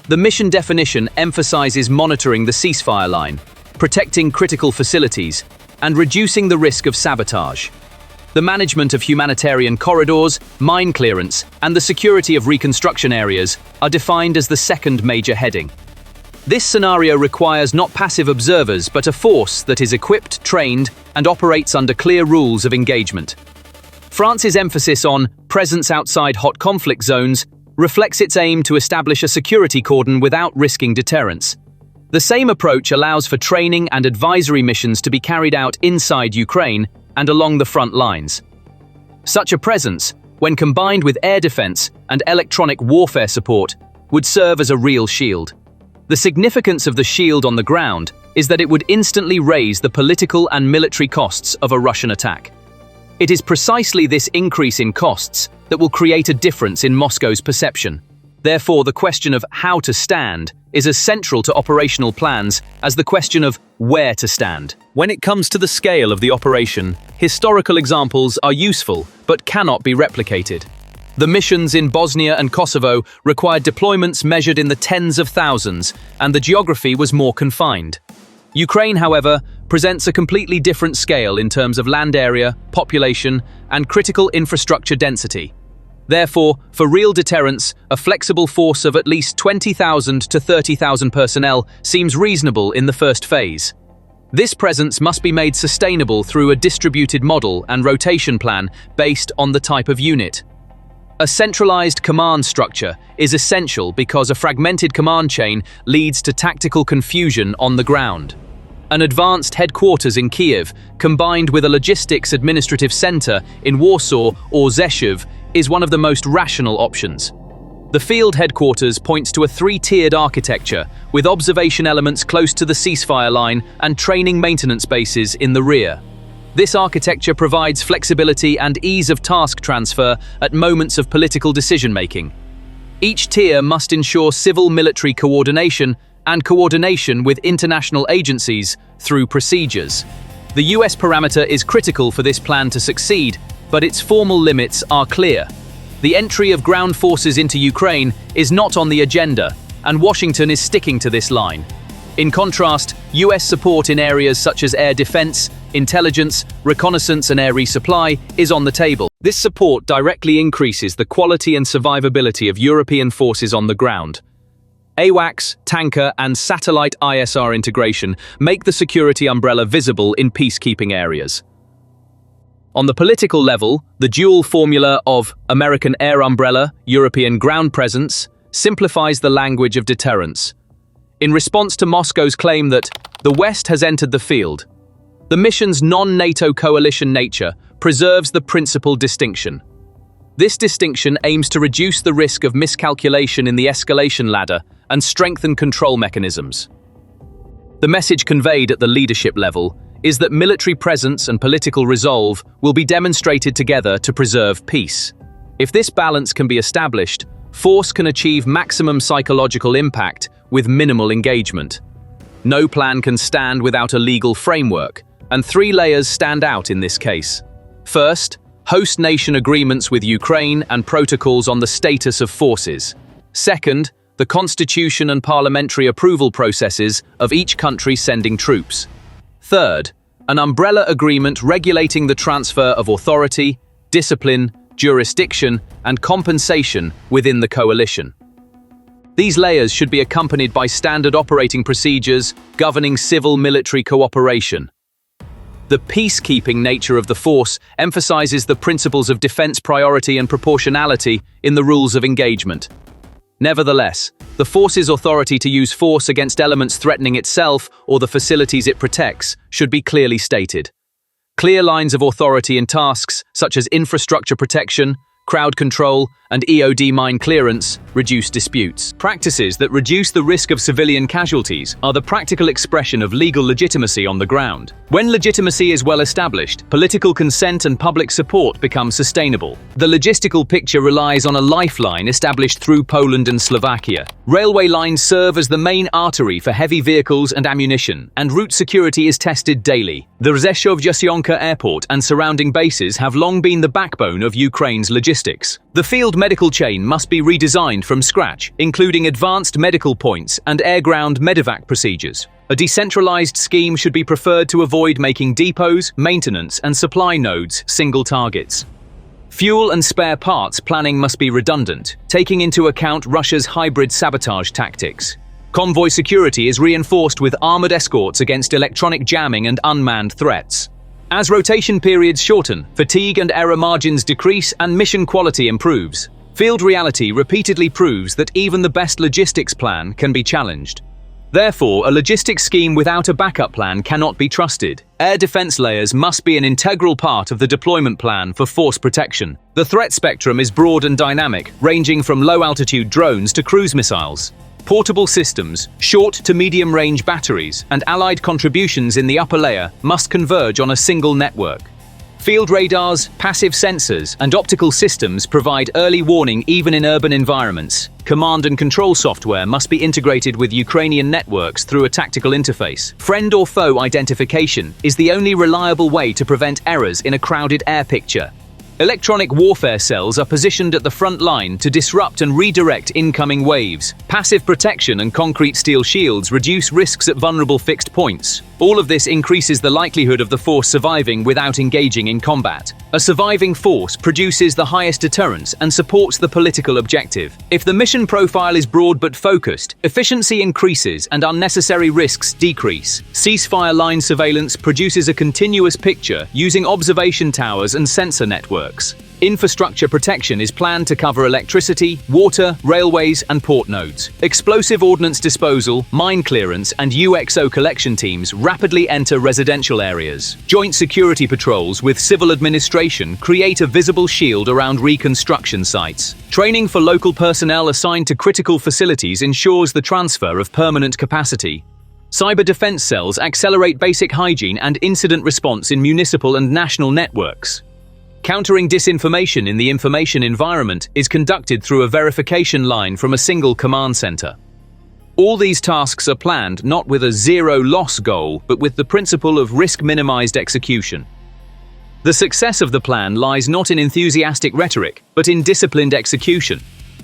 The mission definition emphasizes monitoring the ceasefire line, protecting critical facilities, and reducing the risk of sabotage. The management of humanitarian corridors, mine clearance, and the security of reconstruction areas are defined as the second major heading. This scenario requires not passive observers, but a force that is equipped, trained, and operates under clear rules of engagement. France's emphasis on presence outside hot conflict zones reflects its aim to establish a security cordon without risking deterrence. The same approach allows for training and advisory missions to be carried out inside Ukraine and along the front lines. Such a presence, when combined with air defense and electronic warfare support, would serve as a real shield. The significance of the shield on the ground is that it would instantly raise the political and military costs of a Russian attack. It is precisely this increase in costs that will create a difference in Moscow's perception. Therefore, the question of how to stand is as central to operational plans as the question of where to stand. When it comes to the scale of the operation, historical examples are useful but cannot be replicated. The missions in Bosnia and Kosovo required deployments measured in the tens of thousands, and the geography was more confined. Ukraine, however, presents a completely different scale in terms of land area, population, and critical infrastructure density. Therefore, for real deterrence, a flexible force of at least 20,000 to 30,000 personnel seems reasonable in the first phase. This presence must be made sustainable through a distributed model and rotation plan based on the type of unit. A centralized command structure is essential because a fragmented command chain leads to tactical confusion on the ground. An advanced headquarters in Kiev, combined with a logistics administrative center in Warsaw or Rzeszów, is one of the most rational options. The field headquarters points to a three-tiered architecture, with observation elements close to the ceasefire line and training maintenance bases in the rear. This architecture provides flexibility and ease of task transfer at moments of political decision-making. Each tier must ensure civil-military coordination and coordination with international agencies through procedures. The US parameter is critical for this plan to succeed, but its formal limits are clear. The entry of ground forces into Ukraine is not on the agenda, and Washington is sticking to this line. In contrast, US support in areas such as air defense, intelligence, reconnaissance and air resupply is on the table. This support directly increases the quality and survivability of European forces on the ground. AWACS, tanker and satellite ISR integration make the security umbrella visible in peacekeeping areas. On the political level, the dual formula of American air umbrella, European ground presence simplifies the language of deterrence. In response to Moscow's claim that the West has entered the field, the mission's non-NATO coalition nature preserves the principal distinction. This distinction aims to reduce the risk of miscalculation in the escalation ladder and strengthen control mechanisms. The message conveyed at the leadership level is that military presence and political resolve will be demonstrated together to preserve peace. If this balance can be established, force can achieve maximum psychological impact with minimal engagement. No plan can stand without a legal framework, and three layers stand out in this case. First, host nation agreements with Ukraine and protocols on the status of forces. Second, the constitution and parliamentary approval processes of each country sending troops. Third, an umbrella agreement regulating the transfer of authority, discipline, jurisdiction, and compensation within the coalition. These layers should be accompanied by standard operating procedures governing civil-military cooperation. The peacekeeping nature of the force emphasizes the principles of defense priority and proportionality in the rules of engagement. Nevertheless, the force's authority to use force against elements threatening itself or the facilities it protects should be clearly stated. Clear lines of authority in tasks such as infrastructure protection, crowd control, and EOD mine clearance reduce disputes. Practices that reduce the risk of civilian casualties are the practical expression of legal legitimacy on the ground. When legitimacy is well established, political consent and public support become sustainable. The logistical picture relies on a lifeline established through Poland and Slovakia. Railway lines serve as the main artery for heavy vehicles and ammunition, and route security is tested daily. The Rzeszów-Jasionka airport and surrounding bases have long been the backbone of Ukraine's logistics. The field medical chain must be redesigned from scratch, including advanced medical points and air-ground medevac procedures. A decentralized scheme should be preferred to avoid making depots, maintenance, and supply nodes single targets. Fuel and spare parts planning must be redundant, taking into account Russia's hybrid sabotage tactics. Convoy security is reinforced with armored escorts against electronic jamming and unmanned threats. As rotation periods shorten, fatigue and error margins decrease and mission quality improves. Field reality repeatedly proves that even the best logistics plan can be challenged. Therefore, a logistics scheme without a backup plan cannot be trusted. Air defense layers must be an integral part of the deployment plan for force protection. The threat spectrum is broad and dynamic, ranging from low-altitude drones to cruise missiles. Portable systems, short to medium-range batteries, and allied contributions in the upper layer must converge on a single network. Field radars, passive sensors, and optical systems provide early warning even in urban environments. Command and control software must be integrated with Ukrainian networks through a tactical interface. Friend or foe identification is the only reliable way to prevent errors in a crowded air picture. Electronic warfare cells are positioned at the front line to disrupt and redirect incoming waves. Passive protection and concrete steel shields reduce risks at vulnerable fixed points. All of this increases the likelihood of the force surviving without engaging in combat. A surviving force produces the highest deterrence and supports the political objective. If the mission profile is broad but focused, efficiency increases and unnecessary risks decrease. Ceasefire line surveillance produces a continuous picture using observation towers and sensor networks. Infrastructure protection is planned to cover electricity, water, railways, and port nodes. Explosive ordnance disposal, mine clearance, and UXO collection teams rapidly enter residential areas. Joint security patrols with civil administration create a visible shield around reconstruction sites. Training for local personnel assigned to critical facilities ensures the transfer of permanent capacity. Cyber defense cells accelerate basic hygiene and incident response in municipal and national networks. Countering disinformation in the information environment is conducted through a verification line from a single command center. All these tasks are planned not with a zero-loss goal, but with the principle of risk-minimized execution. The success of the plan lies not in enthusiastic rhetoric, but in disciplined execution.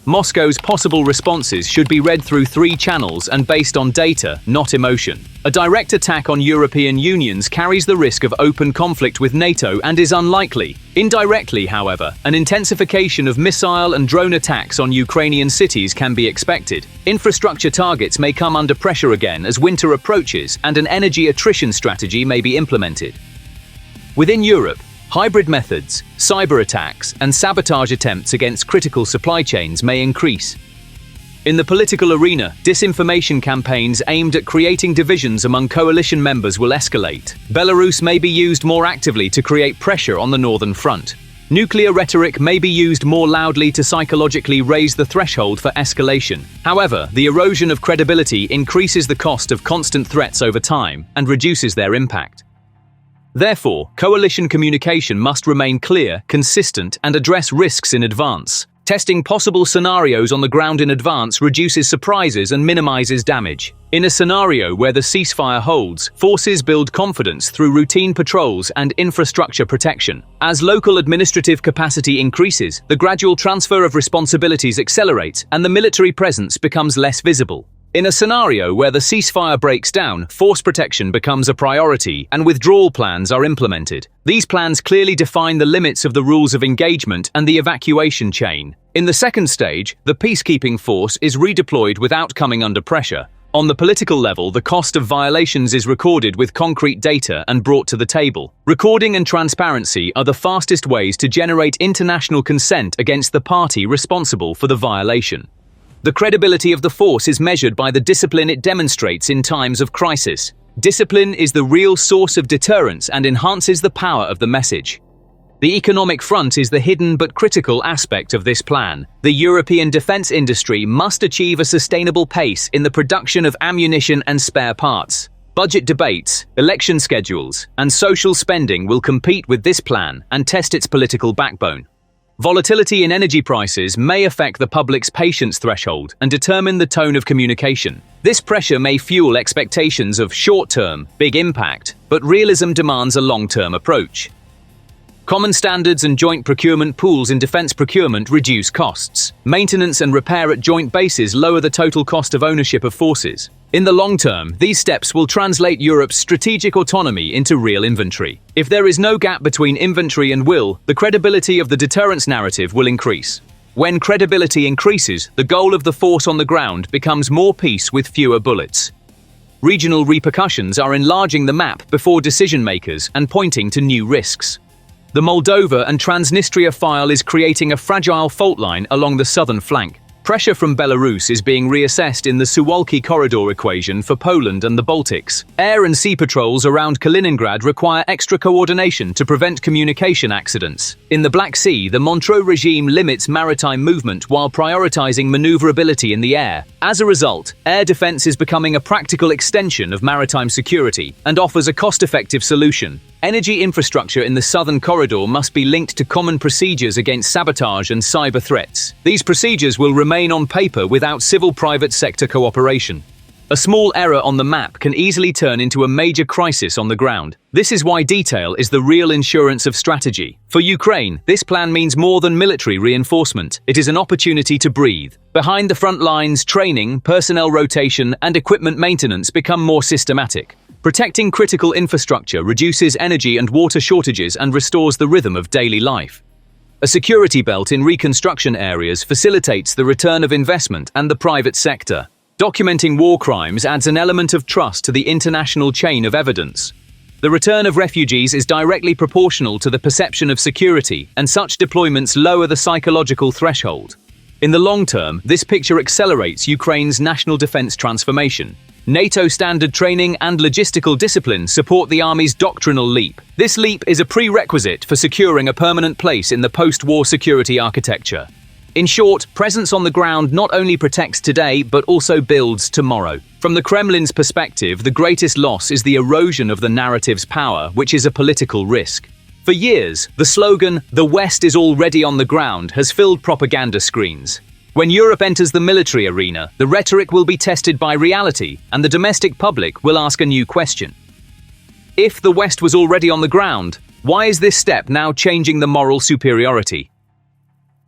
Moscow's possible responses should be read through 3 channels and based on data, not emotion. A direct attack on European unions carries the risk of open conflict with NATO and is unlikely. Indirectly, however, an intensification of missile and drone attacks on Ukrainian cities can be expected. Infrastructure targets may come under pressure again as winter approaches, and an energy attrition strategy may be implemented. Within Europe, hybrid methods, cyber attacks, and sabotage attempts against critical supply chains may increase. In the political arena, disinformation campaigns aimed at creating divisions among coalition members will escalate. Belarus may be used more actively to create pressure on the northern front. Nuclear rhetoric may be used more loudly to psychologically raise the threshold for escalation. However, the erosion of credibility increases the cost of constant threats over time and reduces their impact. Therefore, coalition communication must remain clear, consistent, and address risks in advance. Testing possible scenarios on the ground in advance reduces surprises and minimizes damage. In a scenario where the ceasefire holds, forces build confidence through routine patrols and infrastructure protection. As local administrative capacity increases, the gradual transfer of responsibilities accelerates and the military presence becomes less visible. In a scenario where the ceasefire breaks down, force protection becomes a priority and withdrawal plans are implemented. These plans clearly define the limits of the rules of engagement and the evacuation chain. In the second stage, the peacekeeping force is redeployed without coming under pressure. On the political level, the cost of violations is recorded with concrete data and brought to the table. Recording and transparency are the fastest ways to generate international consent against the party responsible for the violation. The credibility of the force is measured by the discipline it demonstrates in times of crisis. Discipline is the real source of deterrence and enhances the power of the message. The economic front is the hidden but critical aspect of this plan. The European defense industry must achieve a sustainable pace in the production of ammunition and spare parts. Budget debates, election schedules, and social spending will compete with this plan and test its political backbone. Volatility in energy prices may affect the public's patience threshold and determine the tone of communication. This pressure may fuel expectations of short-term, big impact, but realism demands a long-term approach. Common standards and joint procurement pools in defense procurement reduce costs. Maintenance and repair at joint bases lower the total cost of ownership of forces. In the long term, these steps will translate Europe's strategic autonomy into real inventory. If there is no gap between inventory and will, the credibility of the deterrence narrative will increase. When credibility increases, the goal of the force on the ground becomes more peace with fewer bullets. Regional repercussions are enlarging the map before decision makers and pointing to new risks. The Moldova and Transnistria file is creating a fragile fault line along the southern flank. Pressure from Belarus is being reassessed in the Suwalki corridor equation for Poland and the Baltics. Air and sea patrols around Kaliningrad require extra coordination to prevent communication accidents. In the Black Sea, the Montreux regime limits maritime movement while prioritizing maneuverability in the air. As a result, air defense is becoming a practical extension of maritime security and offers a cost-effective solution. Energy infrastructure in the southern corridor must be linked to common procedures against sabotage and cyber threats. These procedures will remain on paper without civil-private sector cooperation. A small error on the map can easily turn into a major crisis on the ground. This is why detail is the real insurance of strategy. For Ukraine, this plan means more than military reinforcement. It is an opportunity to breathe. Behind the front lines, training, personnel rotation, and equipment maintenance become more systematic. Protecting critical infrastructure reduces energy and water shortages and restores the rhythm of daily life. A security belt in reconstruction areas facilitates the return of investment and the private sector. Documenting war crimes adds an element of trust to the international chain of evidence. The return of refugees is directly proportional to the perception of security, and such deployments lower the psychological threshold. In the long term, this picture accelerates Ukraine's national defense transformation. NATO standard training and logistical discipline support the Army's doctrinal leap. This leap is a prerequisite for securing a permanent place in the post-war security architecture. In short, presence on the ground not only protects today but also builds tomorrow. From the Kremlin's perspective, the greatest loss is the erosion of the narrative's power, which is a political risk. For years, the slogan, "The West is already on the ground," has filled propaganda screens. When Europe enters the military arena, the rhetoric will be tested by reality, and the domestic public will ask a new question. If the West was already on the ground, why is this step now changing the moral superiority?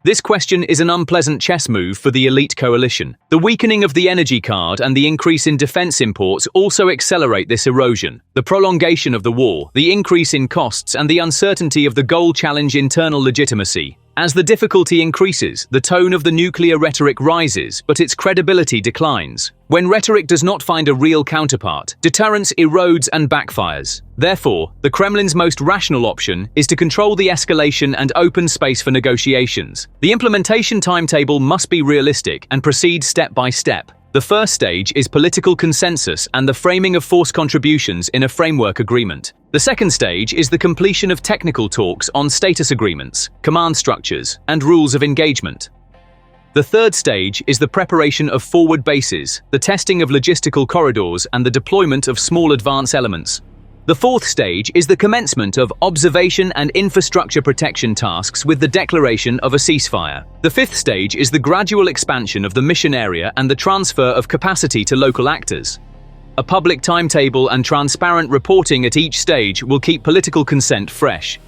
This question is an unpleasant chess move for the elite coalition. The weakening of the energy card and the increase in defense imports also accelerate this erosion. The prolongation of the war, the increase in costs, and the uncertainty of the goal challenge internal legitimacy. As the difficulty increases, the tone of the nuclear rhetoric rises, but its credibility declines. When rhetoric does not find a real counterpart, deterrence erodes and backfires. Therefore, the Kremlin's most rational option is to control the escalation and open space for negotiations. The implementation timetable must be realistic and proceed step by step. The first stage is political consensus and the framing of force contributions in a framework agreement. The second stage is the completion of technical talks on status agreements, command structures, and rules of engagement. The third stage is the preparation of forward bases, the testing of logistical corridors, and the deployment of small advance elements. The fourth stage is the commencement of observation and infrastructure protection tasks with the declaration of a ceasefire. The fifth stage is the gradual expansion of the mission area and the transfer of capacity to local actors. A public timetable and transparent reporting at each stage will keep political consent fresh.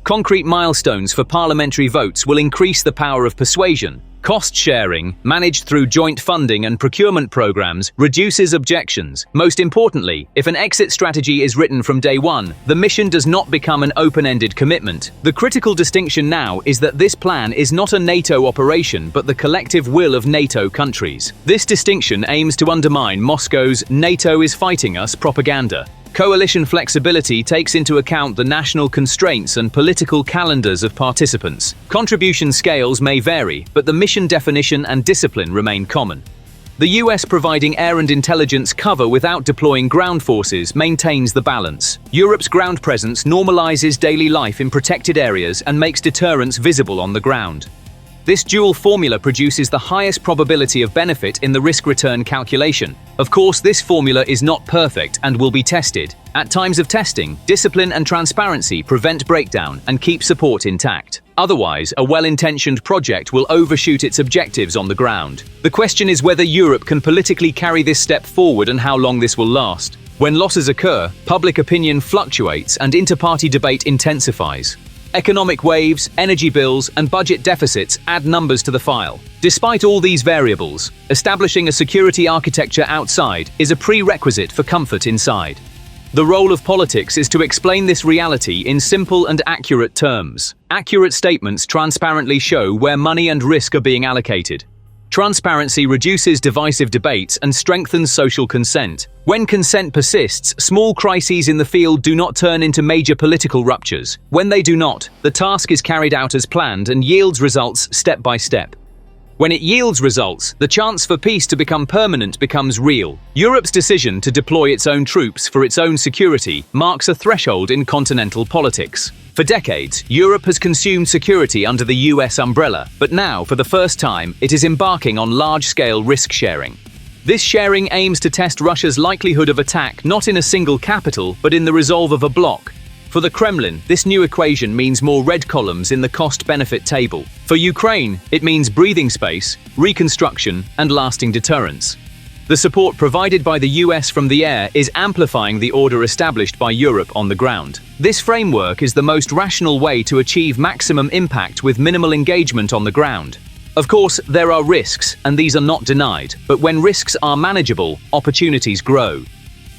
Concrete milestones for parliamentary votes will increase the power of persuasion. Cost sharing, managed through joint funding and procurement programs, reduces objections. Most importantly, if an exit strategy is written from day one, the mission does not become an open-ended commitment. The critical distinction now is that this plan is not a NATO operation, but the collective will of NATO countries. This distinction aims to undermine Moscow's "NATO is fighting us" propaganda. Coalition flexibility takes into account the national constraints and political calendars of participants. Contribution scales may vary, but the mission definition and discipline remain common. The US providing air and intelligence cover without deploying ground forces maintains the balance. Europe's ground presence normalizes daily life in protected areas and makes deterrence visible on the ground. This dual formula produces the highest probability of benefit in the risk-return calculation. Of course, this formula is not perfect and will be tested. At times of testing, discipline and transparency prevent breakdown and keep support intact. Otherwise, a well-intentioned project will overshoot its objectives on the ground. The question is whether Europe can politically carry this step forward and how long this will last. When losses occur, public opinion fluctuates and inter-party debate intensifies. Economic waves, energy bills, and budget deficits add numbers to the file. Despite all these variables, establishing a security architecture outside is a prerequisite for comfort inside. The role of politics is to explain this reality in simple and accurate terms. Accurate statements transparently show where money and risk are being allocated. Transparency reduces divisive debates and strengthens social consent. When consent persists, small crises in the field do not turn into major political ruptures. When they do not, the task is carried out as planned and yields results step by step. When it yields results, the chance for peace to become permanent becomes real. Europe's decision to deploy its own troops for its own security marks a threshold in continental politics. For decades, Europe has consumed security under the US umbrella, but now, for the first time, it is embarking on large-scale risk-sharing. This sharing aims to test Russia's likelihood of attack not in a single capital, but in the resolve of a bloc. For the Kremlin, this new equation means more red columns in the cost-benefit table. For Ukraine, it means breathing space, reconstruction, and lasting deterrence. The support provided by the US from the air is amplifying the order established by Europe on the ground. This framework is the most rational way to achieve maximum impact with minimal engagement on the ground. Of course, there are risks, and these are not denied, but when risks are manageable, opportunities grow.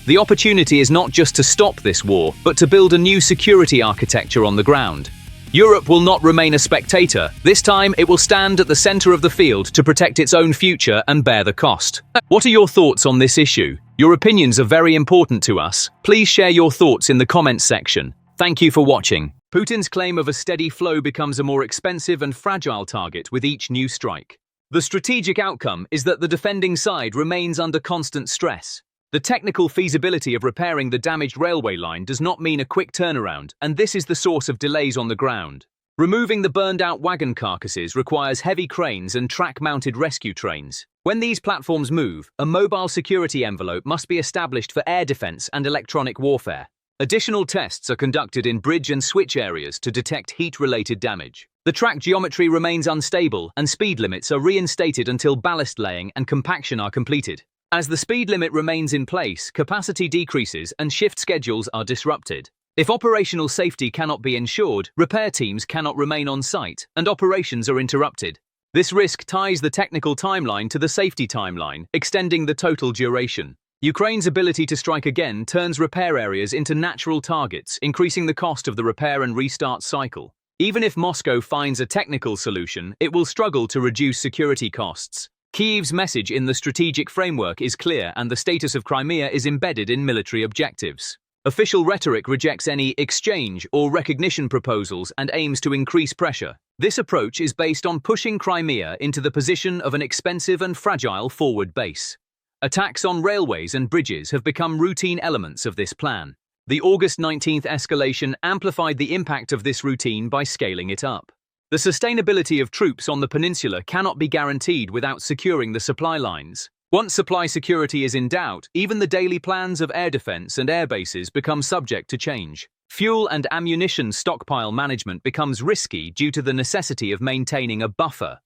The opportunity is not just to stop this war, but to build a new security architecture on the ground. Europe will not remain a spectator. This time, it will stand at the center of the field to protect its own future and bear the cost. What are your thoughts on this issue? Your opinions are very important to us. Please share your thoughts in the comments section. Thank you for watching. Putin's claim of a steady flow becomes a more expensive and fragile target with each new strike. The strategic outcome is that the defending side remains under constant stress. The technical feasibility of repairing the damaged railway line does not mean a quick turnaround, and this is the source of delays on the ground. Removing the burned-out wagon carcasses requires heavy cranes and track-mounted rescue trains. When these platforms move, a mobile security envelope must be established for air defense and electronic warfare. Additional tests are conducted in bridge and switch areas to detect heat-related damage. The track geometry remains unstable and speed limits are reinstated until ballast laying and compaction are completed. As the speed limit remains in place, capacity decreases and shift schedules are disrupted. If operational safety cannot be ensured, repair teams cannot remain on site and operations are interrupted. This risk ties the technical timeline to the safety timeline, extending the total duration. Ukraine's ability to strike again turns repair areas into natural targets, increasing the cost of the repair and restart cycle. Even if Moscow finds a technical solution, it will struggle to reduce security costs. Kyiv's message in the strategic framework is clear and the status of Crimea is embedded in military objectives. Official rhetoric rejects any exchange or recognition proposals and aims to increase pressure. This approach is based on pushing Crimea into the position of an expensive and fragile forward base. Attacks on railways and bridges have become routine elements of this plan. The August 19th escalation amplified the impact of this routine by scaling it up. The sustainability of troops on the peninsula cannot be guaranteed without securing the supply lines. Once supply security is in doubt, even the daily plans of air defense and air bases become subject to change. Fuel and ammunition stockpile management becomes risky due to the necessity of maintaining a buffer.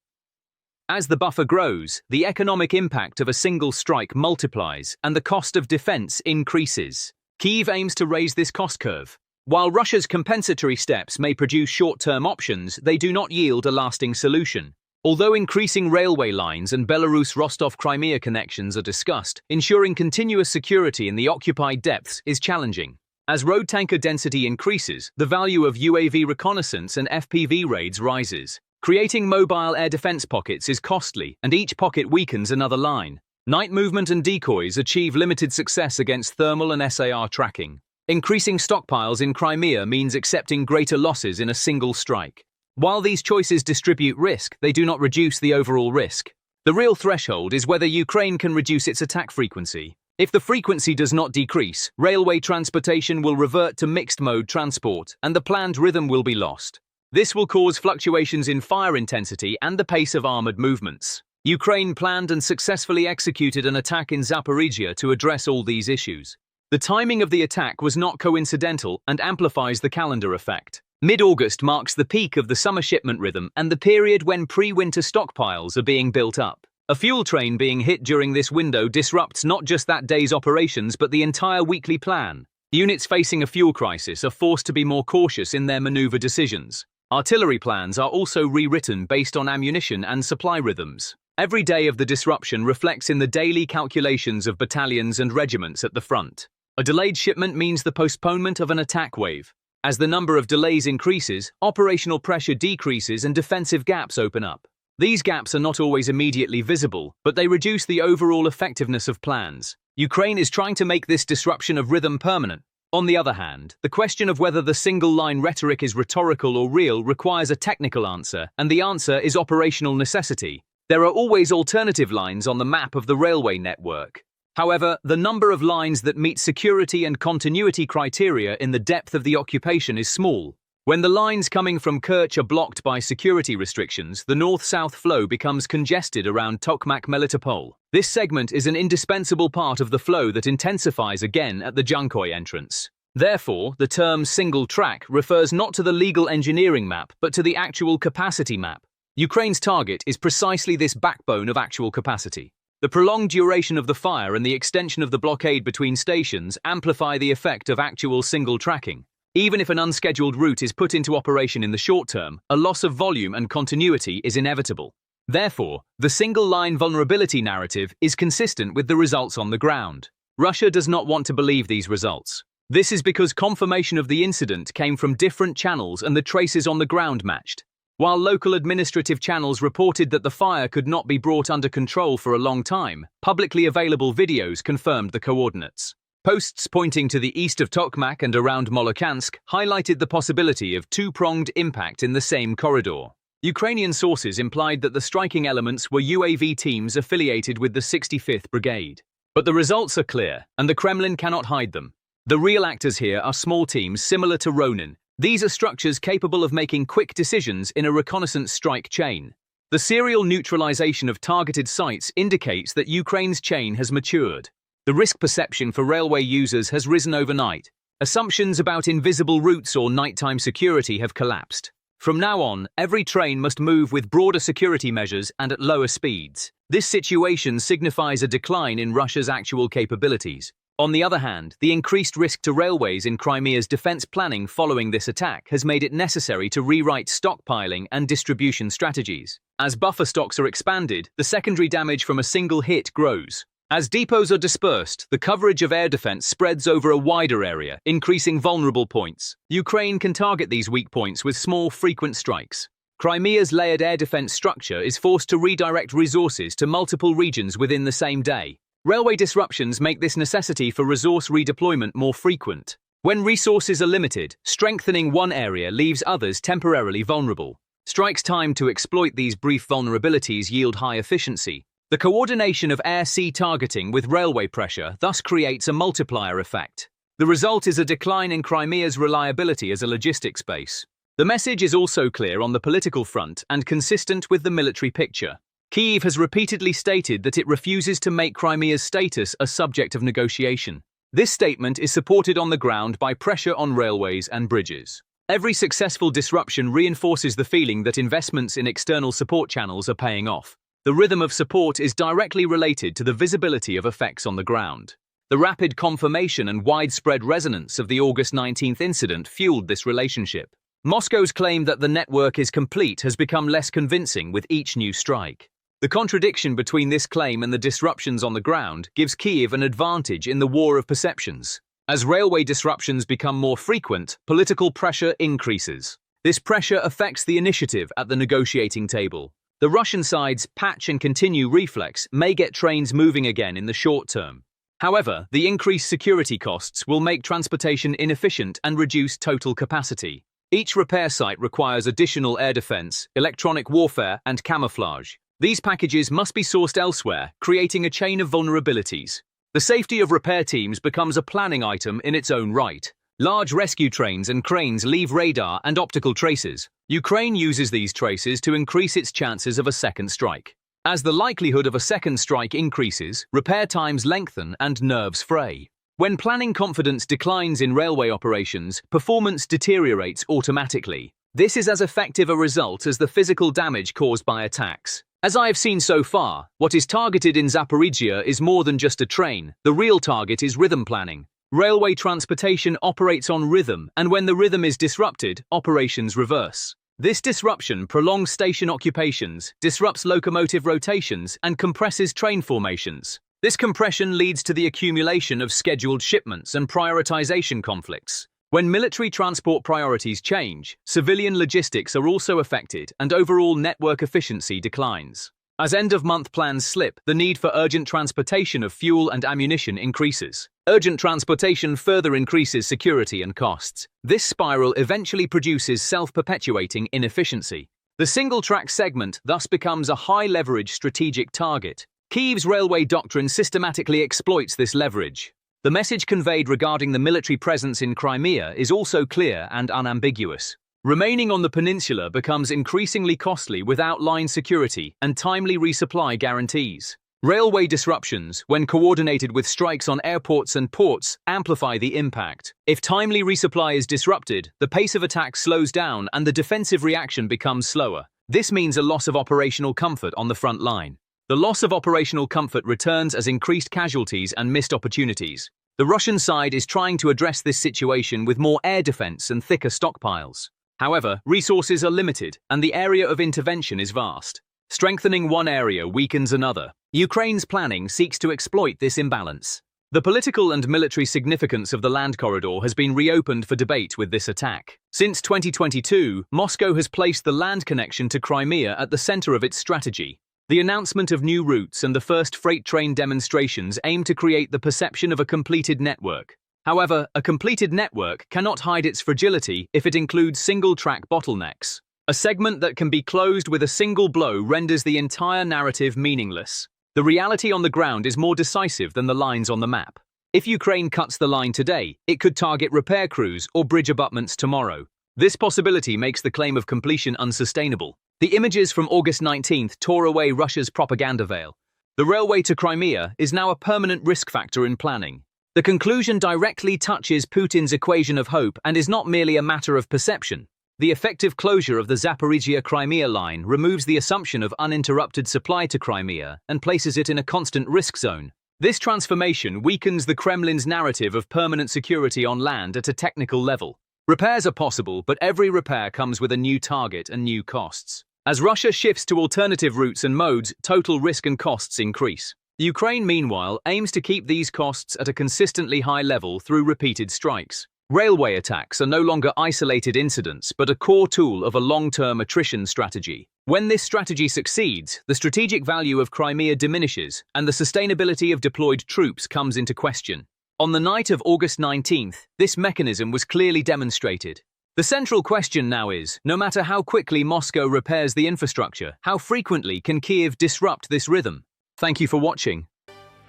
As the buffer grows, the economic impact of a single strike multiplies and the cost of defense increases. Kyiv aims to raise this cost curve. While Russia's compensatory steps may produce short-term options, they do not yield a lasting solution. Although increasing railway lines and Belarus-Rostov-Crimea connections are discussed, ensuring continuous security in the occupied depths is challenging. As road tanker density increases, the value of UAV reconnaissance and FPV raids rises. Creating mobile air defense pockets is costly, and each pocket weakens another line. Night movement and decoys achieve limited success against thermal and SAR tracking. Increasing stockpiles in Crimea means accepting greater losses in a single strike. While these choices distribute risk, they do not reduce the overall risk. The real threshold is whether Ukraine can reduce its attack frequency. If the frequency does not decrease, railway transportation will revert to mixed-mode transport, and the planned rhythm will be lost. This will cause fluctuations in fire intensity and the pace of armored movements. Ukraine planned and successfully executed an attack in Zaporizhia to address all these issues. The timing of the attack was not coincidental and amplifies the calendar effect. Mid-August marks the peak of the summer shipment rhythm and the period when pre-winter stockpiles are being built up. A fuel train being hit during this window disrupts not just that day's operations but the entire weekly plan. Units facing a fuel crisis are forced to be more cautious in their maneuver decisions. Artillery plans are also rewritten based on ammunition and supply rhythms. Every day of the disruption reflects in the daily calculations of battalions and regiments at the front. A delayed shipment means the postponement of an attack wave. As the number of delays increases, operational pressure decreases and defensive gaps open up. These gaps are not always immediately visible, but they reduce the overall effectiveness of plans. Ukraine is trying to make this disruption of rhythm permanent. On the other hand, the question of whether the single-line rhetoric is rhetorical or real requires a technical answer, and the answer is operational necessity. There are always alternative lines on the map of the railway network. However, the number of lines that meet security and continuity criteria in the depth of the occupation is small. When the lines coming from Kerch are blocked by security restrictions, the north-south flow becomes congested around Tokmak-Melitopol. This segment is an indispensable part of the flow that intensifies again at the Junkoy entrance. Therefore, the term single track refers not to the legal engineering map, but to the actual capacity map. Ukraine's target is precisely this backbone of actual capacity. The prolonged duration of the fire and the extension of the blockade between stations amplify the effect of actual single tracking. Even if an unscheduled route is put into operation in the short term, a loss of volume and continuity is inevitable. Therefore, the single-line vulnerability narrative is consistent with the results on the ground. Russia does not want to believe these results. This is because confirmation of the incident came from different channels and the traces on the ground matched. While local administrative channels reported that the fire could not be brought under control for a long time, publicly available videos confirmed the coordinates. Posts pointing to the east of Tokmak and around Molokhansk highlighted the possibility of two-pronged impact in the same corridor. Ukrainian sources implied that the striking elements were UAV teams affiliated with the 65th Brigade. But the results are clear, and the Kremlin cannot hide them. The real actors here are small teams similar to Ronin. These are structures capable of making quick decisions in a reconnaissance strike chain. The serial neutralization of targeted sites indicates that Ukraine's chain has matured. The risk perception for railway users has risen overnight. Assumptions about invisible routes or nighttime security have collapsed. From now on, every train must move with broader security measures and at lower speeds. This situation signifies a decline in Russia's actual capabilities. On the other hand, the increased risk to railways in Crimea's defense planning following this attack has made it necessary to rewrite stockpiling and distribution strategies. As buffer stocks are expanded, the secondary damage from a single hit grows. As depots are dispersed, the coverage of air defense spreads over a wider area, increasing vulnerable points. Ukraine can target these weak points with small, frequent strikes. Crimea's layered air defense structure is forced to redirect resources to multiple regions within the same day. Railway disruptions make this necessity for resource redeployment more frequent. When resources are limited, strengthening one area leaves others temporarily vulnerable. Strikes timed to exploit these brief vulnerabilities yield high efficiency. The coordination of air-sea targeting with railway pressure thus creates a multiplier effect. The result is a decline in Crimea's reliability as a logistics base. The message is also clear on the political front and consistent with the military picture. Kyiv has repeatedly stated that it refuses to make Crimea's status a subject of negotiation. This statement is supported on the ground by pressure on railways and bridges. Every successful disruption reinforces the feeling that investments in external support channels are paying off. The rhythm of support is directly related to the visibility of effects on the ground. The rapid confirmation and widespread resonance of the August 19th incident fueled this relationship. Moscow's claim that the network is complete has become less convincing with each new strike. The contradiction between this claim and the disruptions on the ground gives Kyiv an advantage in the war of perceptions. As railway disruptions become more frequent, political pressure increases. This pressure affects the initiative at the negotiating table. The Russian side's patch and continue reflex may get trains moving again in the short term. However, the increased security costs will make transportation inefficient and reduce total capacity. Each repair site requires additional air defense, electronic warfare, and camouflage. These packages must be sourced elsewhere, creating a chain of vulnerabilities. The safety of repair teams becomes a planning item in its own right. Large rescue trains and cranes leave radar and optical traces. Ukraine uses these traces to increase its chances of a second strike. As the likelihood of a second strike increases, repair times lengthen and nerves fray. When planning confidence declines in railway operations, performance deteriorates automatically. This is as effective a result as the physical damage caused by attacks. As I have seen so far, what is targeted in Zaporizhia is more than just a train. The real target is rhythm planning. Railway transportation operates on rhythm, and when the rhythm is disrupted, operations reverse. This disruption prolongs station occupations, disrupts locomotive rotations, and compresses train formations. This compression leads to the accumulation of scheduled shipments and prioritization conflicts. When military transport priorities change, civilian logistics are also affected and overall network efficiency declines. As end-of-month plans slip, the need for urgent transportation of fuel and ammunition increases. Urgent transportation further increases security and costs. This spiral eventually produces self-perpetuating inefficiency. The single-track segment thus becomes a high-leverage strategic target. Kyiv's railway doctrine systematically exploits this leverage. The message conveyed regarding the military presence in Crimea is also clear and unambiguous. Remaining on the peninsula becomes increasingly costly without line security and timely resupply guarantees. Railway disruptions, when coordinated with strikes on airports and ports, amplify the impact. If timely resupply is disrupted, the pace of attack slows down and the defensive reaction becomes slower. This means a loss of operational comfort on the front line. The loss of operational comfort returns as increased casualties and missed opportunities. The Russian side is trying to address this situation with more air defense and thicker stockpiles. However, resources are limited, and the area of intervention is vast. Strengthening one area weakens another. Ukraine's planning seeks to exploit this imbalance. The political and military significance of the land corridor has been reopened for debate with this attack. Since 2022, Moscow has placed the land connection to Crimea at the center of its strategy. The announcement of new routes and the first freight train demonstrations aim to create the perception of a completed network. However, a completed network cannot hide its fragility if it includes single-track bottlenecks. A segment that can be closed with a single blow renders the entire narrative meaningless. The reality on the ground is more decisive than the lines on the map. If Ukraine cuts the line today, it could target repair crews or bridge abutments tomorrow. This possibility makes the claim of completion unsustainable. The images from August 19th tore away Russia's propaganda veil. The railway to Crimea is now a permanent risk factor in planning. The conclusion directly touches Putin's equation of hope and is not merely a matter of perception. The effective closure of the Zaporizhia-Crimea line removes the assumption of uninterrupted supply to Crimea and places it in a constant risk zone. This transformation weakens the Kremlin's narrative of permanent security on land at a technical level. Repairs are possible, but every repair comes with a new target and new costs. As Russia shifts to alternative routes and modes, total risk and costs increase. Ukraine, meanwhile, aims to keep these costs at a consistently high level through repeated strikes. Railway attacks are no longer isolated incidents, but a core tool of a long-term attrition strategy. When this strategy succeeds, the strategic value of Crimea diminishes, and the sustainability of deployed troops comes into question. On the night of August 19th, this mechanism was clearly demonstrated. The central question now is, no matter how quickly Moscow repairs the infrastructure, how frequently can Kyiv disrupt this rhythm? Thank you for watching.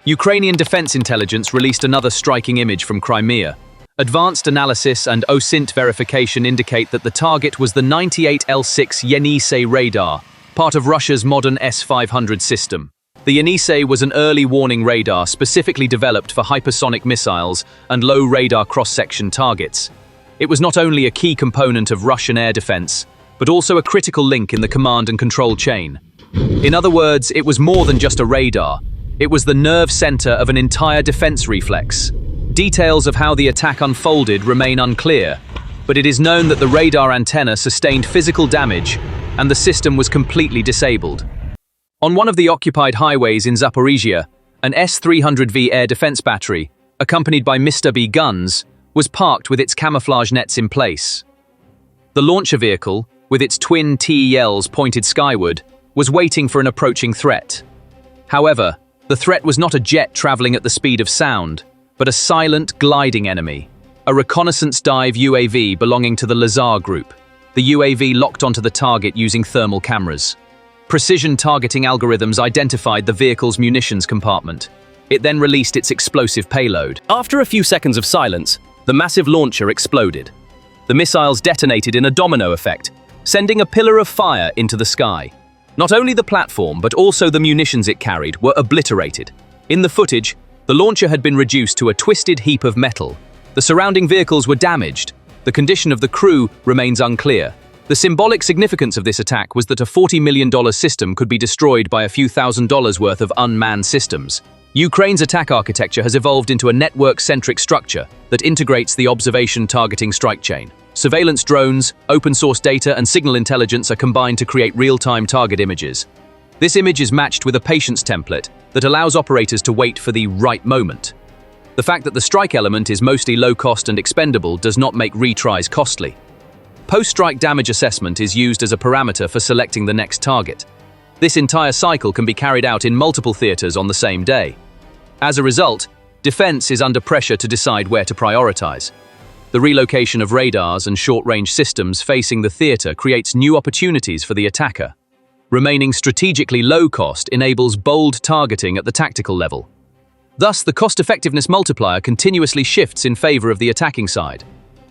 Ukrainian Defense Intelligence released another striking image from Crimea. Advanced analysis and OSINT verification indicate that the target was the 98L6 Yenisei radar, part of Russia's modern S-500 system. The Yenisei was an early warning radar specifically developed for hypersonic missiles and low radar cross-section targets. It was not only a key component of Russian air defense, but also a critical link in the command and control chain. In other words, it was more than just a radar. It was the nerve center of an entire defense reflex. Details of how the attack unfolded remain unclear, but it is known that the radar antenna sustained physical damage and the system was completely disabled. On one of the occupied highways in Zaporizhia, an S-300V air defense battery, accompanied by Mr. B guns, was parked with its camouflage nets in place. The launcher vehicle, with its twin TELs pointed skyward, was waiting for an approaching threat. However, the threat was not a jet traveling at the speed of sound, but a silent, gliding enemy, a reconnaissance dive UAV belonging to the Lazar group. The UAV locked onto the target using thermal cameras. Precision targeting algorithms identified the vehicle's munitions compartment. It then released its explosive payload. After a few seconds of silence, the massive launcher exploded. The missiles detonated in a domino effect, sending a pillar of fire into the sky. Not only the platform, but also the munitions it carried were obliterated. In the footage, the launcher had been reduced to a twisted heap of metal. The surrounding vehicles were damaged. The condition of the crew remains unclear. The symbolic significance of this attack was that a $40 million system could be destroyed by a few $1,000s worth of unmanned systems. Ukraine's attack architecture has evolved into a network-centric structure that integrates the observation-targeting strike chain. Surveillance drones, open-source data, and signal intelligence are combined to create real-time target images. This image is matched with a patience template that allows operators to wait for the right moment. The fact that the strike element is mostly low-cost and expendable does not make retries costly. Post-strike damage assessment is used as a parameter for selecting the next target. This entire cycle can be carried out in multiple theaters on the same day. As a result, defense is under pressure to decide where to prioritize. The relocation of radars and short-range systems facing the theater creates new opportunities for the attacker. Remaining strategically low-cost enables bold targeting at the tactical level. Thus, the cost-effectiveness multiplier continuously shifts in favor of the attacking side.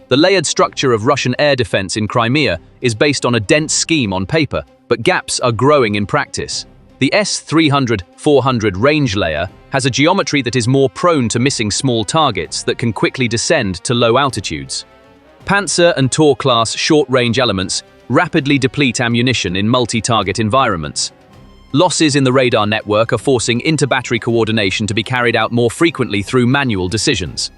The layered structure of Russian air defense in Crimea is based on a dense scheme on paper, but gaps are growing in practice. The S-300-400 range layer has a geometry that is more prone to missing small targets that can quickly descend to low altitudes. Panzer and Tor-class short-range elements rapidly deplete ammunition in multi-target environments. Losses in the radar network are forcing inter-battery coordination to be carried out more frequently through manual decisions.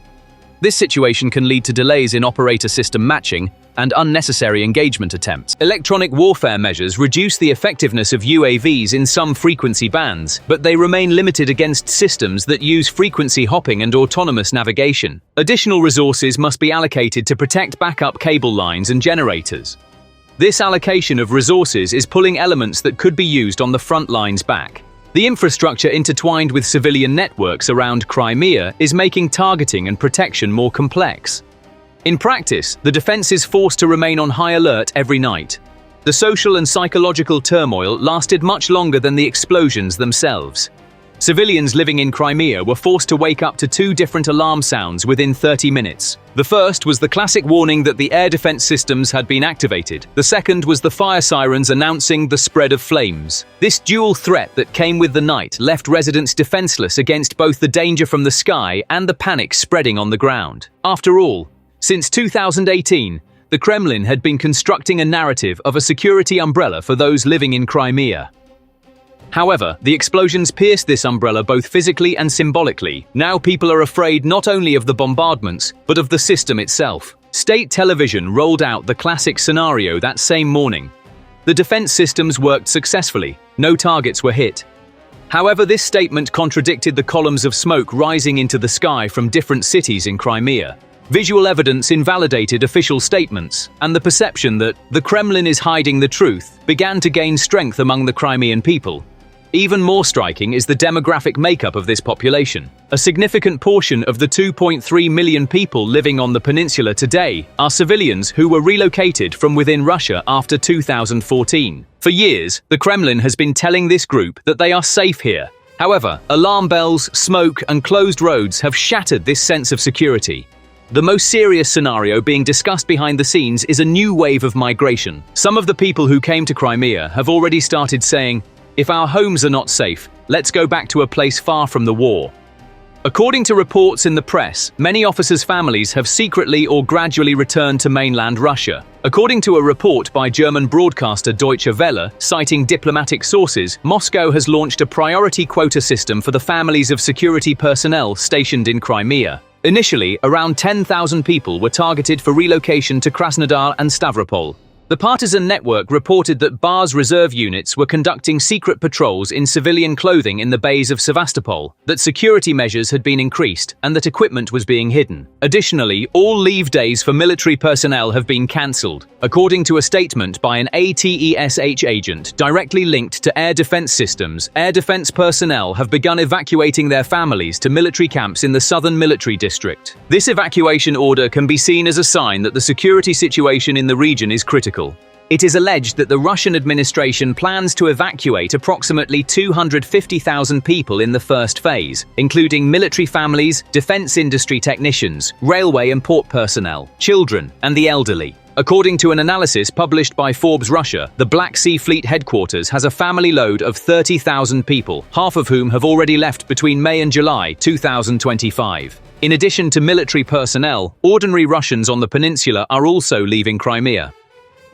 This situation can lead to delays in operator system matching and unnecessary engagement attempts. Electronic warfare measures reduce the effectiveness of UAVs in some frequency bands, but they remain limited against systems that use frequency hopping and autonomous navigation. Additional resources must be allocated to protect backup cable lines and generators. This allocation of resources is pulling elements that could be used on the front lines back. The infrastructure intertwined with civilian networks around Crimea is making targeting and protection more complex. In practice, the defense is forced to remain on high alert every night. The social and psychological turmoil lasted much longer than the explosions themselves. Civilians living in Crimea were forced to wake up to 2 different alarm sounds within 30 minutes. The first was the classic warning that the air defense systems had been activated. The second was the fire sirens announcing the spread of flames. This dual threat that came with the night left residents defenseless against both the danger from the sky and the panic spreading on the ground. After all, since 2018, the Kremlin had been constructing a narrative of a security umbrella for those living in Crimea. However, the explosions pierced this umbrella both physically and symbolically. Now people are afraid not only of the bombardments, but of the system itself. State television rolled out the classic scenario that same morning. The defense systems worked successfully. No targets were hit. However, this statement contradicted the columns of smoke rising into the sky from different cities in Crimea. Visual evidence invalidated official statements, and the perception that the Kremlin is hiding the truth began to gain strength among the Crimean people. Even more striking is the demographic makeup of this population. A significant portion of the 2.3 million people living on the peninsula today are civilians who were relocated from within Russia after 2014. For years, the Kremlin has been telling this group that they are safe here. However, alarm bells, smoke, and closed roads have shattered this sense of security. The most serious scenario being discussed behind the scenes is a new wave of migration. Some of the people who came to Crimea have already started saying, "If our homes are not safe, let's go back to a place far from the war." According to reports in the press, many officers' families have secretly or gradually returned to mainland Russia. According to a report by German broadcaster Deutsche Welle, citing diplomatic sources, Moscow has launched a priority quota system for the families of security personnel stationed in Crimea. Initially, around 10,000 people were targeted for relocation to Krasnodar and Stavropol. The partisan network reported that Bar's reserve units were conducting secret patrols in civilian clothing in the bays of Sevastopol, that security measures had been increased, and that equipment was being hidden. Additionally, all leave days for military personnel have been cancelled, according to a statement by an ATESH agent directly linked to air defense systems. Air defense personnel have begun evacuating their families to military camps in the southern military district. This evacuation order can be seen as a sign that the security situation in the region is critical. It is alleged that the Russian administration plans to evacuate approximately 250,000 people in the first phase, including military families, defense industry technicians, railway and port personnel, children, and the elderly. According to an analysis published by Forbes Russia, the Black Sea Fleet headquarters has a family load of 30,000 people, half of whom have already left between May and July 2025. In addition to military personnel, ordinary Russians on the peninsula are also leaving Crimea.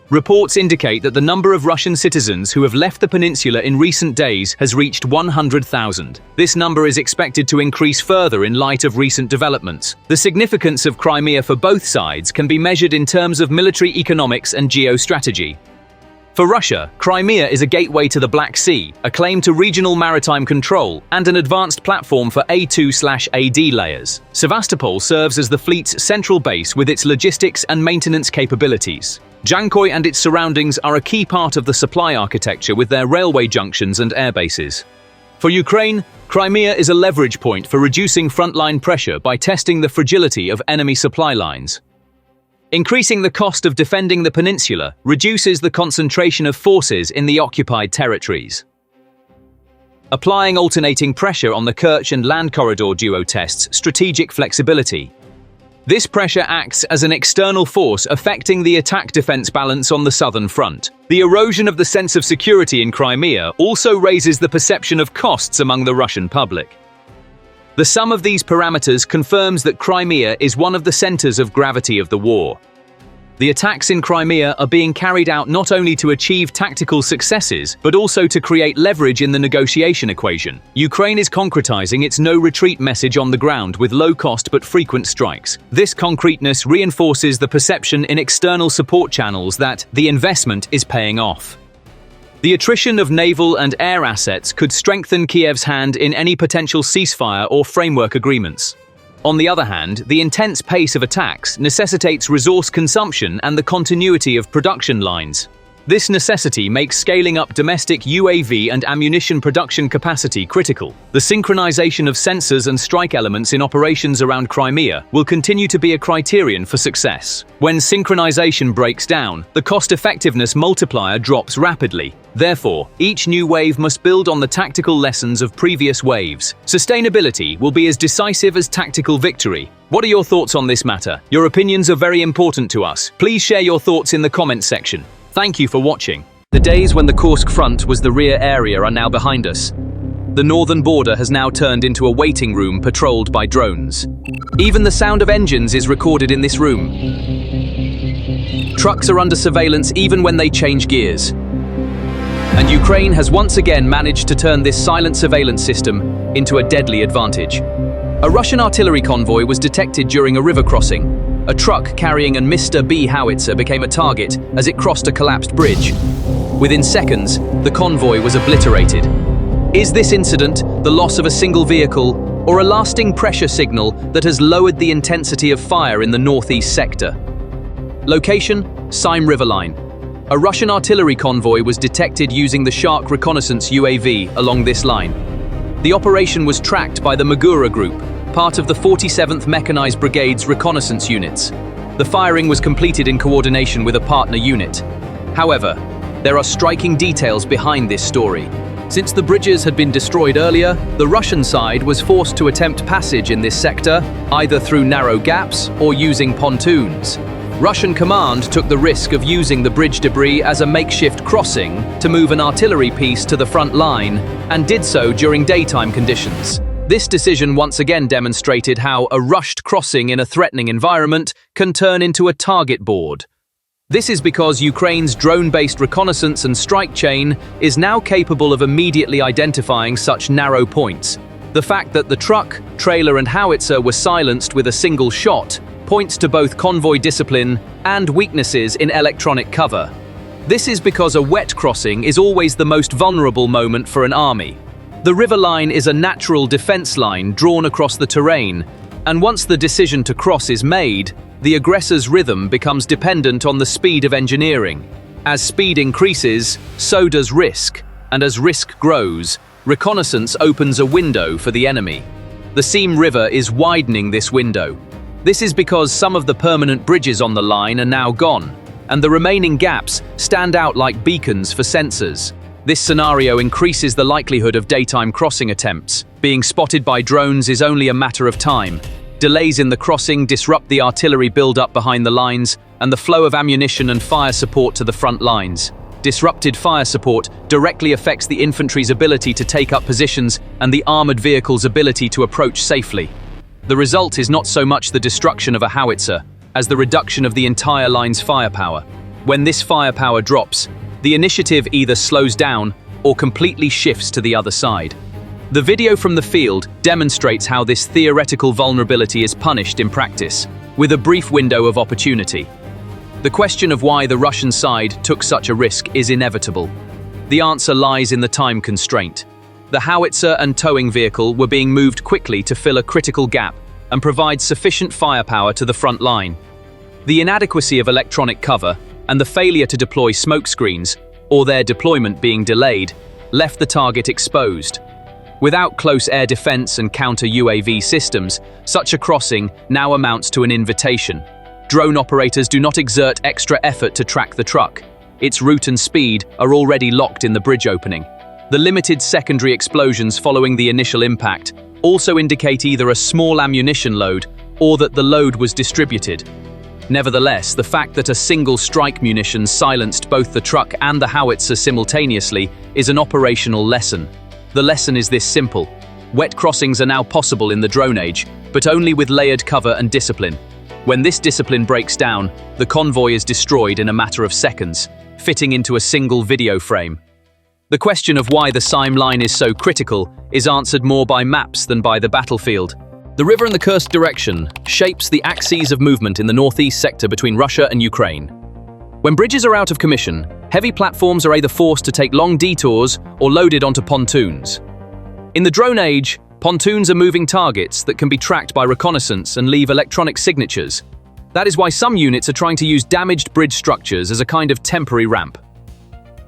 Reports indicate that the number of Russian citizens who have left the peninsula in recent days has reached 100,000. This number is expected to increase further in light of recent developments. The significance of Crimea for both sides can be measured in terms of military economics and geostrategy. For Russia, Crimea is a gateway to the Black Sea, a claim to regional maritime control, and an advanced platform for A2/AD layers. Sevastopol serves as the fleet's central base with its logistics and maintenance capabilities. Jankoy and its surroundings are a key part of the supply architecture with their railway junctions and air bases. For Ukraine, Crimea is a leverage point for reducing frontline pressure by testing the fragility of enemy supply lines. Increasing the cost of defending the peninsula reduces the concentration of forces in the occupied territories. Applying alternating pressure on the Kerch and land corridor duo tests strategic flexibility. This pressure acts as an external force affecting the attack-defense balance on the southern front. The erosion of the sense of security in Crimea also raises the perception of costs among the Russian public. The sum of these parameters confirms that Crimea is one of the centers of gravity of the war. The attacks in Crimea are being carried out not only to achieve tactical successes, but also to create leverage in the negotiation equation. Ukraine is concretizing its no-retreat message on the ground with low-cost but frequent strikes. This concreteness reinforces the perception in external support channels that the investment is paying off. The attrition of naval and air assets could strengthen Kiev's hand in any potential ceasefire or framework agreements. On the other hand, the intense pace of attacks necessitates resource consumption and the continuity of production lines. This necessity makes scaling up domestic UAV and ammunition production capacity critical. The synchronization of sensors and strike elements in operations around Crimea will continue to be a criterion for success. When synchronization breaks down, the cost-effectiveness multiplier drops rapidly. Therefore, each new wave must build on the tactical lessons of previous waves. Sustainability will be as decisive as tactical victory. What are your thoughts on this matter? Your opinions are very important to us. Please share your thoughts in the comments section. Thank you for watching. The days when the Kursk front was the rear area are now behind us. The northern border has now turned into a waiting room patrolled by drones. Even the sound of engines is recorded in this room. Trucks are under surveillance even when they change gears. And Ukraine has once again managed to turn this silent surveillance system into a deadly advantage. A Russian artillery convoy was detected during a river crossing. A truck carrying a Mr. B howitzer became a target as it crossed a collapsed bridge. Within seconds, the convoy was obliterated. Is this incident the loss of a single vehicle or a lasting pressure signal that has lowered the intensity of fire in the northeast sector? Location: Tsata River line. A Russian artillery convoy was detected using the Shark reconnaissance UAV along this line. The operation was tracked by the Magura Group, part of the 47th Mechanized Brigade's reconnaissance units. The firing was completed in coordination with a partner unit. However, there are striking details behind this story. Since the bridges had been destroyed earlier, the Russian side was forced to attempt passage in this sector, either through narrow gaps or using pontoons. Russian command took the risk of using the bridge debris as a makeshift crossing to move an artillery piece to the front line, and did so during daytime conditions. This decision once again demonstrated how a rushed crossing in a threatening environment can turn into a target board. This is because Ukraine's drone-based reconnaissance and strike chain is now capable of immediately identifying such narrow points. The fact that the truck, trailer and howitzer were silenced with a single shot points to both convoy discipline and weaknesses in electronic cover. This is because a wet crossing is always the most vulnerable moment for an army. The river line is a natural defense line drawn across the terrain, and once the decision to cross is made, the aggressor's rhythm becomes dependent on the speed of engineering. As speed increases, so does risk, and as risk grows, reconnaissance opens a window for the enemy. The Tsata River is widening this window. This is because some of the permanent bridges on the line are now gone, and the remaining gaps stand out like beacons for sensors. This scenario increases the likelihood of daytime crossing attempts. Being spotted by drones is only a matter of time. Delays in the crossing disrupt the artillery build-up behind the lines and the flow of ammunition and fire support to the front lines. Disrupted fire support directly affects the infantry's ability to take up positions and the armored vehicle's ability to approach safely. The result is not so much the destruction of a howitzer as the reduction of the entire line's firepower. When this firepower drops, the initiative either slows down or completely shifts to the other side. The video from the field demonstrates how this theoretical vulnerability is punished in practice, with a brief window of opportunity. The question of why the Russian side took such a risk is inevitable. The answer lies in the time constraint. The howitzer and towing vehicle were being moved quickly to fill a critical gap and provide sufficient firepower to the front line. The inadequacy of electronic cover and the failure to deploy smoke screens, or their deployment being delayed, left the target exposed. Without close air defense and counter-UAV systems, such a crossing now amounts to an invitation. Drone operators do not exert extra effort to track the truck. Its route and speed are already locked in the bridge opening. The limited secondary explosions following the initial impact also indicate either a small ammunition load or that the load was distributed. Nevertheless, the fact that a single strike munition silenced both the truck and the howitzer simultaneously is an operational lesson. The lesson is this simple: wet crossings are now possible in the drone age, but only with layered cover and discipline. When this discipline breaks down, the convoy is destroyed in a matter of seconds, fitting into a single video frame. The question of why the Tsata line is so critical is answered more by maps than by the battlefield. The river in the Kursk direction shapes the axes of movement in the northeast sector between Russia and Ukraine. When bridges are out of commission, heavy platforms are either forced to take long detours or loaded onto pontoons. In the drone age, pontoons are moving targets that can be tracked by reconnaissance and leave electronic signatures. That is why some units are trying to use damaged bridge structures as a kind of temporary ramp.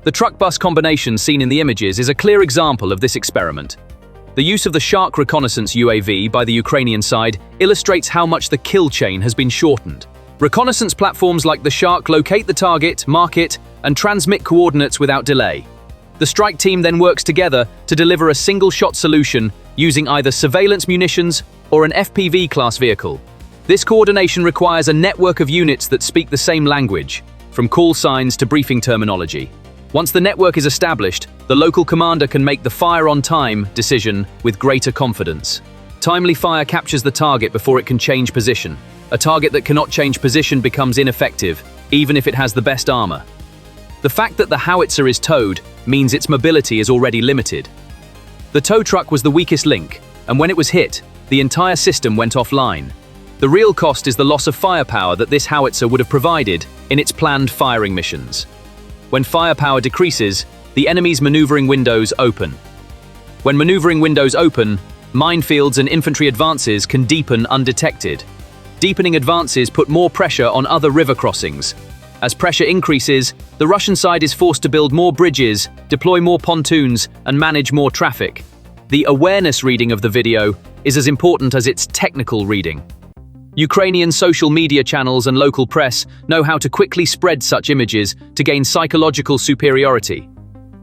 The truck-bus combination seen in the images is a clear example of this experiment. The use of the Shark reconnaissance UAV by the Ukrainian side illustrates how much the kill chain has been shortened. Reconnaissance platforms like the Shark locate the target, mark it, and transmit coordinates without delay. The strike team then works together to deliver a single-shot solution using either surveillance munitions or an FPV-class vehicle. This coordination requires a network of units that speak the same language, from call signs to briefing terminology. Once the network is established, the local commander can make the fire-on-time decision with greater confidence. Timely fire captures the target before it can change position. A target that cannot change position becomes ineffective, even if it has the best armor. The fact that the howitzer is towed means its mobility is already limited. The tow truck was the weakest link, and when it was hit, the entire system went offline. The real cost is the loss of firepower that this howitzer would have provided in its planned firing missions. When firepower decreases, the enemy's maneuvering windows open. When maneuvering windows open, minefields and infantry advances can deepen undetected. Deepening advances put more pressure on other river crossings. As pressure increases, the Russian side is forced to build more bridges, deploy more pontoons, and manage more traffic. The awareness reading of the video is as important as its technical reading. Ukrainian social media channels and local press know how to quickly spread such images to gain psychological superiority.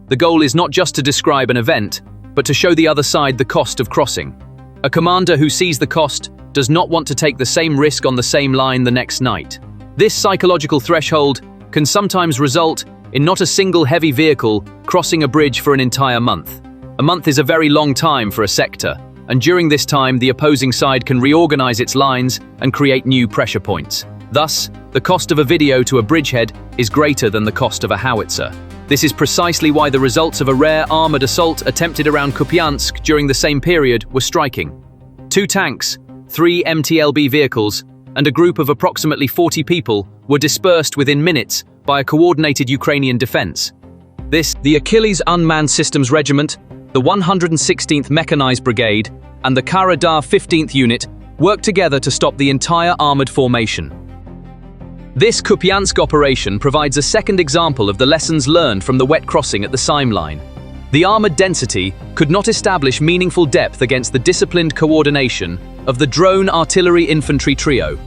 The goal is not just to describe an event, but to show the other side the cost of crossing. A commander who sees the cost does not want to take the same risk on the same line the next night. This psychological threshold can sometimes result in not a single heavy vehicle crossing a bridge for an entire month. A month is a very long time for a sector, and during this time the opposing side can reorganize its lines and create new pressure points. Thus, the cost of a video to a bridgehead is greater than the cost of a howitzer. This is precisely why the results of a rare armored assault attempted around Kupiansk during the same period were striking. 2 tanks, 3 MTLB vehicles, and a group of approximately 40 people were dispersed within minutes by a coordinated Ukrainian defense. The Achilles Unmanned Systems Regiment, the 116th Mechanized Brigade, and the Karadar 15th Unit worked together to stop the entire armored formation. This Kupiansk operation provides a second example of the lessons learned from the wet crossing at the Sime line. The armored density could not establish meaningful depth against the disciplined coordination of the drone artillery infantry trio.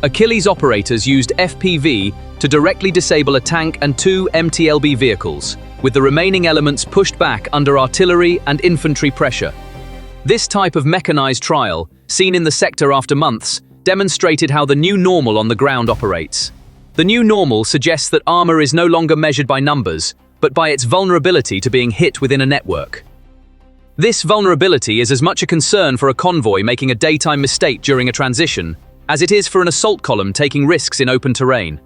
Achilles operators used FPV to directly disable a tank and 2 MTLB vehicles, with the remaining elements pushed back under artillery and infantry pressure. This type of mechanized trial, seen in the sector after months, demonstrated how the new normal on the ground operates. The new normal suggests that armor is no longer measured by numbers, but by its vulnerability to being hit within a network. This vulnerability is as much a concern for a convoy making a daytime mistake during a transition as it is for an assault column taking risks in open terrain.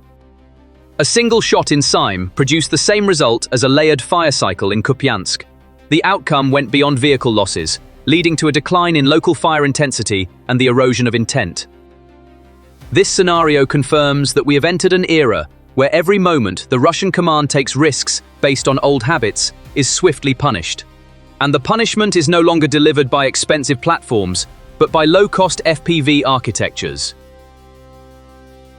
A single shot in Sime produced the same result as a layered fire cycle in Kupiansk. The outcome went beyond vehicle losses, leading to a decline in local fire intensity and the erosion of intent. This scenario confirms that we have entered an era where every moment the Russian command takes risks based on old habits is swiftly punished. And the punishment is no longer delivered by expensive platforms, but by low-cost FPV architectures.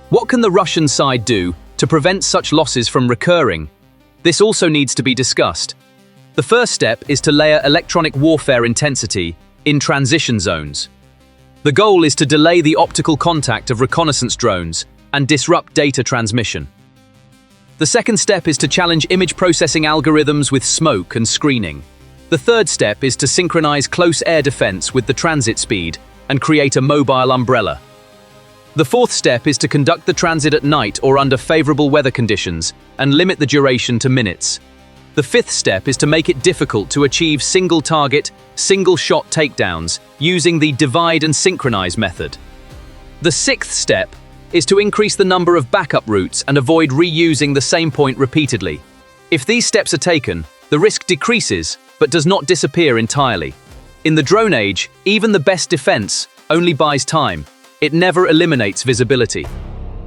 What can the Russian side do to prevent such losses from recurring? This also needs to be discussed. The first step is to layer electronic warfare intensity in transition zones. The goal is to delay the optical contact of reconnaissance drones and disrupt data transmission. The second step is to challenge image processing algorithms with smoke and screening. The third step is to synchronize close air defense with the transit speed and create a mobile umbrella. The fourth step is to conduct the transit at night or under favorable weather conditions and limit the duration to minutes. The fifth step is to make it difficult to achieve single-target, single-shot takedowns using the divide and synchronize method. The sixth step is to increase the number of backup routes and avoid reusing the same point repeatedly. If these steps are taken, the risk decreases, but does not disappear entirely. In the drone age, even the best defense only buys time. It never eliminates visibility.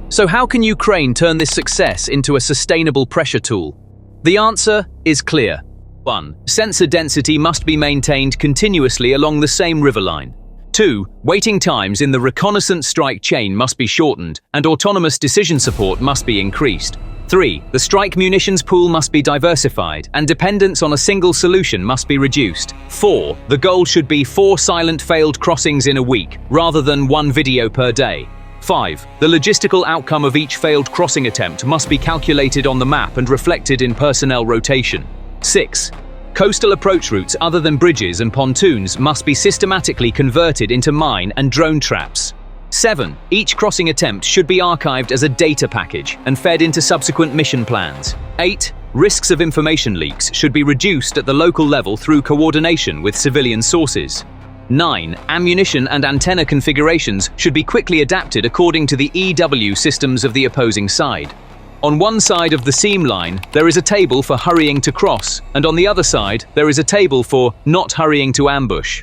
So how can Ukraine turn this success into a sustainable pressure tool? The answer is clear. 1. Sensor density must be maintained continuously along the same river line. 2. Waiting times in the reconnaissance strike chain must be shortened, and autonomous decision support must be increased. 3. The strike munitions pool must be diversified, and dependence on a single solution must be reduced. 4. The goal should be 4 silent failed crossings in a week, rather than 1 video per day. 5. The logistical outcome of each failed crossing attempt must be calculated on the map and reflected in personnel rotation. 6. Coastal approach routes other than bridges and pontoons must be systematically converted into mine and drone traps. 7. Each crossing attempt should be archived as a data package and fed into subsequent mission plans. 8. Risks of information leaks should be reduced at the local level through coordination with civilian sources. 9. Ammunition and antenna configurations should be quickly adapted according to the EW systems of the opposing side. On one side of the seam line, there is a table for hurrying to cross, and on the other side, there is a table for not hurrying to ambush.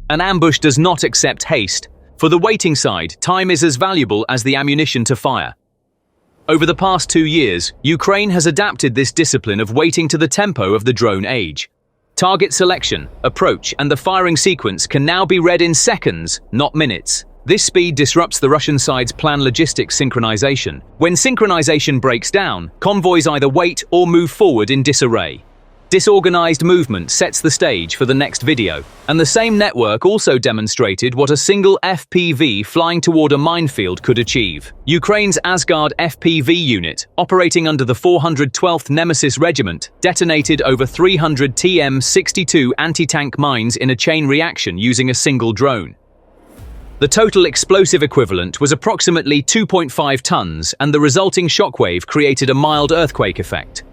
An ambush does not accept haste. For the waiting side, time is as valuable as the ammunition to fire. Over the past 2 years, Ukraine has adapted this discipline of waiting to the tempo of the drone age. Target selection, approach, and the firing sequence can now be read in seconds, not minutes. This speed disrupts the Russian side's plan logistics synchronization. When synchronization breaks down, convoys either wait or move forward in disarray. Disorganized movement sets the stage for the next video, and the same network also demonstrated what a single FPV flying toward a minefield could achieve. Ukraine's Asgard FPV unit, operating under the 412th Nemesis Regiment, detonated over 300 TM-62 anti-tank mines in a chain reaction using a single drone. The total explosive equivalent was approximately 2.5 tons, and the resulting shockwave created a mild earthquake effect.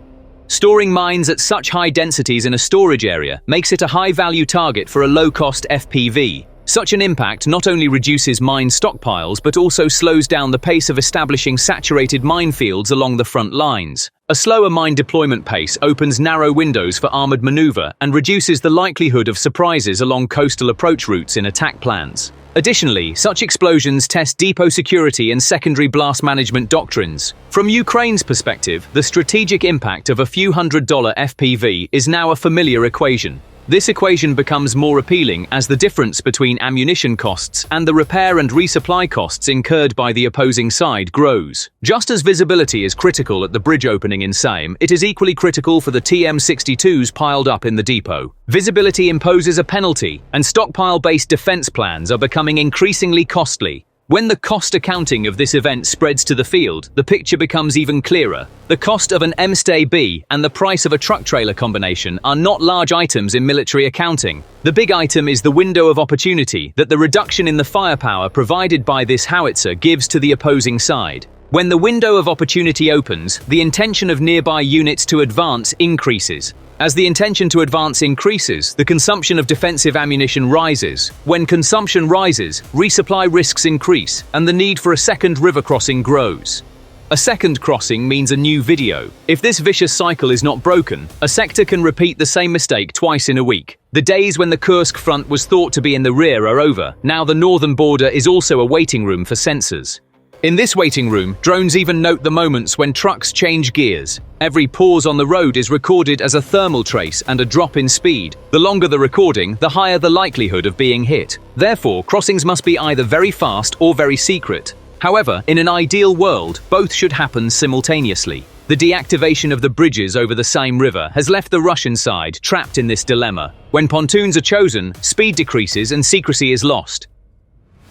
Storing mines at such high densities in a storage area makes it a high-value target for a low-cost FPV. Such an impact not only reduces mine stockpiles but also slows down the pace of establishing saturated minefields along the front lines. A slower mine deployment pace opens narrow windows for armored maneuver and reduces the likelihood of surprises along coastal approach routes in attack plans. Additionally, such explosions test depot security and secondary blast management doctrines. From Ukraine's perspective, the strategic impact of a few $100 FPV is now a familiar equation. This equation becomes more appealing as the difference between ammunition costs and the repair and resupply costs incurred by the opposing side grows. Just as visibility is critical at the bridge opening in Same, it is equally critical for the TM-62s piled up in the depot. Visibility imposes a penalty, and stockpile-based defense plans are becoming increasingly costly. When the cost accounting of this event spreads to the field, the picture becomes even clearer. The cost of an MSTB and the price of a truck-trailer combination are not large items in military accounting. The big item is the window of opportunity that the reduction in the firepower provided by this howitzer gives to the opposing side. When the window of opportunity opens, the intention of nearby units to advance increases. As the intention to advance increases, the consumption of defensive ammunition rises. When consumption rises, resupply risks increase, and the need for a second river crossing grows. A second crossing means a new video. If this vicious cycle is not broken, a sector can repeat the same mistake twice in a week. The days when the Kursk front was thought to be in the rear are over. Now the northern border is also a waiting room for sensors. In this waiting room, drones even note the moments when trucks change gears. Every pause on the road is recorded as a thermal trace and a drop in speed. The longer the recording, the higher the likelihood of being hit. Therefore, crossings must be either very fast or very secret. However, in an ideal world, both should happen simultaneously. The deactivation of the bridges over the Same River has left the Russian side trapped in this dilemma. When pontoons are chosen, speed decreases and secrecy is lost.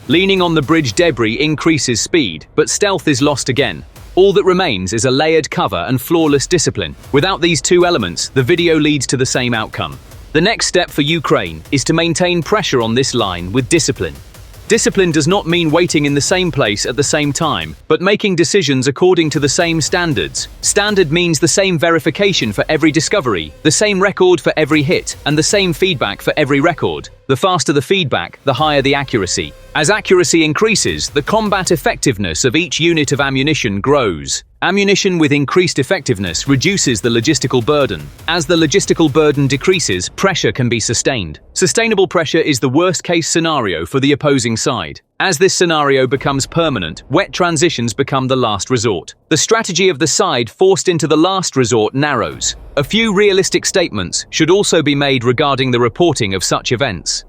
Leaning on the bridge debris increases speed, but stealth is lost again. All that remains is a layered cover and flawless discipline. Without these two elements, the video leads to the same outcome. The next step for Ukraine is to maintain pressure on this line with discipline. Discipline does not mean waiting in the same place at the same time, but making decisions according to the same standards. Standard means the same verification for every discovery, the same record for every hit, and the same feedback for every record. The faster the feedback, the higher the accuracy. As accuracy increases, the combat effectiveness of each unit of ammunition grows. Ammunition with increased effectiveness reduces the logistical burden. As the logistical burden decreases, pressure can be sustained. Sustainable pressure is the worst-case scenario for the opposing side. As this scenario becomes permanent, wet transitions become the last resort. The strategy of the side forced into the last resort narrows. A few realistic statements should also be made regarding the reporting of such events.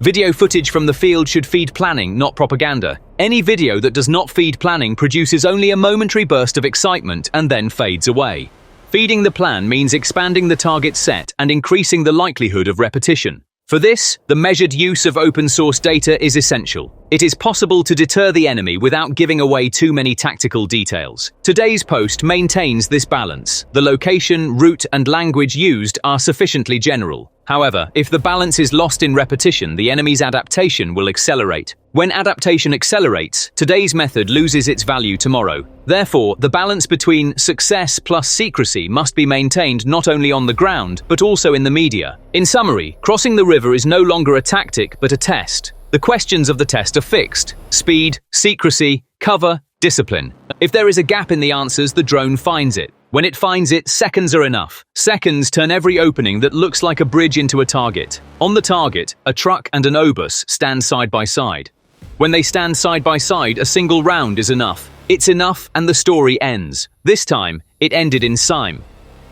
Video footage from the field should feed planning, not propaganda. Any video that does not feed planning produces only a momentary burst of excitement and then fades away. Feeding the plan means expanding the target set and increasing the likelihood of repetition. For this, the measured use of open-source data is essential. It is possible to deter the enemy without giving away too many tactical details. Today's post maintains this balance. The location, route, and language used are sufficiently general. However, if the balance is lost in repetition, the enemy's adaptation will accelerate. When adaptation accelerates, today's method loses its value tomorrow. Therefore, the balance between success plus secrecy must be maintained not only on the ground, but also in the media. In summary, crossing the river is no longer a tactic, but a test. The questions of the test are fixed: speed, secrecy, cover, Discipline. If there is a gap in the answers, the drone finds it. When it finds it, seconds are enough. Seconds turn every opening that looks like a bridge into a target. On the target, a truck and an obus stand side by side. When they stand side by side, a single round is enough. It's enough and the story ends. This time, it ended in Sime.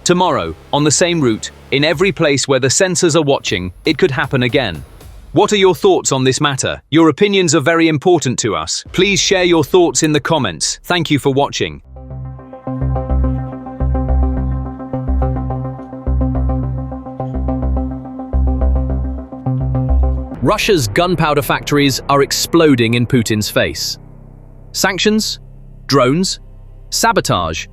Tomorrow, on the same route, in every place where the sensors are watching, it could happen again. What are your thoughts on this matter? Your opinions are very important to us. Please share your thoughts in the comments. Thank you for watching. Russia's gunpowder factories are exploding in Putin's face. Sanctions? Drones? Sabotage?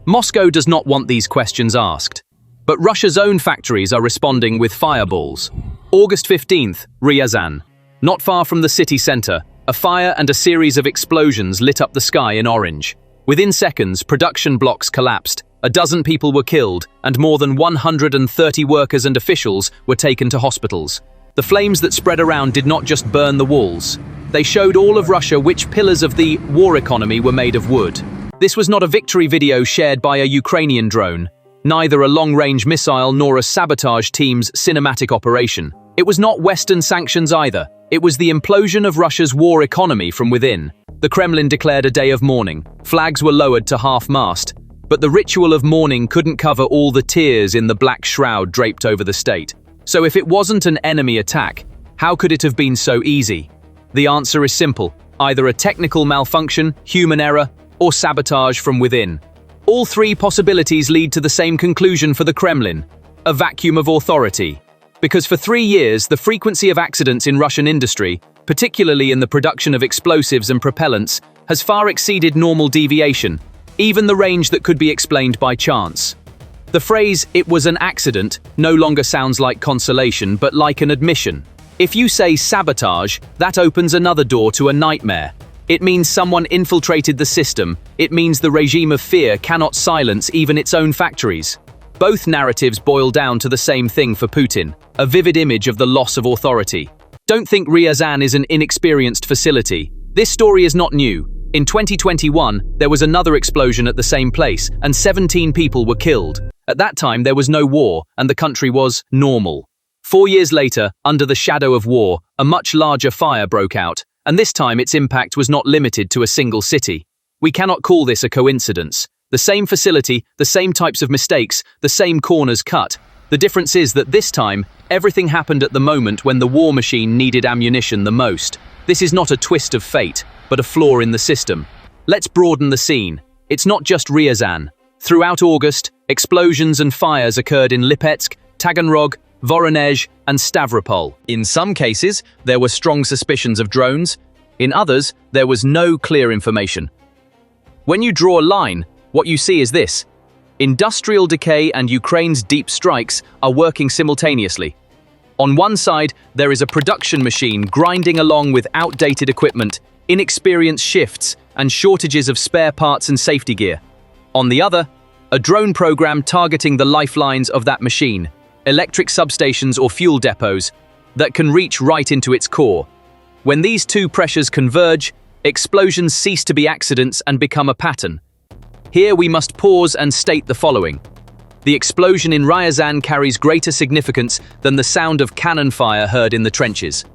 Moscow does not want these questions asked. But Russia's own factories are responding with fireballs. August 15th, Ryazan. Not far from the city center, a fire and a series of explosions lit up the sky in orange. Within seconds, production blocks collapsed, a dozen people were killed, and more than 130 workers and officials were taken to hospitals. The flames that spread around did not just burn the walls. They showed all of Russia which pillars of the war economy were made of wood. This was not a victory video shared by a Ukrainian drone, neither a long-range missile nor a sabotage team's cinematic operation. It was not Western sanctions either. It was the implosion of Russia's war economy from within. The Kremlin declared a day of mourning. Flags were lowered to half-mast. But the ritual of mourning couldn't cover all the tears in the black shroud draped over the state. So if it wasn't an enemy attack, how could it have been so easy? The answer is simple. Either a technical malfunction, human error, or sabotage from within. All three possibilities lead to the same conclusion for the Kremlin: a vacuum of authority. Because for 3 years, the frequency of accidents in Russian industry, particularly in the production of explosives and propellants, has far exceeded normal deviation, even the range that could be explained by chance. The phrase, "it was an accident," no longer sounds like consolation, but like an admission. If you say sabotage, that opens another door to a nightmare. It means someone infiltrated the system. It means the regime of fear cannot silence even its own factories. Both narratives boil down to the same thing for Putin, a vivid image of the loss of authority. Don't think Ryazan is an inexperienced facility. This story is not new. In 2021, there was another explosion at the same place, and 17 people were killed. At that time, there was no war, and the country was normal. 4 years later, under the shadow of war, a much larger fire broke out, and this time its impact was not limited to a single city. We cannot call this a coincidence. The same facility, the same types of mistakes, the same corners cut. The difference is that this time, everything happened at the moment when the war machine needed ammunition the most. This is not a twist of fate, but a flaw in the system. Let's broaden the scene. It's not just Ryazan. Throughout August, explosions and fires occurred in Lipetsk, Taganrog, Voronezh, and Stavropol. In some cases, there were strong suspicions of drones. In others, there was no clear information. When you draw a line, what you see is this. Industrial decay and Ukraine's deep strikes are working simultaneously. On one side, there is a production machine grinding along with outdated equipment, inexperienced shifts, and shortages of spare parts and safety gear. On the other, a drone program targeting the lifelines of that machine, electric substations or fuel depots, that can reach right into its core. When these two pressures converge, explosions cease to be accidents and become a pattern. Here we must pause and state the following. The explosion in Ryazan carries greater significance than the sound of cannon fire heard in the trenches.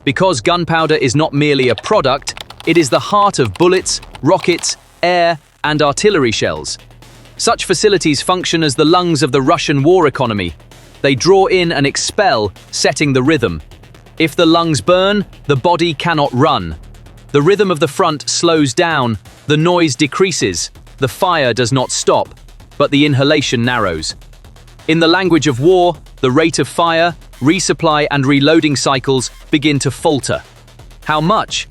Because gunpowder is not merely a product, it is the heart of bullets, rockets, air, and artillery shells. Such facilities function as the lungs of the Russian war economy. They draw in and expel, setting the rhythm. If the lungs burn, the body cannot run. The rhythm of the front slows down, the noise decreases, the fire does not stop, but the inhalation narrows. In the language of war, the rate of fire, resupply and reloading cycles begin to falter. How much?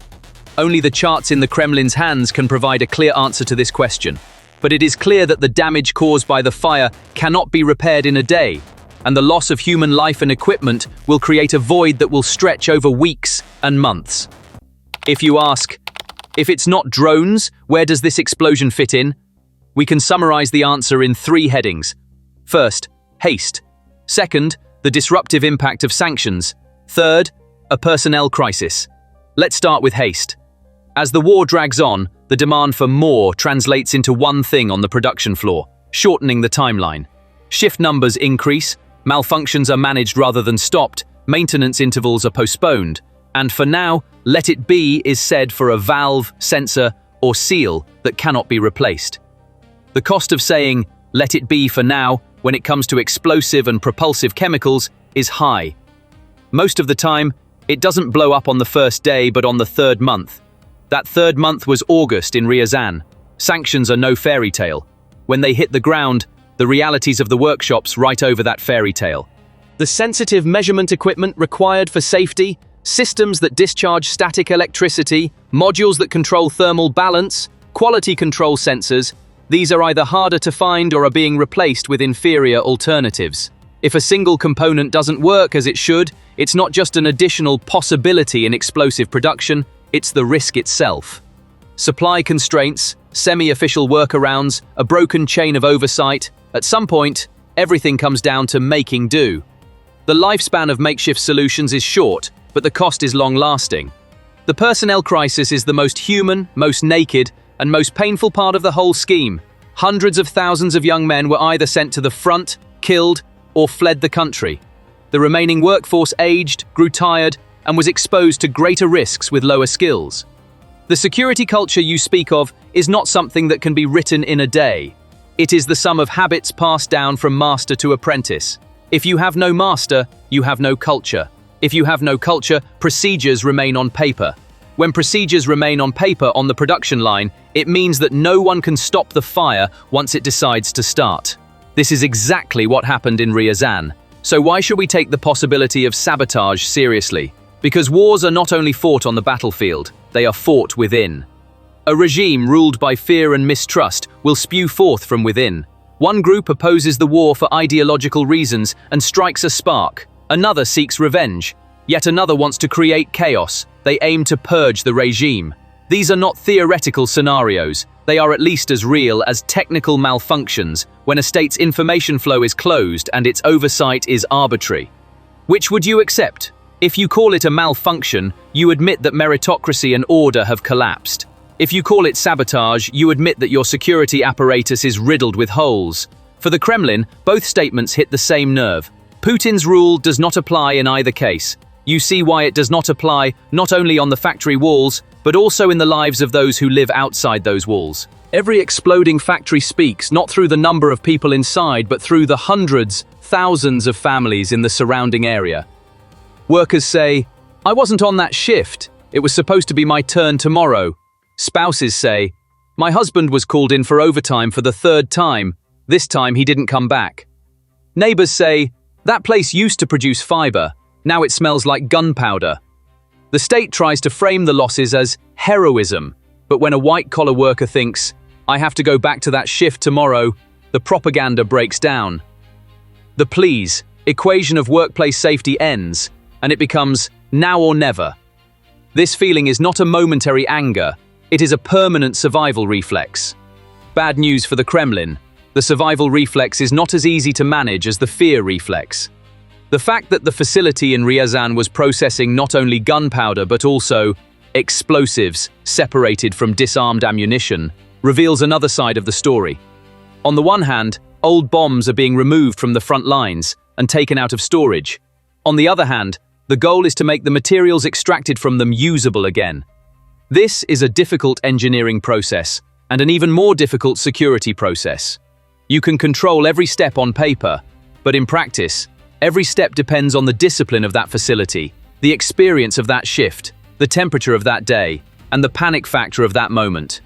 Only the charts in the Kremlin's hands can provide a clear answer to this question. But it is clear that the damage caused by the fire cannot be repaired in a day, and the loss of human life and equipment will create a void that will stretch over weeks and months. If you ask, if it's not drones, where does this explosion fit in? We can summarize the answer in 3 headings. First, haste. Second, the disruptive impact of sanctions. Third, a personnel crisis. Let's start with haste. As the war drags on, the demand for more translates into one thing on the production floor: shortening the timeline. Shift numbers increase, malfunctions are managed rather than stopped, maintenance intervals are postponed, and for now, let it be is said for a valve, sensor, or seal that cannot be replaced. The cost of saying, let it be for now, when it comes to explosive and propulsive chemicals, is high. Most of the time, it doesn't blow up on the first day but on the third month. That third month was August in Ryazan. Sanctions are no fairy tale. When they hit the ground, the realities of the workshops write over that fairy tale. The sensitive measurement equipment required for safety, systems that discharge static electricity, modules that control thermal balance, quality control sensors, these are either harder to find or are being replaced with inferior alternatives. If a single component doesn't work as it should, it's not just an additional possibility in explosive production, it's the risk itself. Supply constraints, semi-official workarounds, a broken chain of oversight, at some point, everything comes down to making do. The lifespan of makeshift solutions is short, but the cost is long-lasting. The personnel crisis is the most human, most naked, and most painful part of the whole scheme. Hundreds of thousands of young men were either sent to the front, killed, or fled the country. The remaining workforce aged, grew tired, and was exposed to greater risks with lower skills. The security culture you speak of is not something that can be written in a day. It is the sum of habits passed down from master to apprentice. If you have no master, you have no culture. If you have no culture, procedures remain on paper. When procedures remain on paper on the production line, it means that no one can stop the fire once it decides to start. This is exactly what happened in Ryazan. So why should we take the possibility of sabotage seriously? Because wars are not only fought on the battlefield, they are fought within. A regime ruled by fear and mistrust will spew forth from within. One group opposes the war for ideological reasons and strikes a spark. Another seeks revenge. Yet another wants to create chaos. They aim to purge the regime. These are not theoretical scenarios. They are at least as real as technical malfunctions when a state's information flow is closed and its oversight is arbitrary. Which would you accept? If you call it a malfunction, you admit that meritocracy and order have collapsed. If you call it sabotage, you admit that your security apparatus is riddled with holes. For the Kremlin, both statements hit the same nerve. Putin's rule does not apply in either case. You see why it does not apply not only on the factory walls, but also in the lives of those who live outside those walls. Every exploding factory speaks not through the number of people inside, but through the hundreds, thousands of families in the surrounding area. Workers say, "I wasn't on that shift. It was supposed to be my turn tomorrow." Spouses say, "My husband was called in for overtime for the third time. This time he didn't come back." Neighbors say, "That place used to produce fiber. Now it smells like gunpowder." The state tries to frame the losses as heroism, but when a white-collar worker thinks, "I have to go back to that shift tomorrow," the propaganda breaks down. The please equation of workplace safety ends, and it becomes now or never. This feeling is not a momentary anger, it is a permanent survival reflex. Bad news for the Kremlin. The survival reflex is not as easy to manage as the fear reflex. The fact that the facility in Ryazan was processing not only gunpowder but also explosives separated from disarmed ammunition reveals another side of the story. On the one hand, old bombs are being removed from the front lines and taken out of storage. On the other hand, the goal is to make the materials extracted from them usable again. This is a difficult engineering process and an even more difficult security process. You can control every step on paper, but in practice, every step depends on the discipline of that facility, the experience of that shift, the temperature of that day, and the panic factor of that moment.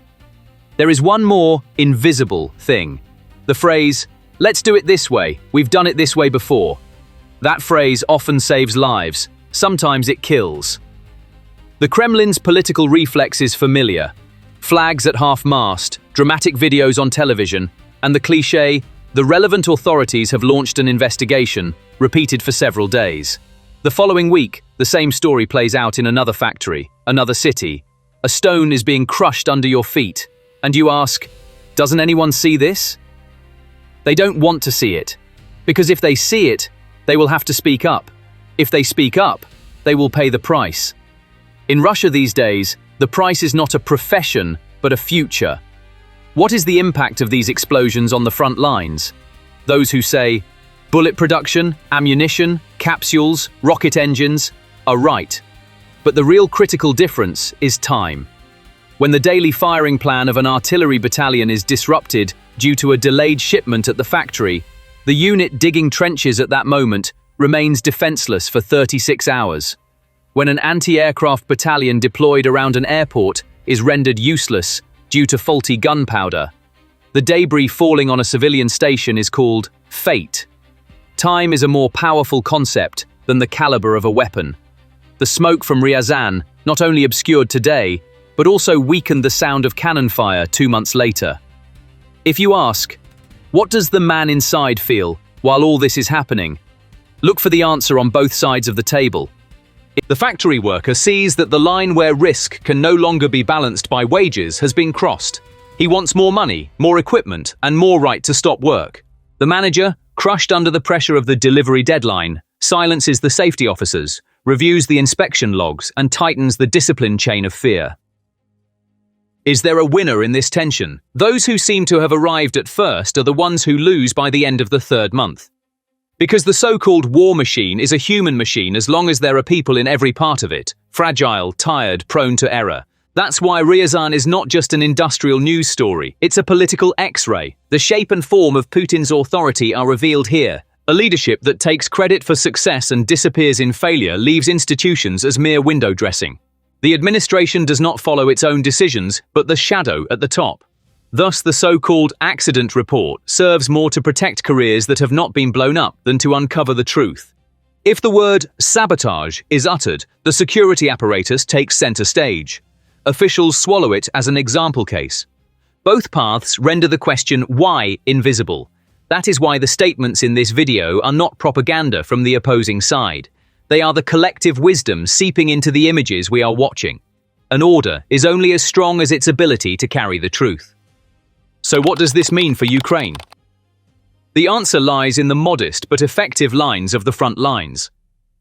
There is one more invisible thing. The phrase, "Let's do it this way, we've done it this way before." That phrase often saves lives, sometimes it kills. The Kremlin's political reflex is familiar. Flags at half-mast, dramatic videos on television, and the cliché, "The relevant authorities have launched an investigation," repeated for several days. The following week, the same story plays out in another factory, another city. A stone is being crushed under your feet, and you ask, "Doesn't anyone see this?" They don't want to see it, because if they see it, they will have to speak up. If they speak up, they will pay the price. In Russia these days, the price is not a profession, but a future. What is the impact of these explosions on the front lines? Those who say, bullet production, ammunition, capsules, rocket engines, are right. But the real critical difference is time. When the daily firing plan of an artillery battalion is disrupted due to a delayed shipment at the factory, the unit digging trenches at that moment remains defenseless for 36 hours. When an anti-aircraft battalion deployed around an airport is rendered useless due to faulty gunpowder, the debris falling on a civilian station is called fate. Time is a more powerful concept than the caliber of a weapon. The smoke from Ryazan not only obscured today, but also weakened the sound of cannon fire 2 months later. If you ask, what does the man inside feel while all this is happening? Look for the answer on both sides of the table. The factory worker sees that the line where risk can no longer be balanced by wages has been crossed. He wants more money, more equipment, and more right to stop work. The manager, crushed under the pressure of the delivery deadline, silences the safety officers, reviews the inspection logs, and tightens the discipline chain of fear. Is there a winner in this tension? Those who seem to have arrived at first are the ones who lose by the end of the third month. Because the so-called war machine is a human machine as long as there are people in every part of it, fragile, tired, prone to error. That's why Ryazan is not just an industrial news story, it's a political X-ray. The shape and form of Putin's authority are revealed here. A leadership that takes credit for success and disappears in failure leaves institutions as mere window dressing. The administration does not follow its own decisions, but the shadow at the top. Thus, the so-called accident report serves more to protect careers that have not been blown up than to uncover the truth. If the word sabotage is uttered, the security apparatus takes center stage. Officials swallow it as an example case. Both paths render the question why invisible. That is why the statements in this video are not propaganda from the opposing side. They are the collective wisdom seeping into the images we are watching. An order is only as strong as its ability to carry the truth. So what does this mean for Ukraine? The answer lies in the modest but effective lines of the front lines.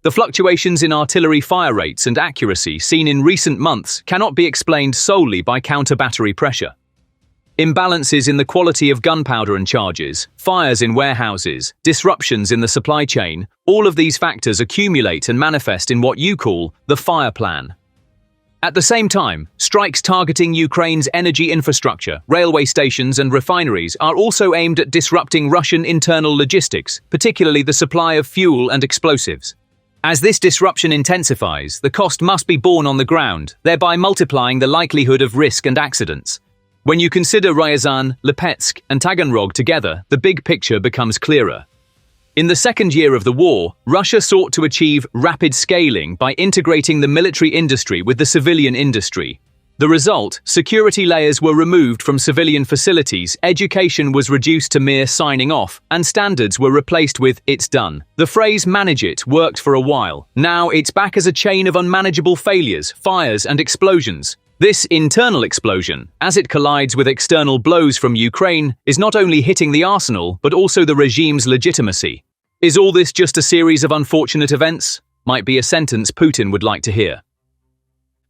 The fluctuations in artillery fire rates and accuracy seen in recent months cannot be explained solely by counter-battery pressure. Imbalances in the quality of gunpowder and charges, fires in warehouses, disruptions in the supply chain, all of these factors accumulate and manifest in what you call the fire plan. At the same time, strikes targeting Ukraine's energy infrastructure, railway stations and refineries are also aimed at disrupting Russian internal logistics, particularly the supply of fuel and explosives. As this disruption intensifies, the cost must be borne on the ground, thereby multiplying the likelihood of risk and accidents. When you consider Ryazan, Lipetsk and Taganrog together, the big picture becomes clearer. In the second year of the war, Russia sought to achieve rapid scaling by integrating the military industry with the civilian industry. The result, security layers were removed from civilian facilities, education was reduced to mere signing off, and standards were replaced with "it's done." The phrase "manage it" worked for a while. Now it's back as a chain of unmanageable failures, fires and explosions. This internal explosion, as it collides with external blows from Ukraine, is not only hitting the arsenal, but also the regime's legitimacy. Is all this just a series of unfortunate events? Might be a sentence Putin would like to hear.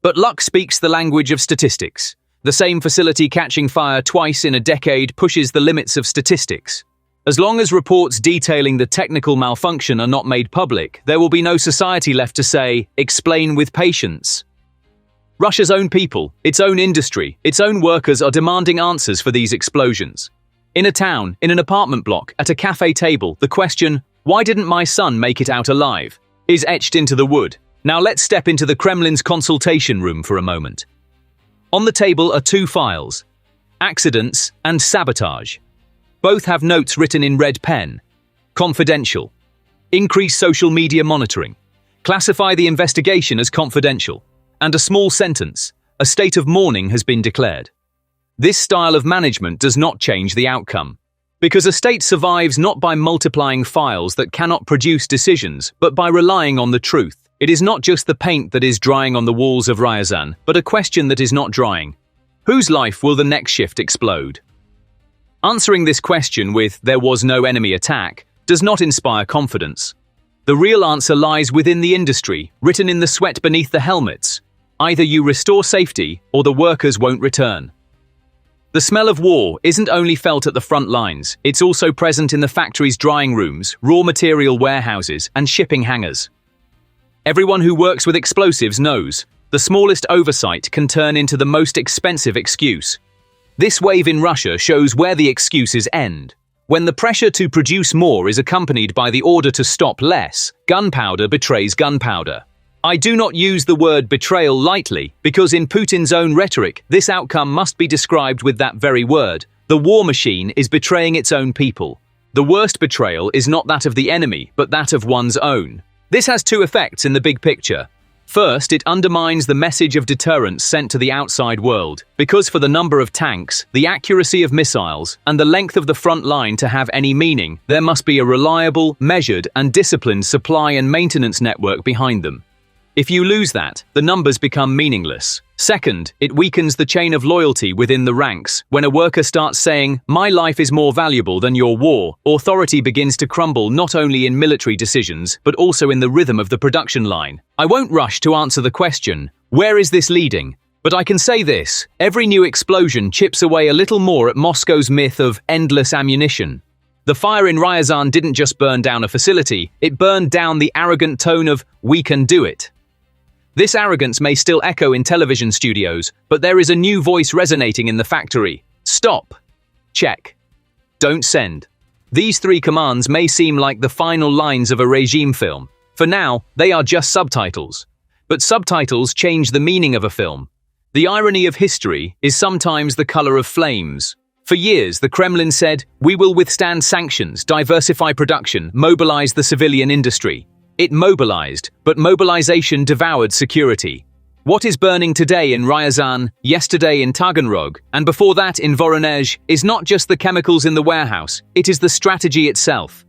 But luck speaks the language of statistics. The same facility catching fire twice in a decade pushes the limits of statistics. As long as reports detailing the technical malfunction are not made public, there will be no society left to say, "Explain with patience." Russia's own people, its own industry, its own workers are demanding answers for these explosions. In a town, in an apartment block, at a cafe table, the question, "Why didn't my son make it out alive?" is etched into the wood. Now let's step into the Kremlin's consultation room for a moment. On the table are two files, accidents and sabotage. Both have notes written in red pen. Confidential. Increase social media monitoring. Classify the investigation as confidential. And a small sentence, a state of mourning has been declared. This style of management does not change the outcome. Because a state survives not by multiplying files that cannot produce decisions, but by relying on the truth. It is not just the paint that is drying on the walls of Ryazan, but a question that is not drying. Whose life will the next shift explode? Answering this question with "there was no enemy attack" does not inspire confidence. The real answer lies within the industry, written in the sweat beneath the helmets. Either you restore safety, or the workers won't return. The smell of war isn't only felt at the front lines, it's also present in the factory's drying rooms, raw material warehouses, and shipping hangars. Everyone who works with explosives knows the smallest oversight can turn into the most expensive excuse. This wave in Russia shows where the excuses end. When the pressure to produce more is accompanied by the order to stop less, gunpowder betrays gunpowder. I do not use the word betrayal lightly, because in Putin's own rhetoric, this outcome must be described with that very word. The war machine is betraying its own people. The worst betrayal is not that of the enemy, but that of one's own. This has two effects in the big picture. First, it undermines the message of deterrence sent to the outside world, because for the number of tanks, the accuracy of missiles, and the length of the front line to have any meaning, there must be a reliable, measured, and disciplined supply and maintenance network behind them. If you lose that, the numbers become meaningless. Second, it weakens the chain of loyalty within the ranks. When a worker starts saying, "My life is more valuable than your war," authority begins to crumble not only in military decisions, but also in the rhythm of the production line. I won't rush to answer the question, where is this leading? But I can say this, every new explosion chips away a little more at Moscow's myth of endless ammunition. The fire in Ryazan didn't just burn down a facility, it burned down the arrogant tone of, "We can do it." This arrogance may still echo in television studios, but there is a new voice resonating in the factory. Stop. Check. Don't send. These three commands may seem like the final lines of a regime film. For now, they are just subtitles. But subtitles change the meaning of a film. The irony of history is sometimes the color of flames. For years, the Kremlin said, "We will withstand sanctions, diversify production, mobilize the civilian industry." It mobilized, but mobilization devoured security. What is burning today in Ryazan, yesterday in Taganrog, and before that in Voronezh is not just the chemicals in the warehouse, it is the strategy itself.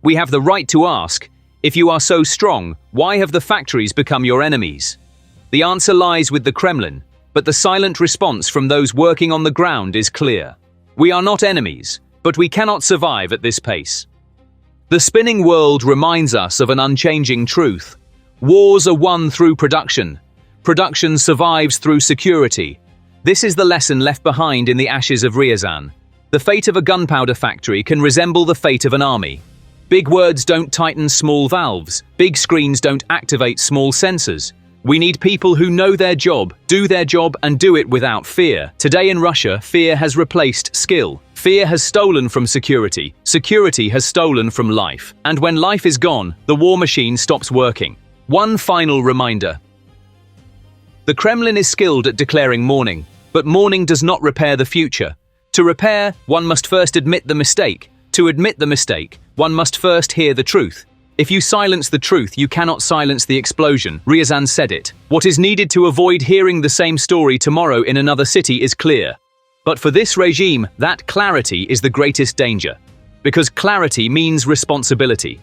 We have the right to ask, if you are so strong, why have the factories become your enemies? The answer lies with the Kremlin, but the silent response from those working on the ground is clear. We are not enemies, but we cannot survive at this pace. The spinning world reminds us of an unchanging truth. Wars are won through production. Production survives through security. This is the lesson left behind in the ashes of Ryazan. The fate of a gunpowder factory can resemble the fate of an army. Big words don't tighten small valves. Big screens don't activate small sensors. We need people who know their job, and do it without fear. Today in Russia, fear has replaced skill. Fear has stolen from security. Security has stolen from life. And when life is gone, the war machine stops working. One final reminder. The Kremlin is skilled at declaring mourning, but mourning does not repair the future. To repair, one must first admit the mistake. To admit the mistake, one must first hear the truth. If you silence the truth, you cannot silence the explosion. Ryazan said it. What is needed to avoid hearing the same story tomorrow in another city is clear. But for this regime, that clarity is the greatest danger. Because clarity means responsibility.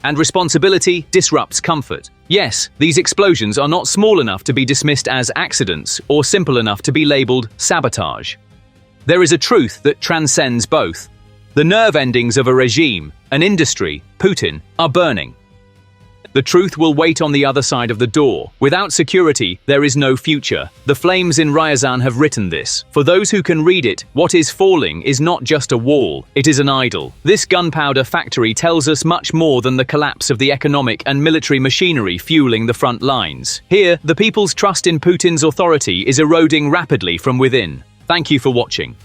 And responsibility disrupts comfort. Yes, these explosions are not small enough to be dismissed as accidents or simple enough to be labeled sabotage. There is a truth that transcends both. The nerve endings of a regime, an industry, Putin, are burning. The truth will wait on the other side of the door. Without security, there is no future. The flames in Ryazan have written this. For those who can read it, what is falling is not just a wall, it is an idol. This gunpowder factory tells us much more than the collapse of the economic and military machinery fueling the front lines. Here, the people's trust in Putin's authority is eroding rapidly from within. Thank you for watching.